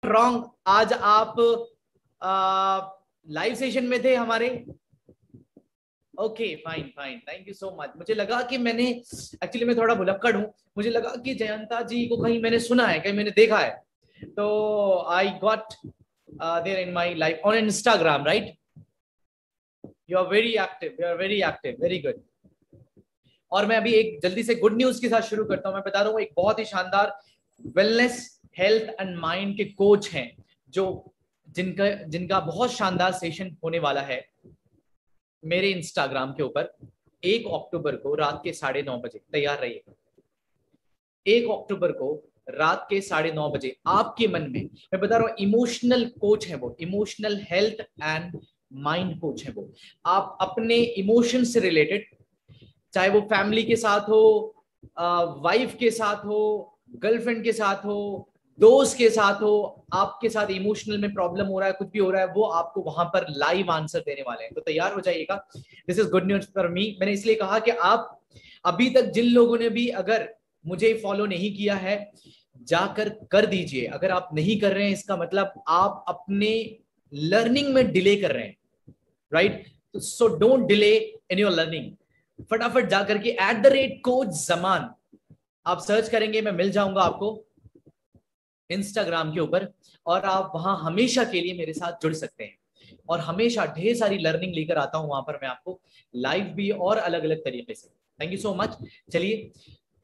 Wrong, आज आप live session में थे हमारे। Okay fine fine, thank you so much. मुझे लगा कि मैंने एक्चुअली, मैं थोड़ा भुलक्कड़ हूँ, मुझे लगा कि जयंता जी को कहीं मैंने सुना है, कहीं मैंने देखा है, तो I got there in my life on Instagram, right? You are very active, you are very active, very good. और मैं अभी एक जल्दी से गुड न्यूज के साथ शुरू करता हूं। मैं बता रहा हूँ, एक बहुत ही शानदार वेलनेस, हेल्थ एंड माइंड के कोच हैं, जो जिनका जिनका बहुत शानदार सेशन होने वाला है मेरे इंस्टाग्राम के ऊपर 1 अक्टूबर को रात के 9:30 बजे। तैयार रहिएगा। 1 अक्टूबर को रात के 9:30 बजे आपके मन में, मैं बता रहा हूँ, इमोशनल कोच है वो, emotional health and mind coach है वो। आप अपने इमोशन से रिलेटेड, चाहे वो फैमिली के साथ हो, वाइफ के साथ हो, गर्लफ्रेंड के साथ हो, दोस्त के साथ हो, आपके साथ इमोशनल में प्रॉब्लम हो रहा है, कुछ भी हो रहा है, वो आपको वहां पर लाइव आंसर देने वाले हैं। तो तैयार हो जाइएगा। This is good news for me. मैंने इसलिए कहा कि आप अभी तक जिन लोगों ने भी अगर मुझे फॉलो नहीं किया है, जाकर कर दीजिए। अगर आप नहीं कर रहे हैं, इसका मतलब आप अपने लर्निंग में डिले कर रहे हैं, right? So don't delay in your learning. फटाफट जाकर के @coach Zaman आप सर्च करेंगे, मैं मिल जाऊंगा आपको इंस्टाग्राम के ऊपर, और आप वहां हमेशा के लिए मेरे साथ जुड़ सकते हैं। और हमेशा ढेर सारी लर्निंग लेकर आता हूं वहां पर मैं आपको, लाइव भी और अलग अलग तरीके से। Thank you so much. चलिए,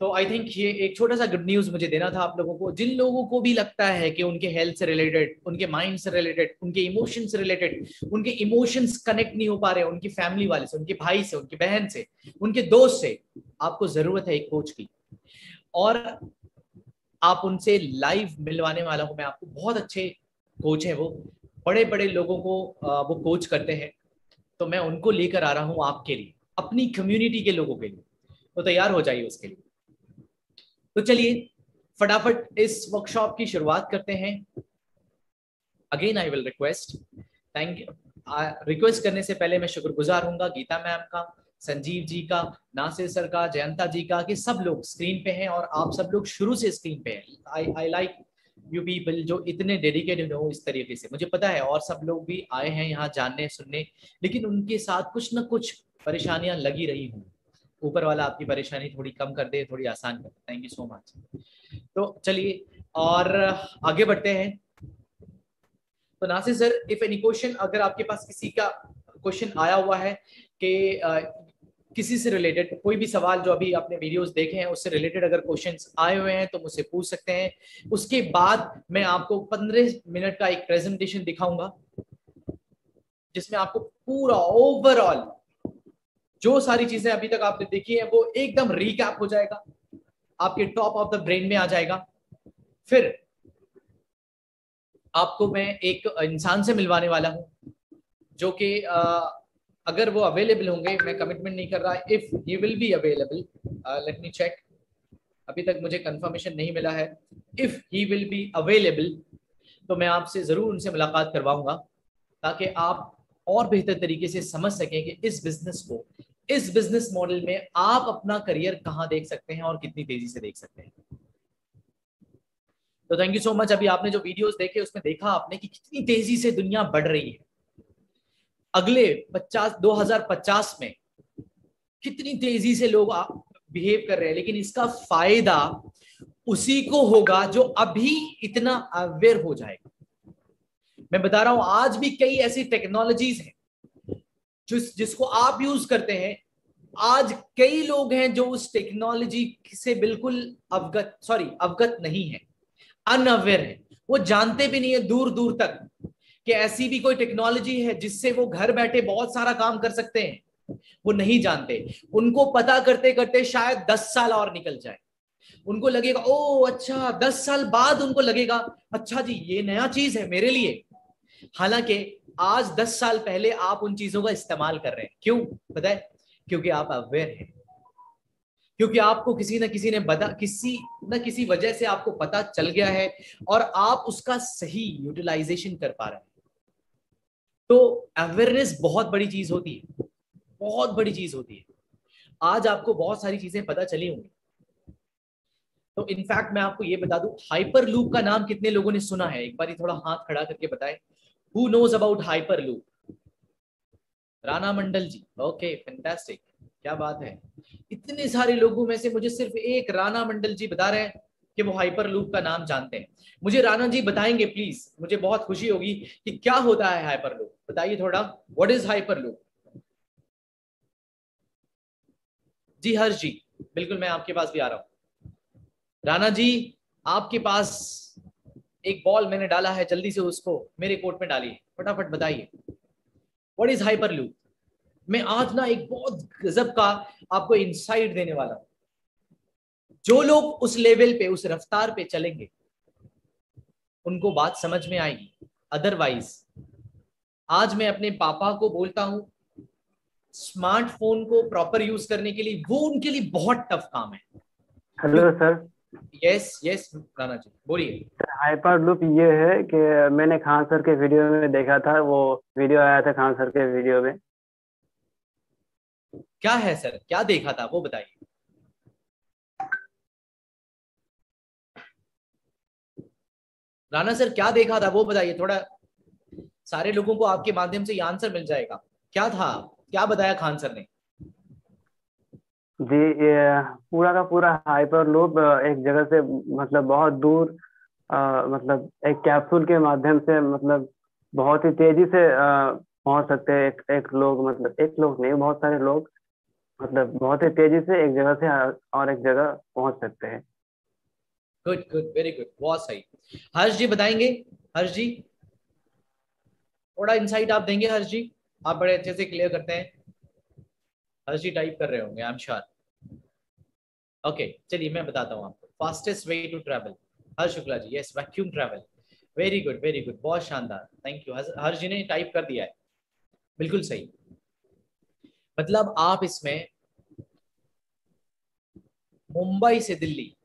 तो आई थिंक ये एक छोटा सा गुड न्यूज मुझे देना था आप लोगों को। जिन लोगों को भी लगता है कि उनके हेल्थ से रिलेटेड, उनके माइंड से रिलेटेड, उनके इमोशन से रिलेटेड, उनके इमोशंस कनेक्ट नहीं हो पा रहे, उनकी फैमिली वाले से, उनके भाई से, उनकी बहन से, उनके दोस्त से, आपको जरूरत है एक कोच की। और आप उनसे लाइव मिलवाने वाला हूं मैं आपको। बहुत अच्छे कोच हैं वो, बड़े बड़े लोगों को वो कोच करते हैं। तो मैं उनको लेकर आ रहा हूं आपके लिए, अपनी कम्युनिटी के लोगों के लिए। तो तैयार हो जाइए उसके लिए। तो चलिए फटाफट इस वर्कशॉप की शुरुआत करते हैं। Again I will request, thank you, request करने से पहले मैं शुक्रगुजार हूंगा गीता मैम का, संजीव जी का, नासिर सर का, जयंता जी का, कि सब लोग स्क्रीन पे हैं और आप सब लोग शुरू से स्क्रीन पे हैं। आई लाइक यू पीपल जो इतने डेडिकेटेड हो इस तरीके से। मुझे पता है और सब लोग भी आए हैं यहाँ जानने सुनने, लेकिन उनके साथ कुछ ना कुछ परेशानियां लगी रही हूँ। ऊपर वाला आपकी परेशानी थोड़ी कम कर दे, थोड़ी आसान कर दे। Thank you so much. तो चलिए और आगे बढ़ते हैं। तो Nasir sir, if any question, अगर आपके पास किसी का क्वेश्चन आया हुआ है कि किसी से रिलेटेड कोई भी सवाल जो अभी आपने वीडियोस देखे हैं उससे रिलेटेड अगर क्वेश्चंस आए हुए हैं तो मुझसे पूछ सकते हैं। उसके बाद मैं आपको 15 मिनट का एक प्रेजेंटेशन दिखाऊंगा, जिसमें आपको पूरा ओवरऑल जो सारी चीजें अभी तक आपने देखी है वो एकदम रिकैप हो जाएगा, आपके टॉप ऑफ द ब्रेन में आ जाएगा। फिर आपको मैं एक इंसान से मिलवाने वाला हूं जो कि अगर वो अवेलेबल होंगे, मैं कमिटमेंट नहीं कर रहा, if he will be available, let me check, अभी तक मुझे कंफर्मेशन नहीं मिला है। If he will be available तो मैं आपसे जरूर उनसे मुलाकात करवाऊंगा, ताकि आप और बेहतर तरीके से समझ सकें कि इस बिजनेस को, इस बिजनेस मॉडल में आप अपना करियर कहां देख सकते हैं और कितनी तेजी से देख सकते हैं। तो थैंक यू सो मच। अभी आपने जो वीडियोस देखे उसमें देखा आपने कि कितनी तेजी से दुनिया बढ़ रही है। अगले 2050 में कितनी तेजी से लोग बिहेव कर रहे हैं, लेकिन इसका फायदा उसी को होगा जो अभी इतना अवेयर हो जाएगा। मैं बता रहा हूं, आज भी कई ऐसी टेक्नोलॉजीज हैं जिसको आप यूज करते हैं। आज कई लोग हैं जो उस टेक्नोलॉजी से बिल्कुल अवगत नहीं है, अनअवेयर है। वो जानते भी नहीं है दूर दूर तक कि ऐसी भी कोई टेक्नोलॉजी है जिससे वो घर बैठे बहुत सारा काम कर सकते हैं। वो नहीं जानते। उनको पता करते करते शायद 10 साल और निकल जाए। उनको लगेगा ओ अच्छा, 10 साल बाद उनको लगेगा अच्छा जी ये नया चीज है मेरे लिए। हालांकि आज 10 साल पहले आप उन चीजों का इस्तेमाल कर रहे हैं। क्यों पता है? क्योंकि आप अवेयर हैं, क्योंकि आपको किसी न किसी ने बता, किसी न किसी वजह से आपको पता चल गया है और आप उसका सही यूटिलाइजेशन कर पा रहे हैं। तो अवेयरनेस बहुत बड़ी चीज होती है, बहुत बड़ी चीज होती है। आज आपको बहुत सारी चीजें पता चली होंगी। तो इनफैक्ट मैं आपको ये बता दूं, हाइपर लूप का नाम कितने लोगों ने सुना है? एक बार थोड़ा हाथ खड़ा करके बताएं, who knows about hyperloop? Rana Mandal ji, okay fantastic, क्या बात है। इतने सारे लोगों में से मुझे सिर्फ एक राणा मंडल जी बता रहे हैं कि वो हाइपर लूप का नाम जानते हैं। मुझे राणा जी बताएंगे प्लीज, मुझे बहुत खुशी होगी कि क्या होता है हाइपर लूप, बताइए थोड़ा, व्हाट इज हाइपर लूप? जी हर्ष जी, बिल्कुल मैं आपके पास भी आ रहा हूं। राणा जी, आपके पास एक बॉल मैंने डाला है, जल्दी से उसको मेरे कोर्ट में डालिए, फटाफट बताइए व्हाट इज हाइपर लूप। मैं आज ना एक बहुत गजब का आपको इंसाइट देने वाला हूं। जो लोग उस लेवल पे, उस रफ्तार पे चलेंगे, उनको बात समझ में आएगी। अदरवाइज, आज मैं अपने पापा को बोलता हूं स्मार्टफोन को प्रॉपर यूज करने के लिए, वो उनके लिए बहुत टफ काम है। Hello sir. Yes yes Rana ji बोलिए। हाइपर लूप ये है कि मैंने खान सर के वीडियो में देखा था, वो वीडियो आया था खान सर के वीडियो में। क्या है सर, क्या देखा था वो बताइए। राणा सर क्या देखा था वो बताइए थोड़ा, सारे लोगों को आपके माध्यम से ये आंसर मिल जाएगा। क्या था, क्या बताया खान सर ने? जी, ये पूरा का पूरा हाइपर लूप एक जगह से मतलब बहुत दूर, मतलब एक कैप्सूल के माध्यम से, मतलब बहुत ही तेजी से पहुंच सकते हैं एक लोग, मतलब एक लोग नहीं, बहुत सारे लोग, मतलब बहुत ही तेजी से एक जगह से और एक जगह पहुंच सकते हैं। गुड गुड, वेरी गुड, बहुत सही। हर्ष जी बताएंगे? हर्ष जी थोड़ा इंसाइट आप देंगे? हर्ष जी आप बड़े अच्छे से क्लियर करते हैं। हर्ष जी टाइप कर रहे होंगे, आई एम श्योर। ओके चलिए मैं बताता हूँ आपको, fastest way to travel. Harsh Shukla ji, yes vacuum travel. Very good very good, बहुत शानदार, थैंक यू। हर्ष जी ने टाइप कर दिया है, बिल्कुल सही। मतलब आप इसमें मुंबई से दिल्ली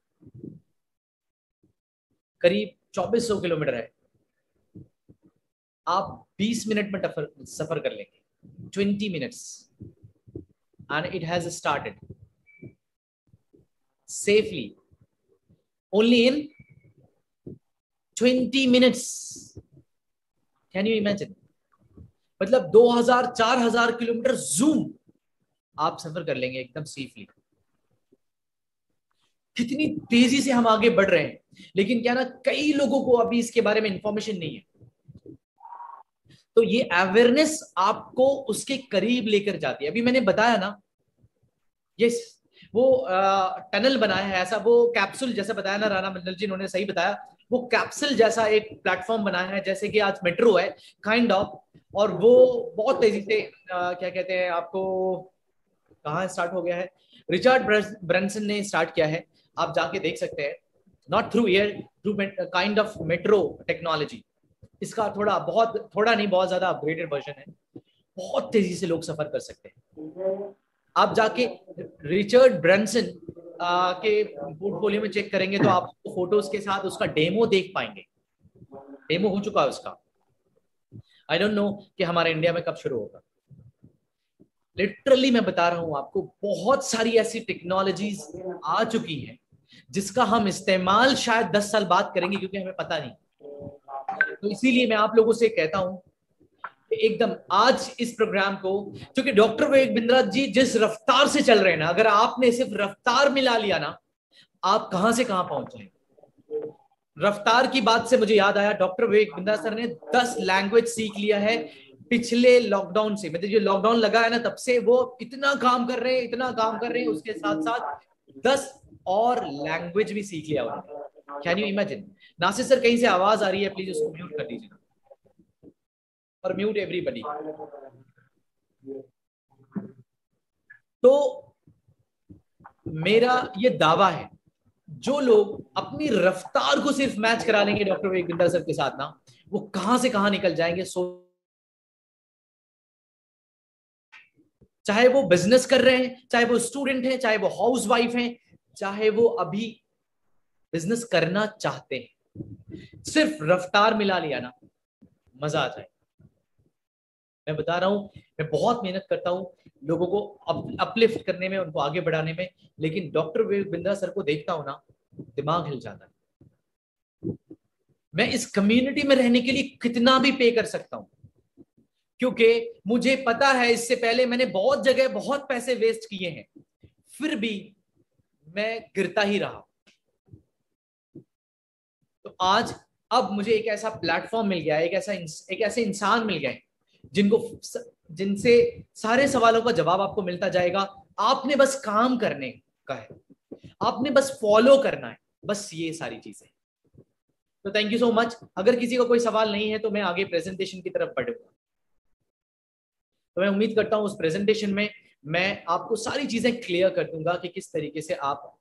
करीब 2400 किलोमीटर है, आप 20 मिनट में सफर कर लेंगे, 20 minutes, and it has started safely only in 20 minutes. Can you imagine? मतलब 2000 4000 किलोमीटर जूम आप सफर कर लेंगे एकदम सेफली। कितनी तेजी से हम आगे बढ़ रहे हैं, लेकिन क्या ना, कई लोगों को अभी इसके बारे में इंफॉर्मेशन नहीं है। तो ये अवेयरनेस आपको उसके करीब लेकर जाती है। अभी मैंने बताया ना, यस, वो टनल बनाया है ऐसा, वो कैप्सूल जैसा बताया ना राणा मंडल जी, उन्होंने सही बताया। वो कैप्सूल जैसा एक प्लेटफॉर्म बनाया है, जैसे कि आज मेट्रो है काइंड ऑफ। और वो बहुत तेजी से क्या कहते हैं आपको, कहाँ स्टार्ट हो गया है, रिचर्ड ब्रेंसन ने स्टार्ट किया है। आप जाके देख सकते हैं, not through air, through kind of metro technology. इसका थोड़ा, बहुत थोड़ा नहीं, बहुत ज्यादा अपग्रेडेड वर्जन है। बहुत तेजी से लोग सफर कर सकते हैं। आप जाके रिचर्ड ब्रेंसन के पोर्टफोलियो में चेक करेंगे तो आप फोटोज के साथ उसका डेमो देख पाएंगे। डेमो हो चुका है उसका। आई डोंट नो कि हमारे इंडिया में कब शुरू होगा। लिटरली मैं बता रहा हूं आपको, बहुत सारी ऐसी टेक्नोलॉजीज आ चुकी हैं जिसका हम इस्तेमाल शायद 10 साल बाद करेंगे, क्योंकि हमें पता नहीं। तो इसीलिए मैं आप लोगों से कहता हूं कि एकदम आज इस प्रोग्राम को, क्योंकि डॉक्टर विवेक बिंद्रा जी जिस रफ्तार से चल रहे हैं ना, अगर आपने सिर्फ रफ्तार मिला लिया ना, आप कहां से कहां पहुंच जाएंगे। रफ्तार की बात से मुझे याद आया, डॉक्टर विवेक बिंद्रा सर ने 10 लैंग्वेज सीख लिया है पिछले लॉकडाउन से। मतलब जो लॉकडाउन लगा है ना, तब से वो इतना काम कर रहे हैं, इतना काम कर रहे हैं, उसके साथ साथ 10 और लैंग्वेज भी सीख लिया उन्होंने। Can you imagine? Nasir sir कहीं से आवाज आ रही है, प्लीज उसको म्यूट कर दीजिए, और म्यूट एवरीबडी। तो मेरा ये दावा है, जो लोग अपनी रफ्तार को सिर्फ मैच करा लेंगे डॉक्टर विवेक बिंद्रा सर के साथ ना, वो कहां से कहां निकल जाएंगे। चाहे वो बिजनेस कर रहे हैं, चाहे वो स्टूडेंट हैं, चाहे वो हाउस वाइफ हैं, चाहे वो अभी बिजनेस करना चाहते हैं, सिर्फ रफ्तार मिला लिया ना, मजा आ जाए। मैं बता रहा हूं, मैं बहुत मेहनत करता हूं लोगों को अपलिफ्ट करने में, उनको आगे बढ़ाने में, लेकिन डॉक्टर विवेक बिंद्रा सर को देखता हूं ना, दिमाग हिल जाता है। मैं इस कम्युनिटी में रहने के लिए कितना भी पे कर सकता हूं, क्योंकि मुझे पता है इससे पहले मैंने बहुत जगह बहुत पैसे वेस्ट किए हैं, फिर भी मैं गिरता ही रहा। तो आज अब मुझे एक ऐसा प्लेटफॉर्म मिल गया है, एक ऐसे इंसान मिल गए जिनसे सारे सवालों का जवाब आपको मिलता जाएगा। आपने बस काम करने का है, आपने बस फॉलो करना है, बस ये सारी चीजें। तो थैंक यू सो मच। अगर किसी को कोई सवाल नहीं है तो मैं आगे प्रेजेंटेशन की तरफ बढ़ूंगा। तो मैं उम्मीद करता हूं उस प्रेजेंटेशन में मैं आपको सारी चीजें क्लियर कर दूंगा कि किस तरीके से आप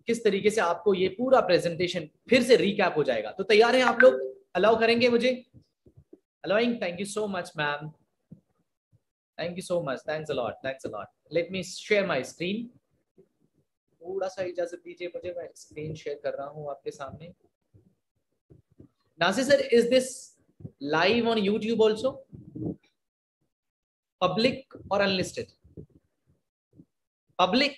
किस तरीके से आपको ये पूरा प्रेजेंटेशन फिर से रिकैप हो जाएगा। तो तैयार हैं आप लोग? अलाउ करेंगे मुझे? Allowing. Thank you so much ma'am, thank you so much, thanks a lot, thanks a lot. Let me share my screen. थोड़ा सा इजाजत दीजिए मुझे, मैं स्क्रीन शेयर कर रहा हूं आपके सामने। Nasir sir, is this live on YouTube also? Public और unlisted? Public?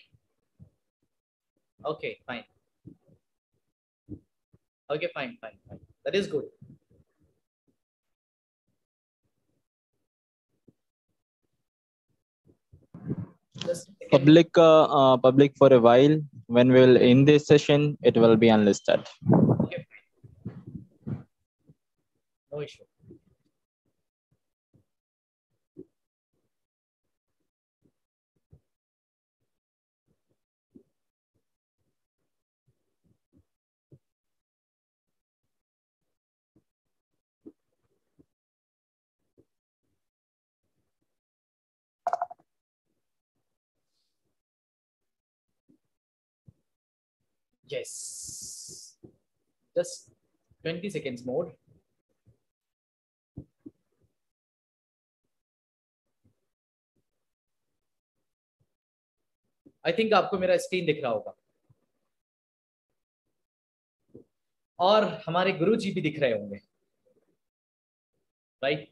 okay fine, okay fine, that is good. Just public for a while. When we will end this session, it will be unlisted. Okay, fine. No issue. Yes, just 20 seconds more. I think आपको मेरा screen दिख रहा होगा और हमारे गुरुजी भी दिख रहे होंगे, right?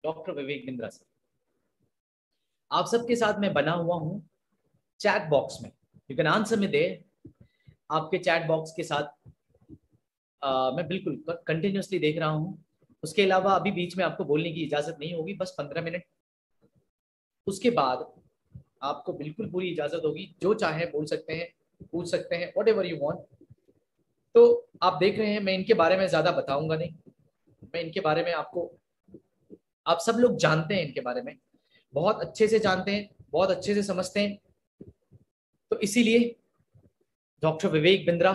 Doctor Vivek Bindra sir, आप सबके साथ मैं बना हुआ हूं चैट बॉक्स में। You can answer me there. आपके चैट बॉक्स के साथ मैं बिल्कुल कंटिन्यूसली देख रहा हूं। उसके अलावा अभी बीच में आपको बोलने की इजाजत नहीं होगी, बस 15 मिनट। उसके बाद आपको बिल्कुल पूरी इजाजत होगी, जो चाहे बोल सकते हैं, पूछ सकते हैं, वट एवर यू वॉन्ट। तो आप देख रहे हैं, मैं इनके बारे में ज्यादा बताऊंगा नहीं। मैं इनके बारे में आपको, आप सब लोग जानते हैं इनके बारे में, बहुत अच्छे से जानते हैं, बहुत अच्छे से समझते हैं। तो इसीलिए doctor Vivek Bindra,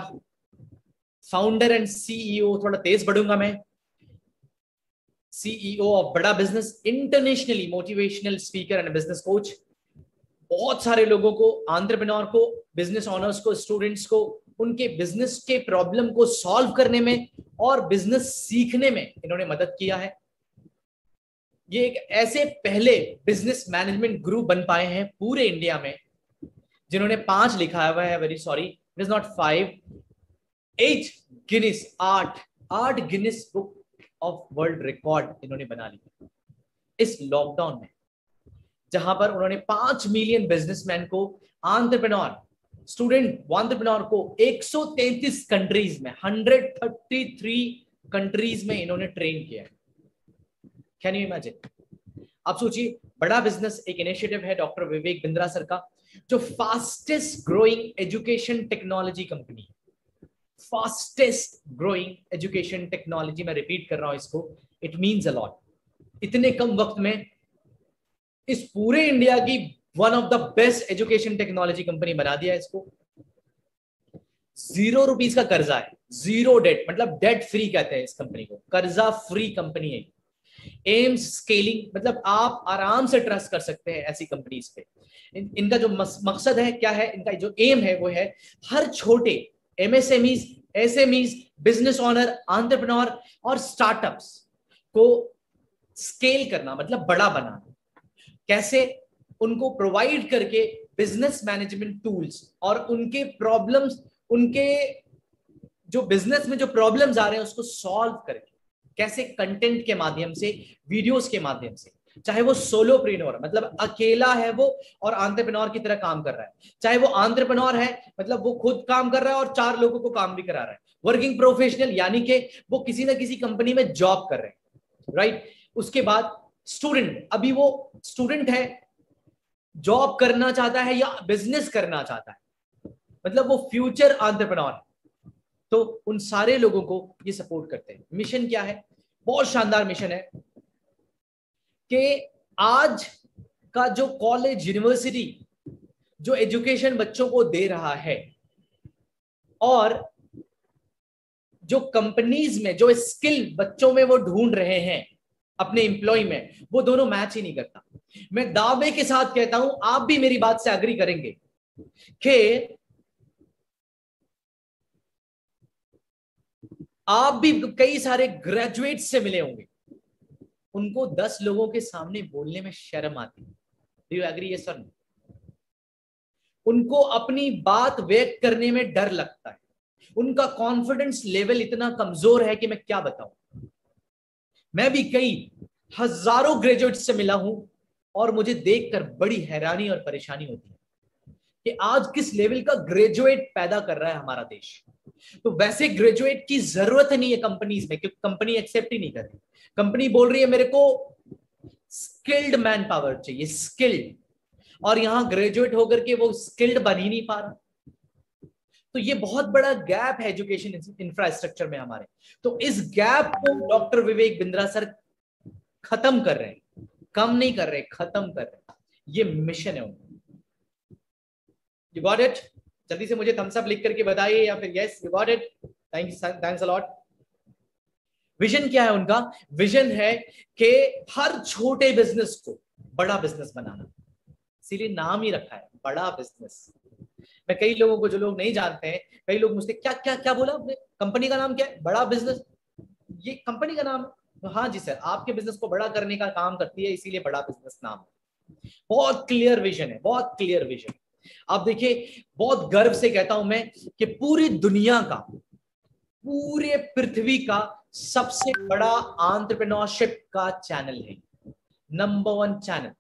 founder and CEO, थोड़ा तेज बढ़ूंगा मैं, सीईओ ऑफ बड़ा business, internationally motivational speaker and business coach. बहुत सारे लोगों को, एंटरप्रेन्योर को, बिजनेस ओनर्स को, स्टूडेंट्स को, उनके बिजनेस के प्रॉब्लम को सॉल्व करने में और बिजनेस सीखने में इन्होंने मदद किया है। ये एक ऐसे पहले बिजनेस मैनेजमेंट गुरु बन पाए हैं पूरे इंडिया में, जिन्होंने 5 लिखा हुआ है, very sorry, it is not 5, 8 Guinness, 8 Guinness book of world record इन्होंने बना ली इस लॉकडाउन में, जहां पर उन्होंने 5 मिलियन बिजनेसमैन को, एंटरप्रेन्योर, स्टूडेंट एंटरप्रेन्योर को 133 कंट्रीज में, 133 कंट्रीज में इन्होंने ट्रेन किया है। Can you imagine? आप सोचिए, बड़ा बिजनेस एक इनिशिएटिव है डॉक्टर विवेक बिंद्रा सर का, जो fastest growing education technology company, fastest growing education technology, मैं रिपीट कर रहा हूं इसको, इट मीन्स अ लॉट। इतने कम वक्त में इस पूरे इंडिया की one of the best education technology company बना दिया इसको। 0 रुपीज का कर्जा है, 0 डेट, मतलब डेट फ्री कहते हैं इस कंपनी को, कर्जा फ्री कंपनी है। एम्स स्केलिंग, मतलब आप आराम से ट्रस्ट कर सकते हैं ऐसी कंपनीज पे। इनका जो मकसद है, क्या है इनका जो एम है, वो है हर छोटे MSMEs, SMEs, business owner, entrepreneur और स्टार्टअप्स को स्केल करना, मतलब बड़ा बनाना। कैसे? उनको प्रोवाइड करके बिजनेस मैनेजमेंट टूल्स और उनके प्रॉब्लम्स, उनके जो बिजनेस में जो प्रॉब्लम्स आ रहे हैं उसको सॉल्व करके, कैसे कंटेंट के माध्यम से, वीडियोस के माध्यम से, चाहे वो सोलोप्रेन्योर मतलब अकेला है वो और एंटरप्रेन्योर की तरह काम कर रहा है, चाहे वो एंटरप्रेन्योर है मतलब वो खुद काम कर रहा है और 4 लोगों को काम भी करा रहा है, वर्किंग प्रोफेशनल यानी कि वो किसी ना किसी कंपनी में जॉब कर रहे हैं, राइट। उसके बाद स्टूडेंट, अभी वो स्टूडेंट है, जॉब करना चाहता है या बिजनेस करना चाहता है, मतलब वो फ्यूचर एंटरप्रेन्योर है, तो उन सारे लोगों को ये सपोर्ट करते हैं। मिशन क्या है? बहुत शानदार मिशन है कि आज का जो कॉलेज यूनिवर्सिटी जो एजुकेशन बच्चों को दे रहा है और जो कंपनीज में जो स्किल बच्चों में वो ढूंढ रहे हैं अपने एम्प्लॉय में, वो दोनों मैच ही नहीं करता। मैं दावे के साथ कहता हूं, आप भी मेरी बात से एग्री करेंगे कि आप भी कई सारे ग्रेजुएट से मिले होंगे, उनको 10 लोगों के सामने बोलने में शर्म आती है। Do you agree? यस और नो? उनको अपनी बात व्यक्त करने में डर लगता है, उनका कॉन्फिडेंस लेवल इतना कमजोर है कि मैं क्या बताऊं। मैं भी कई हजारों ग्रेजुएट से मिला हूं और मुझे देखकर बड़ी हैरानी और परेशानी होती है कि आज किस लेवल का ग्रेजुएट पैदा कर रहा है हमारा देश। तो वैसे ग्रेजुएट की जरूरत नहीं है कंपनीज में, क्योंकि कंपनी एक्सेप्ट ही नहीं कर रही। कंपनी बोल रही है मेरे को स्किल्ड मैन पावर चाहिए, स्किल्ड, और यहां ग्रेजुएट होकर के वो स्किल्ड बन ही नहीं पा रहा। तो ये बहुत बड़ा गैप है एजुकेशन इंफ्रास्ट्रक्चर में हमारे। तो इस गैप को डॉक्टर विवेक बिंद्रा सर खत्म कर रहे हैं, कम नहीं कर रहे, खत्म कर रहे हैं। ये मिशन है उनका। You got it? जल्दी से मुझे थम्स अप लिख करके बताइए या फिर yes you got it. Thanks a lot. Vision क्या है उनका? विजन है कि हर छोटे बिजनेस को बड़ा बिजनेस बनाना, इसीलिए नाम ही रखा है बड़ा बिजनेस। मैं कई लोगों को, जो लोग नहीं जानते हैं, कई लोग मुझसे क्या क्या क्या बोला आपने, कंपनी का नाम क्या है? बड़ा बिजनेस। ये कंपनी का नाम? हाँ जी सर, आपके बिजनेस को बड़ा करने का काम करती है, इसीलिए बड़ा बिजनेस नाम है। बहुत क्लियर विजन है, बहुत क्लियर विजन। आप देखिए, बहुत गर्व से कहता हूं मैं कि पूरी दुनिया का, पूरे पृथ्वी का सबसे बड़ा एंटरप्रेन्योरशिप का चैनल है, नंबर 1 चैनल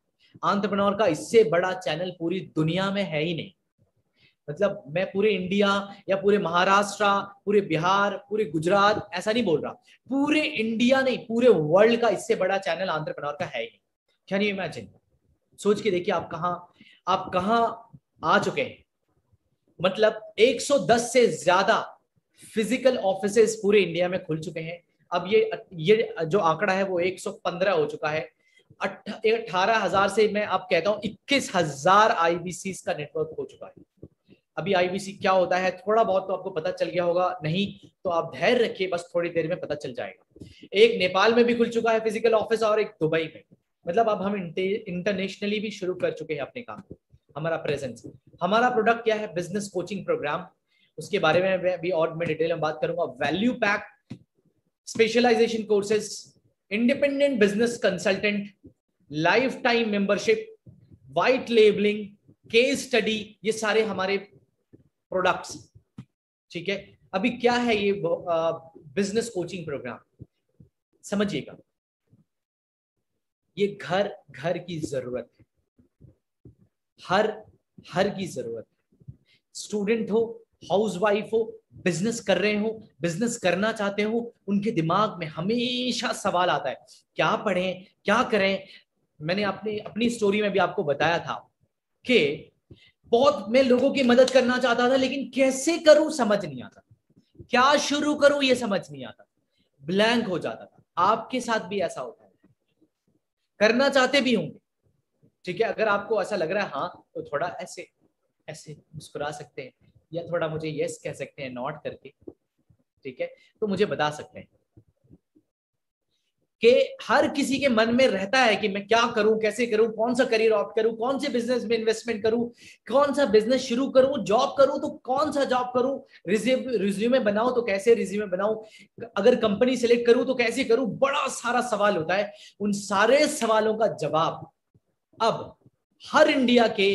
एंटरप्रेन्योर का। इससे बड़ा चैनल पूरी दुनिया में है ही नहीं। मतलब मैं पूरे इंडिया या पूरे महाराष्ट्र, पूरे बिहार, पूरे गुजरात ऐसा नहीं बोल रहा, पूरे इंडिया नहीं, पूरे वर्ल्ड का इससे बड़ा चैनल एंटरप्रेन्योर का है ही नहीं। Can you imagine? सोच के देखिए आप कहां आ चुके हैं। मतलब 110 से ज्यादा फिजिकल ऑफिसेस पूरे इंडिया में खुल चुके हैं। अब ये जो आंकड़ा है वो 115 हो चुका है। 18,000 से मैं आप कहता हूं 21,000 आईबीसी का नेटवर्क हो चुका है। अभी आईबीसी क्या होता है थोड़ा बहुत तो आपको पता चल गया होगा, नहीं तो आप धैर्य रखिए, बस थोड़ी देर में पता चल जाएगा। एक नेपाल में भी खुल चुका है फिजिकल ऑफिस और एक दुबई में। मतलब अब हम इंटरनेशनली भी शुरू कर चुके हैं अपने काम को, हमारा प्रेजेंस। हमारा प्रोडक्ट क्या है? Business coaching program. उसके बारे में भी और मैं डिटेल में बात करूंगा। Value pack specialisation courses, independent business consultant, lifetime membership, white labelling, case study, ये सारे हमारे प्रोडक्ट्स। ठीक है, अभी क्या है ये बिजनेस कोचिंग प्रोग्राम? समझिएगा, ये घर घर की जरूरत है, हर की जरूरत है। स्टूडेंट हो, हाउसवाइफ हो, बिजनेस कर रहे हो, बिजनेस करना चाहते हो, उनके दिमाग में हमेशा सवाल आता है क्या पढ़ें, क्या करें। मैंने अपनी स्टोरी में भी आपको बताया था कि बहुत मैं लोगों की मदद करना चाहता था, लेकिन कैसे करूं समझ नहीं आता, क्या शुरू करूं ये समझ नहीं आता, ब्लैंक हो जाता था। आपके साथ भी ऐसा होता है, करना चाहते भी होंगे। ठीक है, अगर आपको ऐसा लग रहा है हाँ, तो थोड़ा ऐसे ऐसे मुस्कुरा सकते हैं या थोड़ा मुझे यस कह सकते हैं नॉट करके। ठीक है, तो मुझे बता सकते हैं कि हर किसी के मन में रहता है कि मैं क्या करूं, कैसे करूं, कौन सा करियर ऑप्ट करूं, कौन से बिजनेस में इन्वेस्टमेंट करूं, कौन सा बिजनेस शुरू करूं, जॉब करूं तो कौन सा जॉब करूं, रिज्यूमे बनाऊं तो कैसे रिज्यूमे बनाऊं, अगर कंपनी सिलेक्ट करूं तो कैसे करूं। बड़ा सारा सवाल होता है। उन सारे सवालों का जवाब अब हर इंडिया के,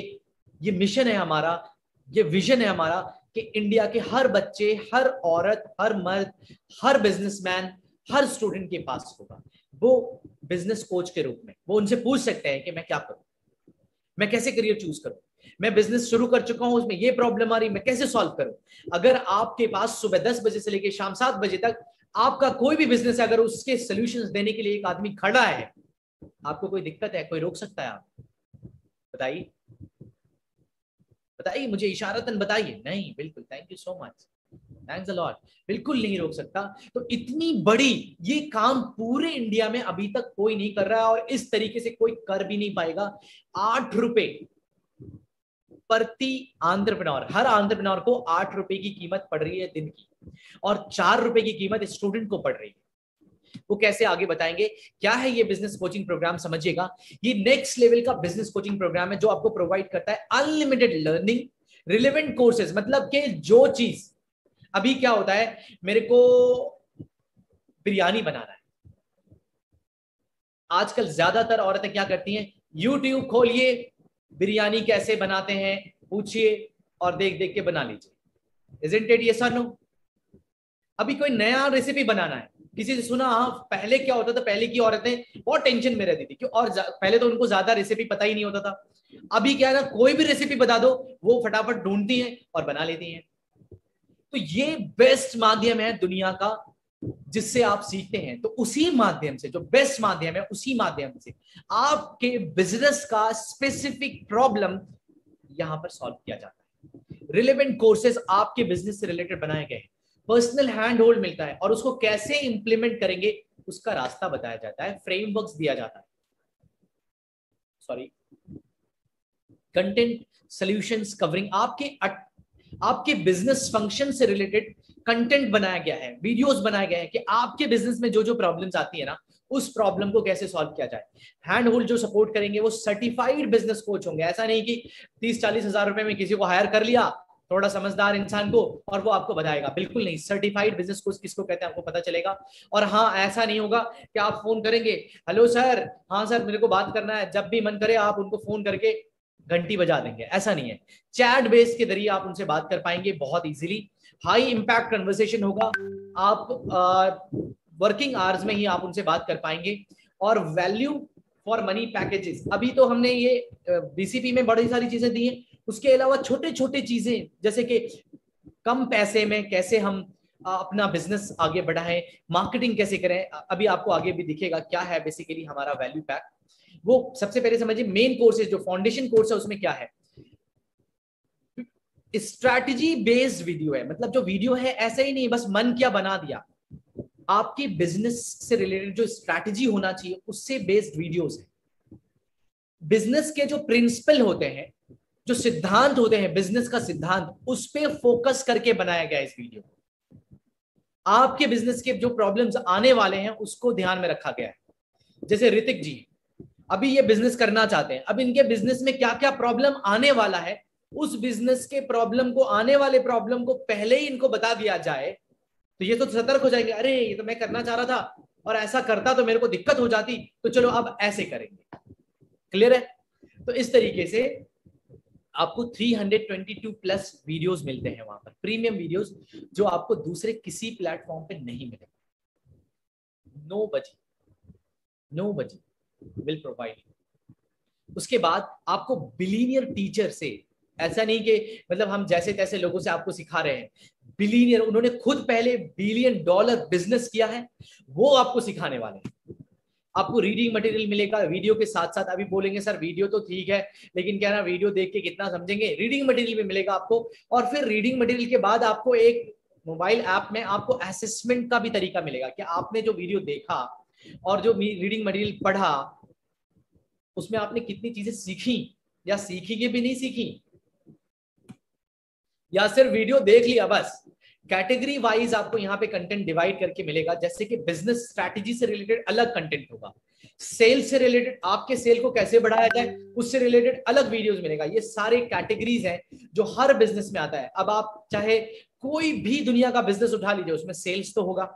ये मिशन है हमारा, ये विजन है हमारा कि इंडिया के हर बच्चे, हर औरत, हर मर्द, हर बिजनेसमैन, हर स्टूडेंट के पास होगा। वो बिजनेस कोच के रूप में वो उनसे पूछ सकते हैं कि मैं क्या करूं, मैं कैसे करियर चूज करूं, मैं बिजनेस शुरू कर चुका हूं, उसमें ये प्रॉब्लम आ रही, मैं कैसे सॉल्व करूं। अगर आपके पास सुबह 10 बजे से लेकर शाम 7 बजे तक आपका कोई भी बिजनेस है, अगर उसके सॉल्यूशंस देने के लिए एक आदमी खड़ा है, आपको कोई दिक्कत है, कोई रोक सकता है? आप बताइए, बताइए, मुझे इशारतन बताइए। नहीं, बिल्कुल। Thank you so much, thanks a lot. बिल्कुल नहीं रोक सकता। तो इतनी बड़ी ये काम पूरे इंडिया में अभी तक कोई नहीं कर रहा है, और इस तरीके से कोई कर भी नहीं पाएगा। 8 रुपए प्रति एंटरप्रेन्योर, हर एंटरप्रेन्योर को 8 रुपए की कीमत पड़ रही है दिन की, और 4 रुपए की कीमत स्टूडेंट को पड़ रही है। वो कैसे आगे बताएंगे। क्या है ये बिजनेस कोचिंग प्रोग्राम, समझिएगा। ये नेक्स्ट लेवल का बिजनेस कोचिंग प्रोग्राम है जो आपको प्रोवाइड करता है अनलिमिटेड लर्निंग, रिलेवेंट कोर्सेज। मतलब कि जो चीज अभी क्या होता है, मेरे को बिरयानी बनाना है, आजकल ज्यादातर औरतें क्या करती हैं, यूट्यूब खोलिए, बिरयानी कैसे बनाते हैं पूछिए, और देख देख के बना लीजिए। इजंट इट यस और नो? अभी कोई नया रेसिपी बनाना है, किसी से सुना, हाँ पहले क्या होता था, पहले की औरतें बहुत टेंशन में रहती थी क्यों, और पहले तो उनको ज्यादा रेसिपी पता ही नहीं होता था। अभी क्या है ना, कोई भी रेसिपी बता दो, वो फटाफट ढूंढती हैं और बना लेती हैं। तो ये बेस्ट माध्यम है दुनिया का जिससे आप सीखते हैं। तो उसी माध्यम से, जो बेस्ट माध्यम है, उसी माध्यम से आपके बिजनेस का स्पेसिफिक प्रॉब्लम यहां पर सॉल्व किया जाता है। रिलेवेंट कोर्सेज आपके बिजनेस से रिलेटेड बनाए गए हैं, पर्सनल हैंड होल्ड मिलता है, और उसको कैसे इंप्लीमेंट करेंगे उसका रास्ता बताया जाता है, फ्रेमवर्क्स दिया जाता है, सॉरी, कंटेंट सॉल्यूशंस कवरिंग आपके बिजनेस फंक्शन से रिलेटेड कंटेंट बनाया गया है, वीडियोस बनाए गए हैं कि आपके बिजनेस में जो जो प्रॉब्लम्स आती है ना, उस प्रॉब्लम को कैसे सॉल्व किया जाए। हैंड होल्ड जो सपोर्ट करेंगे वो सर्टिफाइड बिजनेस कोच होंगे। ऐसा नहीं कि 30-40 हजार रुपए में किसी को हायर कर लिया, थोड़ा समझदार इंसान को, और वो आपको बताएगा। बिल्कुल नहीं। सर्टिफाइड बिजनेस कोच किसको कहते हैं आपको पता चलेगा। और हाँ, ऐसा नहीं होगा कि आप फोन करेंगे, हेलो सर, हाँ सर मेरे को बात करना है, जब भी मन करे आप उनको फोन करके घंटी बजा देंगे, ऐसा नहीं है। चैट बेस के जरिए आप उनसे बात कर पाएंगे बहुत इजीली। हाई इंपैक्ट कन्वर्सेशन होगा, आप वर्किंग आवर्स में ही आप उनसे बात कर पाएंगे। और वैल्यू फॉर मनी पैकेजेस, अभी तो हमने ये बीसीपी में बड़ी सारी चीजें दी हैं, उसके अलावा छोटे छोटे चीजें जैसे कि कम पैसे में कैसे हम अपना बिजनेस आगे बढ़ाएं, मार्केटिंग कैसे करें, अभी आपको आगे भी दिखेगा क्या है बेसिकली हमारा वैल्यू पैक। वो सबसे पहले समझिए, मेन कोर्सेज जो फाउंडेशन कोर्स है उसमें क्या है, स्ट्रैटेजी बेस्ड वीडियो है। मतलब जो वीडियो है ऐसा ही नहीं बस मन क्या बना दिया, आपकी बिजनेस से रिलेटेड जो स्ट्रैटेजी होना चाहिए उससे बेस्ड वीडियोस है। बिजनेस के जो प्रिंसिपल होते हैं, जो सिद्धांत होते हैं बिजनेस का सिद्धांत, उस पर फोकस करके बनाया गया इस वीडियो। आपके बिजनेस के जो प्रॉब्लम्स आने वाले हैं उसको ध्यान में रखा गया है। जैसे ऋतिक जी अभी ये बिजनेस करना चाहते हैं, अब इनके बिजनेस में क्या क्या प्रॉब्लम आने वाला है, उस बिजनेस के प्रॉब्लम को, आने वाले प्रॉब्लम को पहले ही इनको बता दिया जाए तो ये तो सतर्क हो जाएंगे, अरे ये तो मैं करना चाह रहा था और ऐसा करता तो मेरे को दिक्कत हो जाती, तो चलो अब ऐसे करेंगे। क्लियर है? तो इस तरीके से आपको 322 प्लस वीडियोस मिलते हैं वहां पर, प्रीमियम वीडियोस, जो आपको दूसरे किसी प्लेटफॉर्म पे नहीं मिलेगा। nobody will provide। उसके बाद आपको बिलीनियर टीचर से, ऐसा नहीं कि मतलब हम जैसे तैसे लोगों से आपको सिखा रहे हैं, बिलीनियर, उन्होंने खुद पहले $1 बिलियन बिजनेस किया है, वो आपको सिखाने वाले हैं। आपको रीडिंग मटेरियल मिलेगा वीडियो के साथ साथ। अभी बोलेंगे सर वीडियो तो ठीक है लेकिन क्या ना वीडियो देख के कितना समझेंगे, रीडिंग मटेरियल भी मिलेगा आपको। और फिर रीडिंग मटेरियल के बाद आपको एक मोबाइल ऐप में आपको असेसमेंट का भी तरीका मिलेगा कि आपने जो वीडियो देखा और जो रीडिंग मटेरियल पढ़ा उसमें आपने कितनी चीजें सीखी, या सीखी की भी नहीं सीखी, या सिर्फ वीडियो देख लिया बस। कैटेगरी वाइज आपको यहाँ पे कंटेंट डिवाइड करके मिलेगा। जैसे कि बिजनेस स्ट्रैटेजी से रिलेटेड अलग कंटेंट होगा, सेल से रिलेटेड आपके सेल को कैसे बढ़ाया जाए उससे रिलेटेड अलग वीडियोस मिलेगा। ये सारे कैटेगरीज हैं जो हर बिजनेस में आता है। अब आप चाहे कोई भी दुनिया का बिजनेस उठा लीजिए, उसमें सेल्स तो होगा,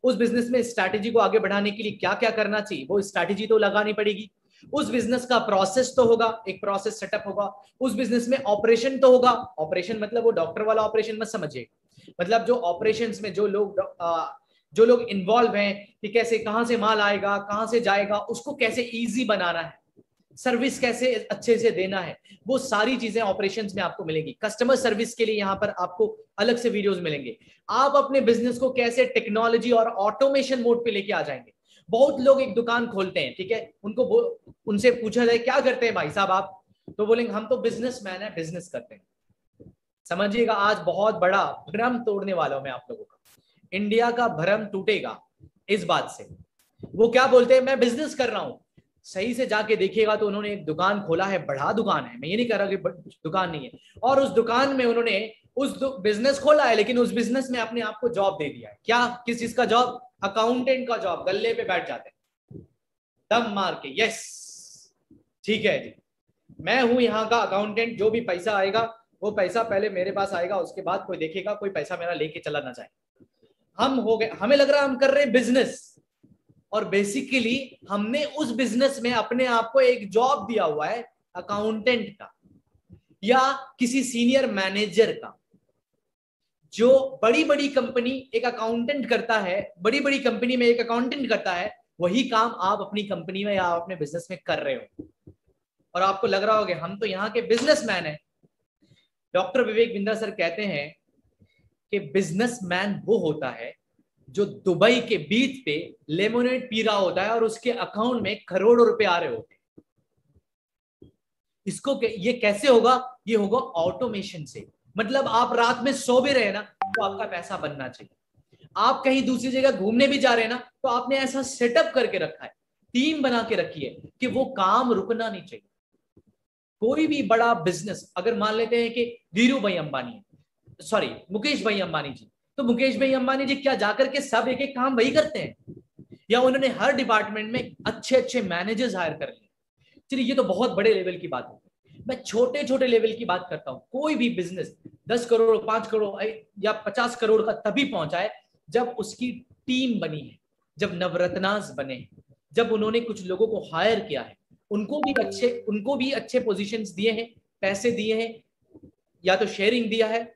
उस बिजनेस में स्ट्रैटेजी को आगे बढ़ाने के लिए क्या क्या करना चाहिए वो स्ट्रैटेजी तो लगानी पड़ेगी। उस बिजनेस का प्रोसेस तो होगा, एक प्रोसेस सेटअप होगा। उस बिजनेस में ऑपरेशन तो होगा, ऑपरेशन मतलब वो डॉक्टर वाला ऑपरेशन मत समझिए, मतलब जो ऑपरेशंस में जो लोग जो लोग इन्वॉल्व हैं कि कैसे कहां से माल आएगा, कहां से जाएगा, उसको कैसे इजी बनाना है, सर्विस कैसे अच्छे से देना है, वो सारी चीजें ऑपरेशंस में आपको मिलेंगी। कस्टमर सर्विस के लिए यहाँ पर आपको अलग से वीडियोस मिलेंगे। आप अपने बिजनेस को कैसे टेक्नोलॉजी और ऑटोमेशन मोड पे लेके आ जाएंगे। बहुत लोग एक दुकान खोलते हैं, ठीक है, उनसे पूछा जाए क्या करते हैं भाई साहब आप, तो बोलेंगे हम तो बिजनेसमैन है, बिजनेस करते हैं। समझिएगा, आज बहुत बड़ा भ्रम तोड़ने वाला हूं मैं आप लोगों का। इंडिया का भ्रम टूटेगा इस बात से। वो क्या बोलते हैं, मैं बिजनेस कर रहा हूं। सही से जाके देखिएगा तो उन्होंने एक दुकान खोला है, बड़ा दुकान है, मैं ये नहीं कह रहा कि दुकान नहीं है, और उस दुकान में उन्होंने उस बिजनेस खोला है, लेकिन उस बिजनेस में अपने आप को जॉब दे दिया है। क्या, किस चीज का जॉब? अकाउंटेंट का जॉब। गल्ले पे बैठ जाते हैं दम मार के, यस ठीक है जी, मैं हूं यहाँ का अकाउंटेंट, जो भी पैसा आएगा वो पैसा पहले मेरे पास आएगा, उसके बाद कोई देखेगा कोई पैसा मेरा लेके चला ना जाए। हम हो गए, हमें लग रहा है हम कर रहे हैं बिजनेस, और बेसिकली हमने उस बिजनेस में अपने आप को एक जॉब दिया हुआ है अकाउंटेंट का या किसी सीनियर मैनेजर का। जो बड़ी बड़ी कंपनी एक अकाउंटेंट करता है, बड़ी बड़ी कंपनी में एक अकाउंटेंट करता है, वही काम आप अपनी कंपनी में या अपने बिजनेस में कर रहे हो, और आपको लग रहा होगा हम तो यहाँ के बिजनेसमैन हैं। डॉक्टर विवेक बिंद्रा सर कहते हैं कि बिजनेसमैन वो होता है जो दुबई के बीच पे लेमोनेड पी रहा होता है और उसके अकाउंट में करोड़ों रुपए आ रहे होते हैं। इसको ये कैसे होगा? ये होगा ऑटोमेशन से। मतलब आप रात में सो भी रहे ना तो आपका पैसा बनना चाहिए। आप कहीं दूसरी जगह घूमने भी जा रहे हैं ना तो आपने ऐसा सेटअप करके रखा है, टीम बना के रखी है कि वो काम रुकना नहीं चाहिए। कोई भी बड़ा बिजनेस, अगर मान लेते हैं कि धीरू भाई अंबानी, सॉरी मुकेश भाई अंबानी जी, तो मुकेश भाई अंबानी जी क्या जाकर के सब एक एक काम वही करते हैं, या उन्होंने हर डिपार्टमेंट में अच्छे अच्छे मैनेजर्स हायर कर लिए? चलिए ये तो बहुत बड़े लेवल की बात है, मैं छोटे छोटे लेवल की बात करता हूं। कोई भी बिजनेस 10 करोड़ 5 करोड़ या 50 करोड़ का तभी पहुंचा है जब उसकी टीम बनी है, जब नवरत्नास बने, जब उन्होंने कुछ लोगों को हायर किया है, उनको भी अच्छे पोजीशंस दिए हैं, पैसे दिए हैं, या तो शेयरिंग दिया है,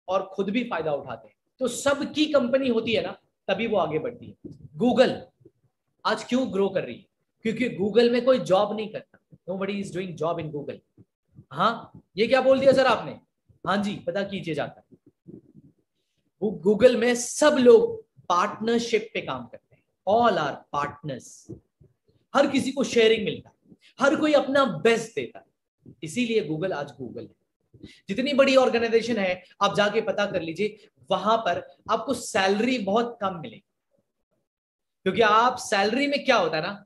और खुद भी फायदा उठाते हैं। तो सबकी कंपनी होती है ना, तभी वो आगे बढ़ती है। गूगल आज क्यों ग्रो कर रही है? क्योंकि गूगल में कोई जॉब नहीं करता, nobody is doing job in Google. हाँ, ये क्या बोल दिया सर आपने? हाँ जी, पता कीजिए जाकर। गूगल में सब लोग पार्टनरशिप पे काम करते हैं, ऑल आर पार्टनर्स। हर किसी को शेयरिंग मिलता है, हर कोई अपना बेस्ट देता है, इसीलिए गूगल आज गूगल है। जितनी बड़ी ऑर्गेनाइजेशन है आप जाके पता कर लीजिए, वहां पर आपको सैलरी बहुत कम मिलेगी। क्योंकि आप सैलरी में क्या होता है ना,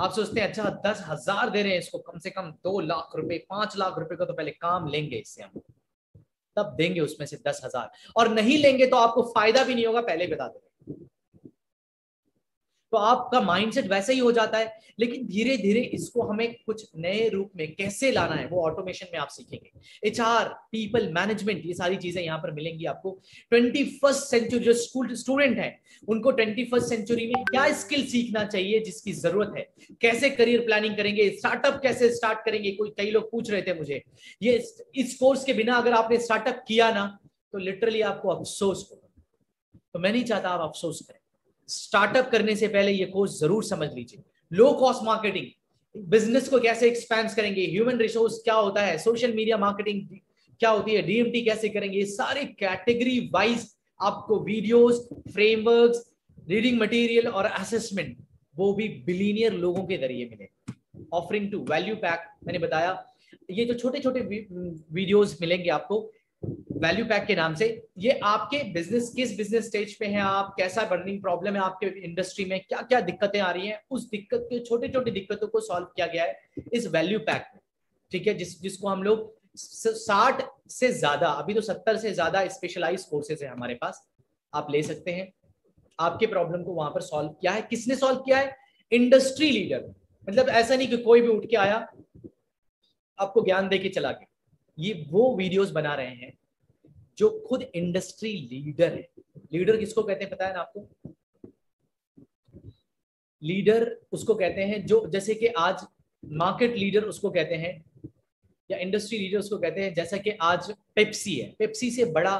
आप सोचते हैं अच्छा 10,000 दे रहे हैं इसको, कम से कम 2 लाख रुपए 5 लाख रुपए का तो पहले काम लेंगे इससे हम, तब देंगे उसमें से 10,000, और नहीं लेंगे तो आपको फायदा भी नहीं होगा, पहले बता दो। तो आपका माइंडसेट वैसा ही हो जाता है। लेकिन धीरे धीरे इसको हमें कुछ नए रूप में कैसे लाना है वो ऑटोमेशन में आप सीखेंगे। एचआर, पीपल मैनेजमेंट, ये सारी चीजें यहाँ पर मिलेंगी आपको। 21st सेंचुरी जो स्टूडेंट है उनको 21st सेंचुरी में क्या स्किल सीखना चाहिए जिसकी जरूरत है, कैसे करियर प्लानिंग करेंगे, स्टार्टअप कैसे स्टार्ट करेंगे। कई लोग पूछ रहे थे मुझे, ये इस कोर्स के बिना अगर आपने स्टार्टअप किया ना तो लिटरली आपको अफसोस होगा। तो मैं नहीं चाहता आप अफसोस करें। स्टार्टअप करने से पहले ये कोर्स जरूर समझ लीजिए। लो कॉस्ट मार्केटिंग, बिजनेस को कैसे एक्सपेंड करेंगे, ह्यूमन रिसोर्स क्या होता है, सोशल मीडिया मार्केटिंग क्या होती है, डीएमटी कैसे करेंगे, ये सारे कैटेगरी वाइज आपको वीडियोस, फ्रेमवर्क्स, रीडिंग मटेरियल और असेसमेंट, वो भी बिलियनियर लोगों के जरिए मिले। ऑफरिंग टू वैल्यू पैक, मैंने बताया ये जो छोटे छोटे वीडियोस मिलेंगे आपको वैल्यू पैक के नाम से, ये आपके बिजनेस किस बिजनेस स्टेज पे हैं आप, कैसा बर्निंग प्रॉब्लम है आपके इंडस्ट्री में, क्या क्या दिक्कतें आ रही हैं, उस दिक्कत के छोटे छोटे दिक्कतों को सॉल्व किया गया है इस वैल्यू पैक में। ठीक है, जिसको हम लोग 60 से ज्यादा, अभी तो 70 से ज्यादा स्पेशलाइज कोर्सेज है हमारे पास, आप ले सकते हैं। आपके प्रॉब्लम को वहां पर सॉल्व किया है। किसने सॉल्व किया है? Industry leader. मतलब ऐसा नहीं कि कोई भी उठ के आया आपको ज्ञान दे के चला गया। ये वो वीडियोस बना रहे हैं जो खुद इंडस्ट्री लीडर है। लीडर किसको कहते हैं पता है ना आपको? लीडर उसको कहते हैं जो, जैसे कि आज मार्केट लीडर उसको कहते हैं, या इंडस्ट्री लीडर उसको कहते हैं, जैसा कि आज पेप्सी है, पेप्सी से बड़ा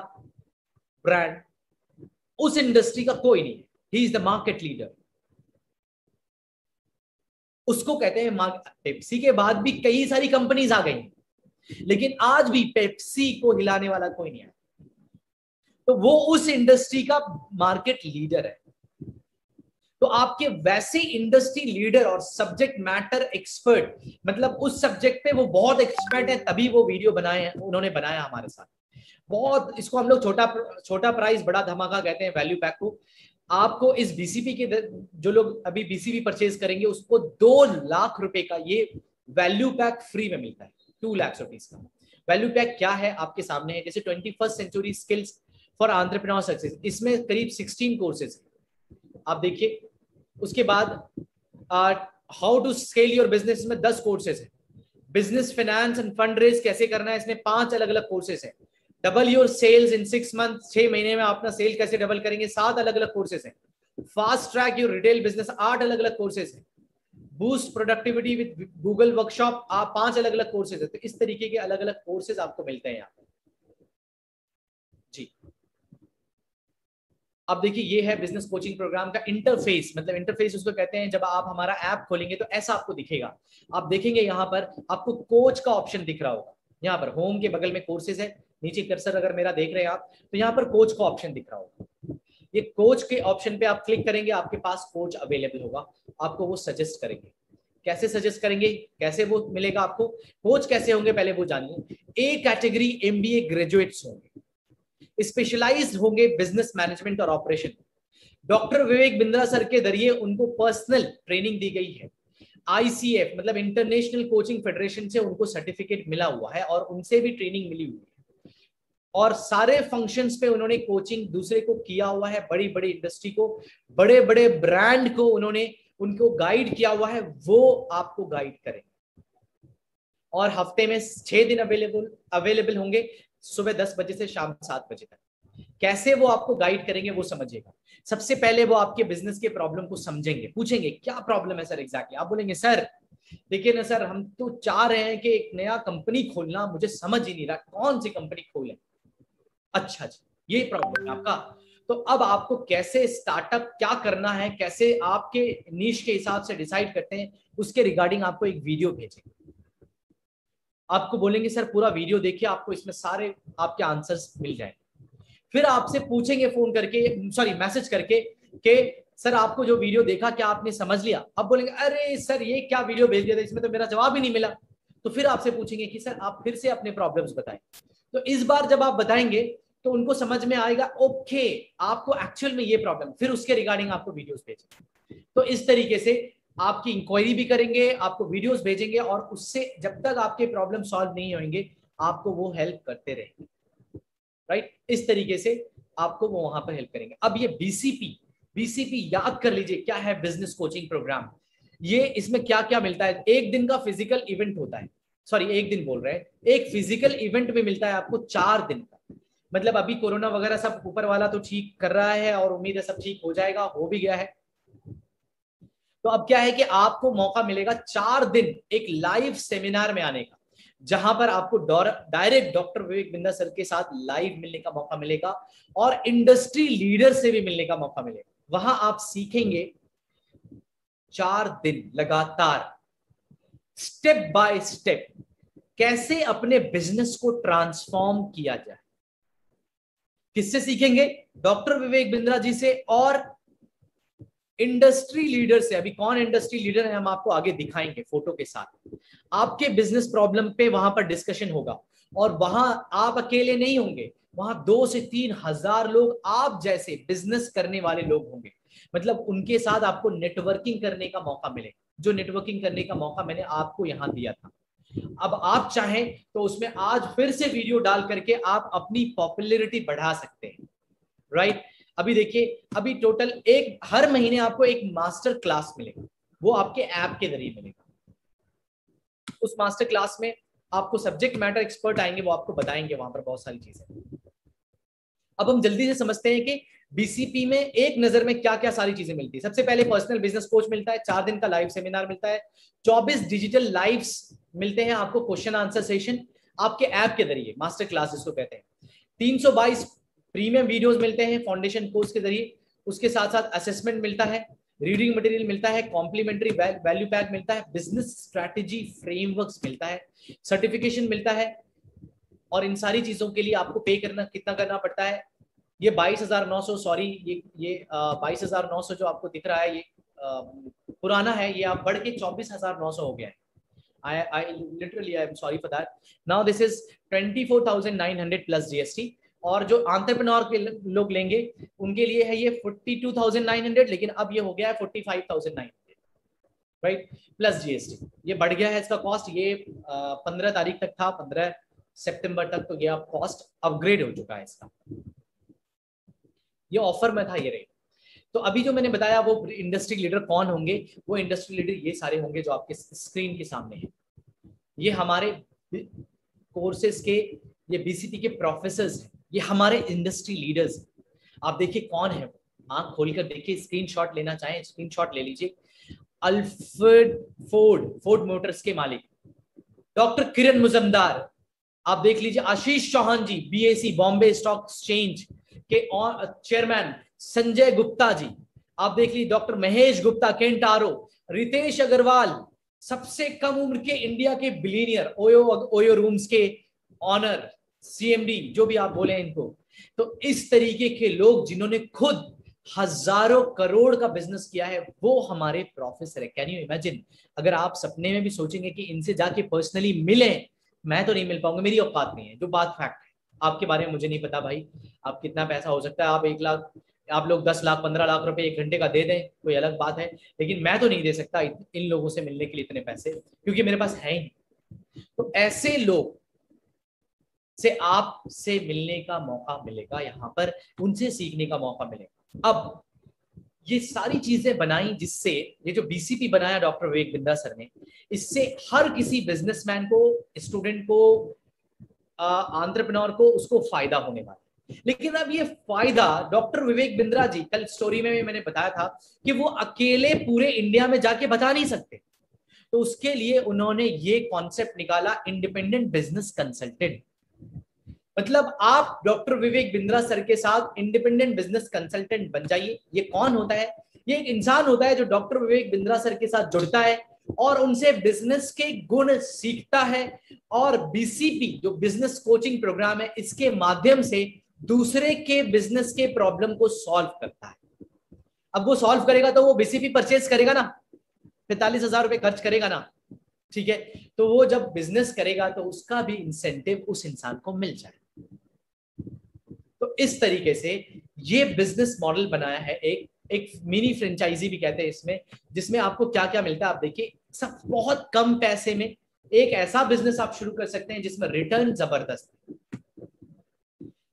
ब्रांड उस इंडस्ट्री का कोई नहीं है, he is the market leader. उसको कहते हैं पेप्सी के बाद भी कई सारी कंपनीज आ गई, लेकिन आज भी पेप्सी को हिलाने वाला कोई नहीं है, तो वो उस इंडस्ट्री का मार्केट लीडर है। तो आपके वैसे इंडस्ट्री लीडर और सब्जेक्ट मैटर एक्सपर्ट, मतलब उस सब्जेक्ट पे वो बहुत एक्सपर्ट है, तभी वो वीडियो बनाए हैं, उन्होंने बनाया हमारे साथ। बहुत, इसको हम लोग छोटा प्राइस बड़ा धमाका कहते हैं वैल्यू पैक को। आपको इस बीसीपी के जो लोग अभी बीसीपी परचेज करेंगे उसको 2 लाख रुपए का ये वैल्यू पैक फ्री में मिलता है। 2 लाख रुपीज का वैल्यू पैक क्या है आपके सामने है, जैसे 21st century skills for entrepreneur success, इसमें करीब 16 कोर्सेज आप देखिए। उसके बाद how to scale your business में 10 कोर्सेज है। Business finance and fund raise कैसे करना है, इसमें 5 अलग अलग कोर्सेज है। Double your sales in 6 month, 6 महीने में अपना सेल कैसे डबल करेंगे, 7 अलग अलग कोर्सेज है। Fast track your retail business, 8 अलग अलग कोर्सेज है। Boost productivity with Google workshop, 5 अलग अलग कोर्सेज है। तो इस तरीके के अलग अलग कोर्सेज आपको मिलते हैं यहाँ पे जी। अब देखिए ये है बिजनेस कोचिंग प्रोग्राम का इंटरफेस, मतलब इंटरफेस उसको कहते हैं। जब आप हमारा ऐप खोलेंगे तो ऐसा आपको दिखेगा। आप देखेंगे यहाँ पर आपको कोच का ऑप्शन दिख रहा होगा, यहाँ पर होम के बगल में कोर्सेज है, नीचे कर्सर अगर मेरा देख रहे हैं आप तो यहाँ पर कोच का ऑप्शन दिख रहा होगा। ये कोच के ऑप्शन पे आप क्लिक करेंगे, आपके पास कोच अवेलेबल होगा, आपको वो सजेस्ट करेंगे। कैसे सजेस्ट करेंगे, कैसे वो मिलेगा आपको, कोच कैसे होंगे पहले वो जानिए। ए कैटेगरी एमबीए ग्रेजुएट्स होंगे, स्पेशलाइज्ड होंगे बिजनेस मैनेजमेंट और operation. Doctor Vivek Bindra sir के जरिए उनको पर्सनल ट्रेनिंग दी गई है। आईसीएफ मतलब इंटरनेशनल कोचिंग फेडरेशन से उनको सर्टिफिकेट मिला हुआ है और उनसे भी ट्रेनिंग मिली हुई है। और सारे फंक्शंस पे उन्होंने कोचिंग दूसरे को किया हुआ है, बड़ी बड़ी इंडस्ट्री को, बड़े बड़े ब्रांड को उन्होंने उनको गाइड किया हुआ है, वो आपको गाइड करेंगे। और हफ्ते में 6 दिन अवेलेबल होंगे, सुबह 10 बजे से शाम 7 बजे तक। कैसे वो आपको गाइड करेंगे वो समझिएगा। सबसे पहले वो आपके बिजनेस के प्रॉब्लम को समझेंगे, पूछेंगे क्या प्रॉब्लम है सर एग्जैक्टली। आप बोलेंगे सर देखिए ना सर, हम तो चाह रहे हैं कि एक नया कंपनी खोलना, मुझे समझ ही नहीं रहा कौन सी कंपनी खोलें। अच्छा जी, ये प्रॉब्लम है आपका। तो अब आपको कैसे स्टार्टअप क्या करना है, कैसे आपके नीश के हिसाब से डिसाइड करते हैं, उसके रिगार्डिंग आपको एक वीडियो भेजेंगे। आपको बोलेंगे सर पूरा वीडियो देखिए, आपको इसमें सारे आपके आंसर्स मिल जाएंगे। फिर आपसे पूछेंगे फोन करके, सॉरी मैसेज करके कि सर आपको जो वीडियो देखा क्या आपने समझ लिया। आप बोलेंगे अरे सर ये क्या वीडियो भेज दिया था, इसमें तो मेरा जवाब ही नहीं मिला। तो फिर आपसे पूछेंगे कि सर आप फिर से अपने प्रॉब्लम्स बताएं। तो इस बार जब आप बताएंगे तो उनको समझ में आएगा ओके आपको एक्चुअल में ये प्रॉब्लम, फिर उसके रिगार्डिंग आपको वीडियोस भेजेंगे। तो इस तरीके से आपकी इंक्वायरी भी करेंगे, आपको वीडियोस भेजेंगे और उससे जब तक आपके प्रॉब्लम सॉल्व नहीं होंगे आपको वो हेल्प करते रहेंगे। राइट, इस तरीके से आपको वो वहां पर हेल्प करेंगे। अब ये बीसीपी याद कर लीजिए क्या है, बिजनेस कोचिंग प्रोग्राम। ये इसमें क्या क्या मिलता है, एक दिन का फिजिकल इवेंट होता है, सॉरी एक दिन बोल रहे हैं, एक फिजिकल इवेंट में मिलता है आपको 4 दिन का। मतलब अभी कोरोना वगैरह सब ऊपर वाला तो ठीक कर रहा है और उम्मीद है सब ठीक हो जाएगा, हो भी गया है। तो अब क्या है कि आपको मौका मिलेगा 4 दिन एक लाइव सेमिनार में आने का, जहां पर आपको direct doctor Vivek Bindra sir के साथ लाइव मिलने का मौका मिलेगा और इंडस्ट्री लीडर से भी मिलने का मौका मिलेगा। वहां आप सीखेंगे 4 दिन लगातार स्टेप बाय स्टेप कैसे अपने बिजनेस को ट्रांसफॉर्म किया जाए। किससे सीखेंगे, डॉक्टर विवेक बिंद्रा जी से और इंडस्ट्री लीडर से। अभी कौन इंडस्ट्री लीडर है हम आपको आगे दिखाएंगे फोटो के साथ। आपके बिजनेस प्रॉब्लम पे वहां पर डिस्कशन होगा और वहां आप अकेले नहीं होंगे, वहां 2 से 3 हजार लोग आप जैसे बिजनेस करने वाले लोग होंगे। मतलब उनके साथ आपको नेटवर्किंग करने का मौका मिलेगा, जो नेटवर्किंग करने का मौका मैंने आपको यहां दिया था। अब आप चाहें तो उसमें आज फिर से वीडियो डाल करके आप अपनी पॉपुलैरिटी बढ़ा सकते हैं। राइट, अभी देखिए, अभी टोटल हर महीने आपको एक मास्टर क्लास मिलेगा, वो आपके ऐप के जरिए मिलेगा। उस मास्टर क्लास में आपको सब्जेक्ट मैटर एक्सपर्ट आएंगे, वो आपको बताएंगे वहां पर बहुत सारी चीजें। अब हम जल्दी से समझते हैं कि बीसीपी में एक नजर में क्या क्या सारी चीजें मिलती है। सबसे पहले पर्सनल बिजनेस कोच मिलता है, 4 दिन का लाइव सेमिनार मिलता है, 24 डिजिटल लाइव्स मिलते हैं आपको, क्वेश्चन आंसर सेशन आपके ऐप के जरिए, मास्टर क्लासेस को कहते हैं। 322 प्रीमियम वीडियोस मिलते हैं फाउंडेशन कोर्स के जरिए, उसके साथ साथ असेसमेंट मिलता है, रीडिंग मटेरियल मिलता है, कॉम्प्लीमेंट्री वैल्यू पैक मिलता है, बिजनेस स्ट्रैटेजी फ्रेमवर्क्स मिलता है, सर्टिफिकेशन मिलता है। और इन सारी चीजों के लिए आपको पे करना कितना करना पड़ता है? ये 22,900, सॉरी ये 22,900 जो आपको दिख रहा है ये पुराना है, ये आप बढ़ के 24,900 हो गया है। I literally I'm sorry for that. Now this is 24,900 plus GST। और जो एंटरप्रेन्योर के लोग लेंगे उनके लिए है ये 42,900, लेकिन अब ये हो गया है 45,900, राइट, प्लस GST। ये बढ़ गया है इसका कॉस्ट। ये 15 तारीख तक था, 15 सितंबर तक, तो ये अब कॉस्ट अपग्रेड हो चुका है इसका। ये ऑफर में था ये रेट। तो अभी जो मैंने बताया वो इंडस्ट्री लीडर कौन होंगे, वो इंडस्ट्री लीडर ये सारे होंगे जो आपके स्क्रीन के सामने हैं। ये हमारे कोर्सेज के, ये बीसीपी के प्रोफेसर्स हैं, ये हमारे इंडस्ट्री लीडर्स हैं। आप देखिए कौन है वो, आंख खोलकर देखिए, स्क्रीनशॉट लेना चाहें स्क्रीनशॉट ले लीजिए। अल्फ्रेड फोर्ड मोटर्स के मालिक डॉक्टर किरण मुजमदार, आप देख लीजिए। Ashish Chauhan ji, BSE Bombay stock exchange के चेयरमैन। संजय गुप्ता जी, आप देख लीजिए। Doctor Mahesh Gupta, Kentaro. रितेश अग्रवाल, सबसे कम उम्र के इंडिया के बिलियनियर, ओयो रूम्स के ऑनर, सीएमडी, जो भी आप बोले इनको। तो इस तरीके के लोग जिन्होंने खुद हजारों करोड़ का बिजनेस किया है, वो हमारे प्रोफेसर है। Can you imagine? अगर आप सपने में भी सोचेंगे कि इनसे जाके पर्सनली मिले, मैं तो नहीं मिल पाऊंगा, मेरी औकात नहीं है, जो बात फैक्ट है। आपके बारे में मुझे नहीं पता भाई, आप कितना पैसा हो सकता है, आप 1 लाख, आप लोग 10 लाख 15 लाख रुपए 1 घंटे का दे दें, कोई अलग बात है, लेकिन मैं तो नहीं दे सकता इन लोगों से मिलने के लिए इतने पैसे, क्योंकि मेरे पास है ही नहीं। तो ऐसे लोग से आपसे मिलने का मौका मिलेगा यहाँ पर, उनसे सीखने का मौका मिलेगा। अब ये सारी चीजें बनाई जिससे, ये जो बीसीपी बनाया डॉक्टर विवेक बिंद्रा सर ने, इससे हर किसी बिजनेसमैन को, स्टूडेंट को, एंटरप्रेन्योर को, उसको फायदा होने वाला है। लेकिन अब ये फायदा डॉक्टर विवेक बिंद्रा जी, कल स्टोरी में भी मैंने बताया था कि वो अकेले पूरे इंडिया में जाके बता नहीं सकते, तो उसके लिए उन्होंने ये कॉन्सेप्ट निकाला, इंडिपेंडेंट बिजनेस कंसल्टेंट। मतलब आप डॉक्टर विवेक बिंद्रा सर के साथ इंडिपेंडेंट बिजनेस कंसल्टेंट बन जाइए। ये कौन होता है? ये एक इंसान होता है जो डॉक्टर विवेक बिंद्रा सर के साथ जुड़ता है और उनसे बिजनेस के गुण सीखता है, और बीसीपी जो बिजनेस कोचिंग प्रोग्राम है, इसके माध्यम से दूसरे के बिजनेस के प्रॉब्लम को सॉल्व करता है। अब वो सॉल्व करेगा तो वो बीसीपी परचेज करेगा ना, 45,000 रुपए खर्च करेगा ना, ठीक है? तो वो जब बिजनेस करेगा तो उसका भी इंसेंटिव उस इंसान को मिल जाए। तो इस तरीके से ये बिजनेस मॉडल बनाया है, एक मिनी फ्रेंचाइजी भी कहते हैं इसमें, जिसमें आपको क्या क्या मिलता है आप देखिए। सब बहुत कम पैसे में एक ऐसा बिजनेस आप शुरू कर सकते हैं जिसमें रिटर्न जबरदस्त है।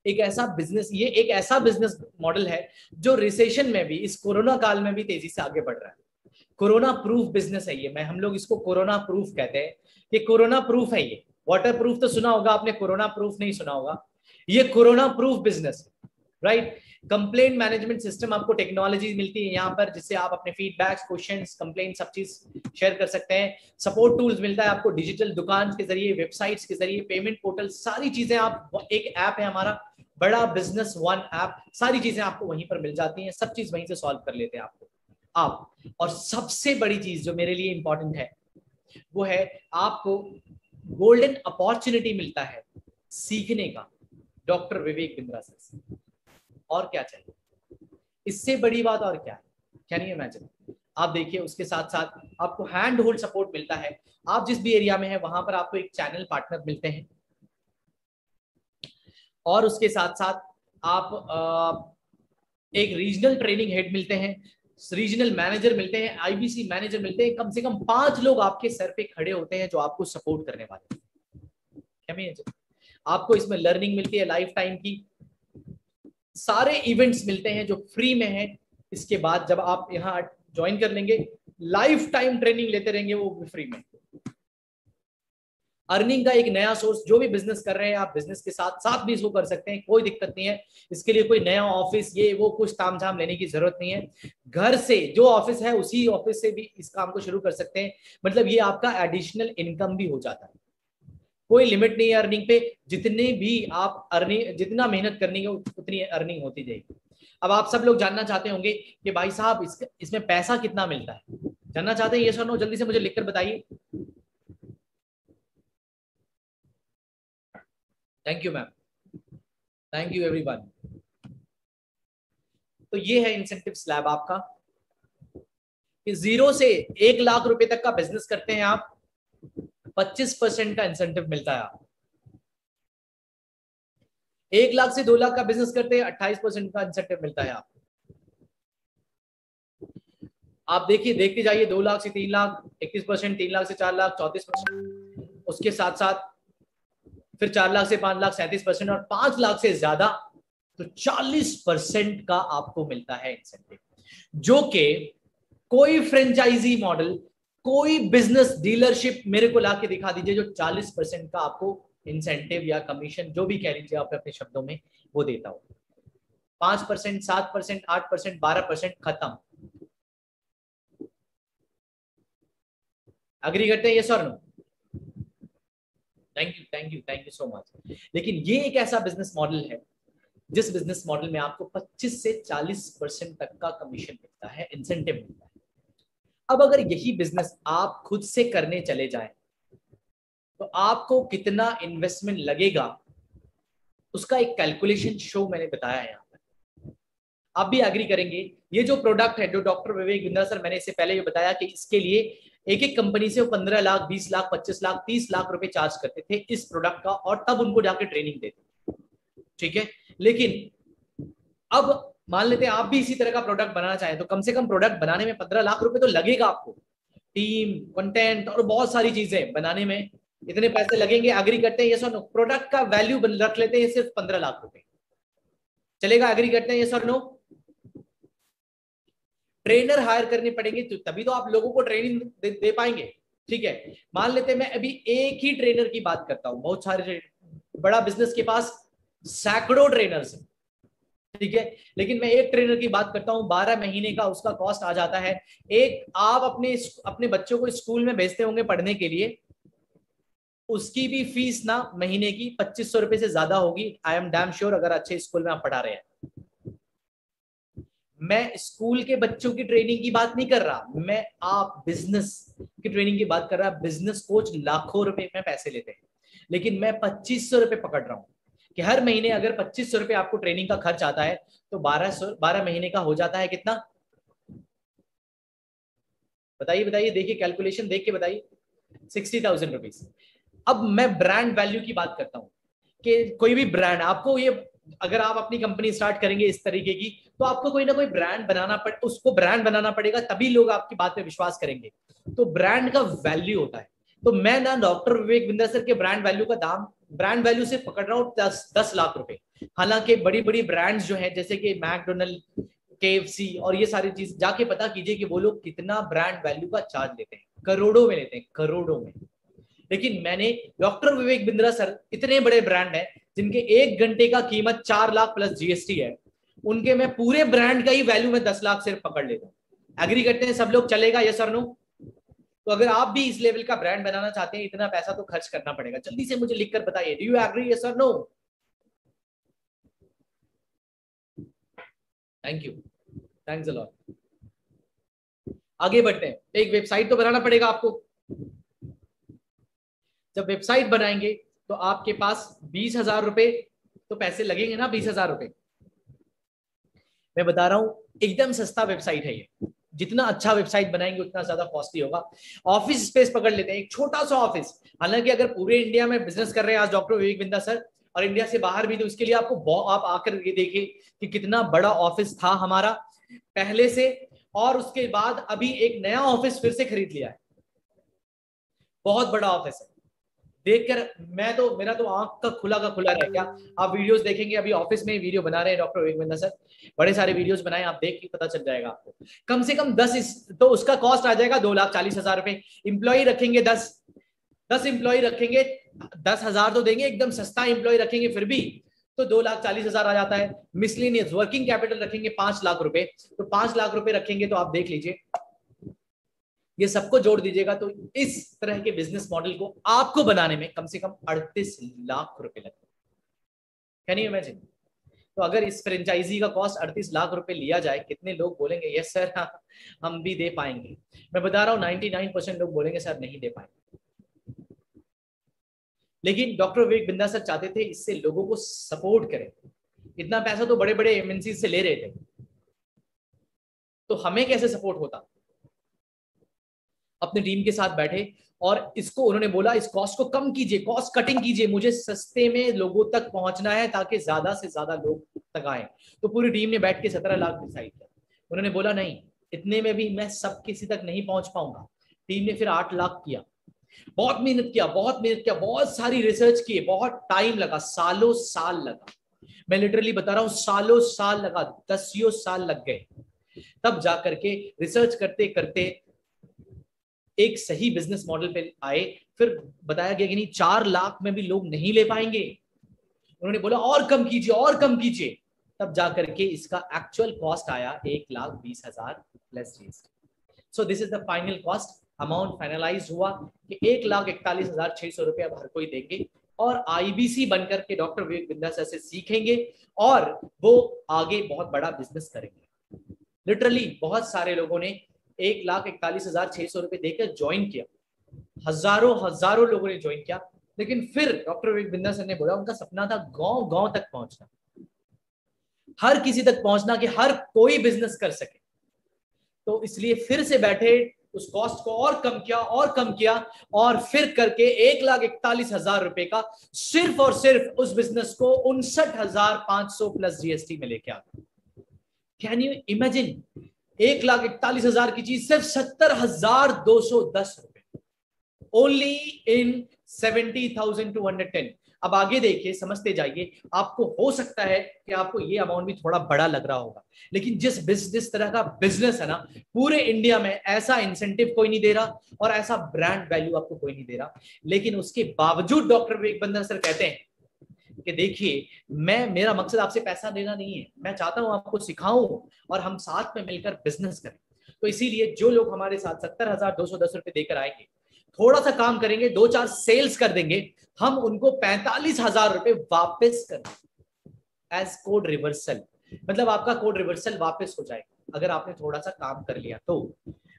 एक ऐसा बिजनेस, ये एक ऐसा बिजनेस मॉडल है जो रिसेशन में भी, इस कोरोना काल में भी तेजी से आगे बढ़ रहा है। कोरोना प्रूफ बिजनेस है ये, हम लोग इसको कोरोना प्रूफ कहते हैं कि कोरोना प्रूफ है ये। वाटर प्रूफ तो सुना होगा आपने, कोरोना प्रूफ नहीं सुना होगा। ये कोरोना प्रूफ बिजनेस है, राइट। कंप्लेंट मैनेजमेंट सिस्टम, आपको टेक्नोलॉजी मिलती है यहाँ पर, जिससे आप अपने फीडबैक्स, क्वेश्चंस, कंप्लेंट सब चीज शेयर कर सकते हैं। सपोर्ट टूल्स मिलता है आपको डिजिटल दुकान के जरिए, वेबसाइट्स के जरिए, पेमेंट पोर्टल, सारी चीजें आप, एक ऐप है हमारा बड़ा बिजनेस वन ऐप, सारी चीजें आपको वहीं पर मिल जाती हैं, सब चीज वहीं से सॉल्व कर लेते हैं आपको आप। और सबसे बड़ी चीज जो मेरे लिए इंपॉर्टेंट है वो है आपको गोल्डन अपॉर्चुनिटी मिलता है सीखने का डॉक्टर विवेक बिंद्रा सर से। और क्या चाहिए इससे बड़ी बात? और क्या है? Can you imagine? आप देखिए, उसके साथ साथ आपको हैंड होल्ड सपोर्ट मिलता है। आप जिस भी एरिया में है वहां पर आपको एक चैनल पार्टनर मिलते हैं, और उसके साथ साथ आप एक रीजनल ट्रेनिंग हेड मिलते हैं, रीजनल मैनेजर मिलते हैं, आईबीसी मैनेजर मिलते हैं। कम से कम 5 लोग आपके सर पे खड़े होते हैं जो आपको सपोर्ट करने वाले हैं। आपको इसमें लर्निंग मिलती है लाइफ टाइम की, सारे इवेंट्स मिलते हैं जो फ्री में है। इसके बाद जब आप यहाँ ज्वाइन कर लेंगे, लाइफ टाइम ट्रेनिंग लेते रहेंगे, वो भी फ्री में। अर्निंग का एक नया सोर्स, जो भी बिजनेस कर रहे हैं आप, बिजनेस के साथ साथ भी इसको कर सकते हैं, कोई दिक्कत नहीं है। इसके लिए कोई नया ऑफिस, ये वो कुछ तामझाम लेने की जरूरत नहीं है। घर से जो ऑफिस है उसी ऑफिस से भी इस काम को शुरू कर सकते हैं। मतलब ये आपका एडिशनल इनकम भी हो जाता है। कोई लिमिट नहीं है अर्निंग पे, जितने भी आप अर्निंग, जितना मेहनत करनी है उतनी अर्निंग होती जाएगी। अब आप सब लोग जानना चाहते होंगे कि भाई साहब इसमें पैसा कितना मिलता है, जानना चाहते हैं? ये सुनो, जल्दी से मुझे लिखकर बताइए। Thank you ma'am, thank you everyone. तो ये है इंसेंटिव स्लैब आपका कि 0 से 1 लाख रुपए तक का बिजनेस करते हैं आप, 25% का इंसेंटिव मिलता है आपको। 1 लाख से 2 लाख का बिजनेस करते हैं, 28% का इंसेंटिव मिलता है आपको। आप देखिए, देखते जाइए, 2 लाख से 3 लाख 31%, 3 लाख से 4 लाख 34%, उसके साथ साथ फिर 4 लाख से 5 लाख 37%, और 5 लाख से ज्यादा तो 40% का आपको मिलता है इंसेंटिव, जो कि कोई फ्रेंचाइजी मॉडल, कोई बिजनेस डीलरशिप मेरे को लाके दिखा दीजिए जो 40% का आपको इंसेंटिव या कमीशन, जो भी कह लीजिए आप अपने शब्दों में, वो देता हो। 5%, 7%, 8%, 12%, खत्म। अग्री करते हैं ये sir? No? Thank you, thank you, thank you so much. लेकिन ये एक ऐसा बिजनेस मॉडल है जिस बिजनेस मॉडल में आपको 25 से 40% तक का कमीशन मिलता है, इंसेंटिव मिलता है। अब अगर यही बिजनेस आप खुद से करने चले जाएं तो आपको कितना इन्वेस्टमेंट लगेगा, उसका एक कैलकुलेशन शो मैंने बताया है यहाँ पर, आप भी एग्री करेंगे। ये जो प्रोडक्ट है, जो डॉक्टर विवेक बिंद्रा सर, मैंने इससे पहले ये बताया कि इसके लिए एक एक कंपनी से वो 15 लाख, 20 लाख, 25 लाख, 30 लाख रुपए चार्ज करते थे इस प्रोडक्ट का, और तब उनको जाके ट्रेनिंग देते। ठीक है, लेकिन अब मान लेते हैं आप भी इसी तरह का प्रोडक्ट बनाना चाहें तो कम से कम प्रोडक्ट बनाने में 15 लाख रुपए तो लगेगा आपको। टीम, कंटेंट और बहुत सारी चीजें बनाने में इतने पैसे लगेंगे। एग्री करते हैं ये सर? नो? प्रोडक्ट का वैल्यू रख लेते हैं सिर्फ 15 लाख रुपए, चलेगा? एग्री करते हैं ये सर? नो? ट्रेनर हायर करने पड़ेंगे तो तभी तो आप लोगों को ट्रेनिंग दे पाएंगे। ठीक है, मान लेते हैं मैं अभी एक ही ट्रेनर की बात करता हूं, बहुत सारे बड़ा बिजनेस के पास सैकड़ों ट्रेनर्स हैं, ठीक है, लेकिन मैं एक ट्रेनर की बात करता हूं, 12 महीने का उसका कॉस्ट आ जाता है। एक आप अपने बच्चों को स्कूल में भेजते होंगे पढ़ने के लिए, उसकी भी फीस ना महीने की 2500 रुपए से ज्यादा होगी, आई एम डैम श्योर, अगर अच्छे स्कूल में आप पढ़ा रहे हैं। मैं स्कूल के बच्चों की ट्रेनिंग की बात नहीं कर रहा, मैं आप बिजनेस की ट्रेनिंग की बात कर रहा। बिजनेस कोच लाखों रुपए में पैसे लेते हैं, लेकिन मैं 2500 रुपए पकड़ रहा हूं कि हर महीने अगर 2500 रुपए आपको ट्रेनिंग का खर्च आता है तो 12 महीने का हो जाता है कितना? बताइए बताइए, देखिए कैलकुलेशन देख के बताइए, 60,000 रुपीज। अब मैं ब्रांड वैल्यू की बात करता हूं कि कोई भी ब्रांड आपको, ये अगर आप अपनी कंपनी स्टार्ट करेंगे इस तरीके की तो आपको कोई ना कोई ब्रांड उसको ब्रांड बनाना पड़ेगा, तभी लोग आपकी बात पे विश्वास करेंगे। तो ब्रांड का वैल्यू होता है। तो मैं ना डॉक्टर विवेक बिंद्रा सर के ब्रांड वैल्यू का दाम, ब्रांड वैल्यू से पकड़ रहा हूँ 10 लाख रुपए। हालांकि बड़ी बड़ी ब्रांड्स जो है जैसे कि मैकडोनल्ड, KFC और ये सारी चीज, जाके पता कीजिए कि वो लोग कितना ब्रांड वैल्यू का चार्ज लेते हैं, करोड़ों में लेते हैं, करोड़ों में। लेकिन मैंने डॉक्टर विवेक बिंद्रा सर, इतने बड़े ब्रांड हैं जिनके 1 घंटे का कीमत 4 लाख प्लस GST है, उनके मैं पूरे ब्रांड का ही वैल्यू में 10 लाख सिर्फ पकड़ लेता हूं। एग्री करते हैं सब लोग? चलेगा यस और नो? तो अगर आप भी इस लेवल का ब्रांड बनाना चाहते हैं, इतना पैसा तो खर्च करना पड़ेगा। जल्दी से मुझे लिखकर बताइए, डू यू एग्री यस और no? Thank you, thanks a lot. आगे बढ़ते हैं। एक वेबसाइट तो बनाना पड़ेगा आपको। जब वेबसाइट बनाएंगे तो आपके पास 20,000 रुपए तो पैसे लगेंगे ना, 20,000 रुपए। मैं बता रहा हूं एकदम सस्ता वेबसाइट है ये, जितना अच्छा वेबसाइट बनाएंगे उतना ज्यादा कॉस्टली होगा। ऑफिस स्पेस पकड़ लेते हैं, एक छोटा सा ऑफिस। हालांकि अगर पूरे इंडिया में बिजनेस कर रहे हैं आज डॉक्टर विवेक बिंद्रा सर, और इंडिया से बाहर भी, तो इसके लिए आपको आप आकर ये देखिए कि कितना बड़ा ऑफिस था हमारा पहले से, और उसके बाद अभी एक नया ऑफिस फिर से खरीद लिया है, बहुत बड़ा ऑफिस है। देखकर मेरा तो आंख का खुला रह गया। आप वीडियोस देखेंगे, अभी ऑफिस में वीडियो बना रहे हैं डॉक्टर विवेक बिंद्रा सर, बड़े सारे वीडियोस बनाए, आप देख के पता चल जाएगा आपको। कम से कम 10 तो उसका कॉस्ट आ जाएगा 2,40,000 रुपए। एम्प्लॉय रखेंगे 10 एम्प्लॉय रखेंगे, 10,000 तो देंगे, एकदम सस्ता एम्प्लॉय रखेंगे फिर भी तो 2,40,000 आ जाता है। मिसलेनियस वर्किंग कैपिटल रखेंगे 5 लाख रुपए, तो 5 लाख रुपए रखेंगे तो आप देख लीजिए ये सबको जोड़ दीजिएगा तो इस तरह के बिजनेस मॉडल को आपको बनाने में कम से कम 38 लाख रुपए लगते। Can you imagine? तो अगर इस फ्रेंचाइजी का कॉस्ट 38 लाख रुपए लिया जाए, कितने लोग बोलेंगे यस सर हम भी दे पाएंगे? मैं बता रहा हूं 99% लोग बोलेंगे सर नहीं दे पाएंगे। लेकिन डॉक्टर विवेक बिंदा सर चाहते थे इससे लोगों को सपोर्ट करें। इतना पैसा तो बड़े बड़े एमएनसी से ले रहे थे, तो हमें कैसे सपोर्ट होता? अपने टीम के साथ बैठे और इसको उन्होंने बोला इस कॉस्ट को कम कीजिए, कॉस्ट कटिंग कीजिए, मुझे सस्ते में लोगों तक पहुंचना है ताकि ज्यादा से ज्यादा लोग तक आए। तो पूरी टीम ने बैठ के 17 लाख डिसाइड किया। उन्होंने बोला नहीं, इतने में भी मैं सब किसी तक नहीं पहुंच पाऊंगा। टीम ने फिर 8 लाख किया। बहुत मेहनत किया, बहुत मेहनत किया, बहुत सारी रिसर्च की, बहुत टाइम लगा, सालों साल लगा। मैं लिटरली बता रहा हूं सालों साल लगा, 10 साल लग गए। तब जाकर के रिसर्च करते करते एक सही बिजनेस मॉडल पे आए। फिर बताया गया कि नहीं 4 लाख में भी लोग नहीं ले पाएंगे। उन्होंने बोला और कम कीजिए, और कम कीजिए। तब जाकर के इसका एक्चुअल कॉस्ट आया 1,20,000 plus GST. So this is the final cost. Amount finalise हुआ कि 1,41,600 रुपया हर कोई देंगे और आईबीसी बनकर के डॉक्टर विवेक बिंदा सर से सीखेंगे और वो आगे बहुत बड़ा बिजनेस करेंगे। लिटरली बहुत सारे लोगों ने 1,41,600 रुपए देकर ज्वाइन किया। हजारों लोगों ने ज्वाइन किया। लेकिन फिर डॉक्टर विवेक बिंदा सर ने बोला उनका सपना था गांव गांव तक पहुंचना, हर किसी तक पहुंचना कि हर कोई बिजनेस कर सके। तो इसलिए फिर से बैठे, उस कॉस्ट को और कम किया और कम किया और फिर करके 1,41,000 रुपए का सिर्फ और सिर्फ उस बिजनेस को 59,500 प्लस जीएसटी में लेके आ गया। Can you imagine? 1,41,000 की चीज सिर्फ 70,210 रुपए, ओनली इन 70,210। अब आगे देखिए, समझते जाइए। आपको हो सकता है कि आपको ये अमाउंट भी थोड़ा बड़ा लग रहा होगा, लेकिन जिस तरह का बिजनेस है ना, पूरे इंडिया में ऐसा इंसेंटिव कोई नहीं दे रहा और ऐसा ब्रांड वैल्यू आपको कोई नहीं दे रहा। लेकिन उसके बावजूद डॉक्टर विवेक बिंदा सर कहते हैं कि देखिए, मेरा मकसद आपसे पैसा देना नहीं है, मैं चाहता हूं आपको सिखाऊं और हम साथ में मिलकर बिजनेस करें। तो इसीलिए जो लोग हमारे साथ 70,210 रुपए देकर आएंगे, थोड़ा सा काम करेंगे, 2-4 सेल्स कर देंगे, हम उनको 45,000 रुपए वापस कर देंगे एज कोड रिवर्सल। मतलब आपका कोड रिवर्सल वापस हो जाएगा अगर आपने थोड़ा सा काम कर लिया तो।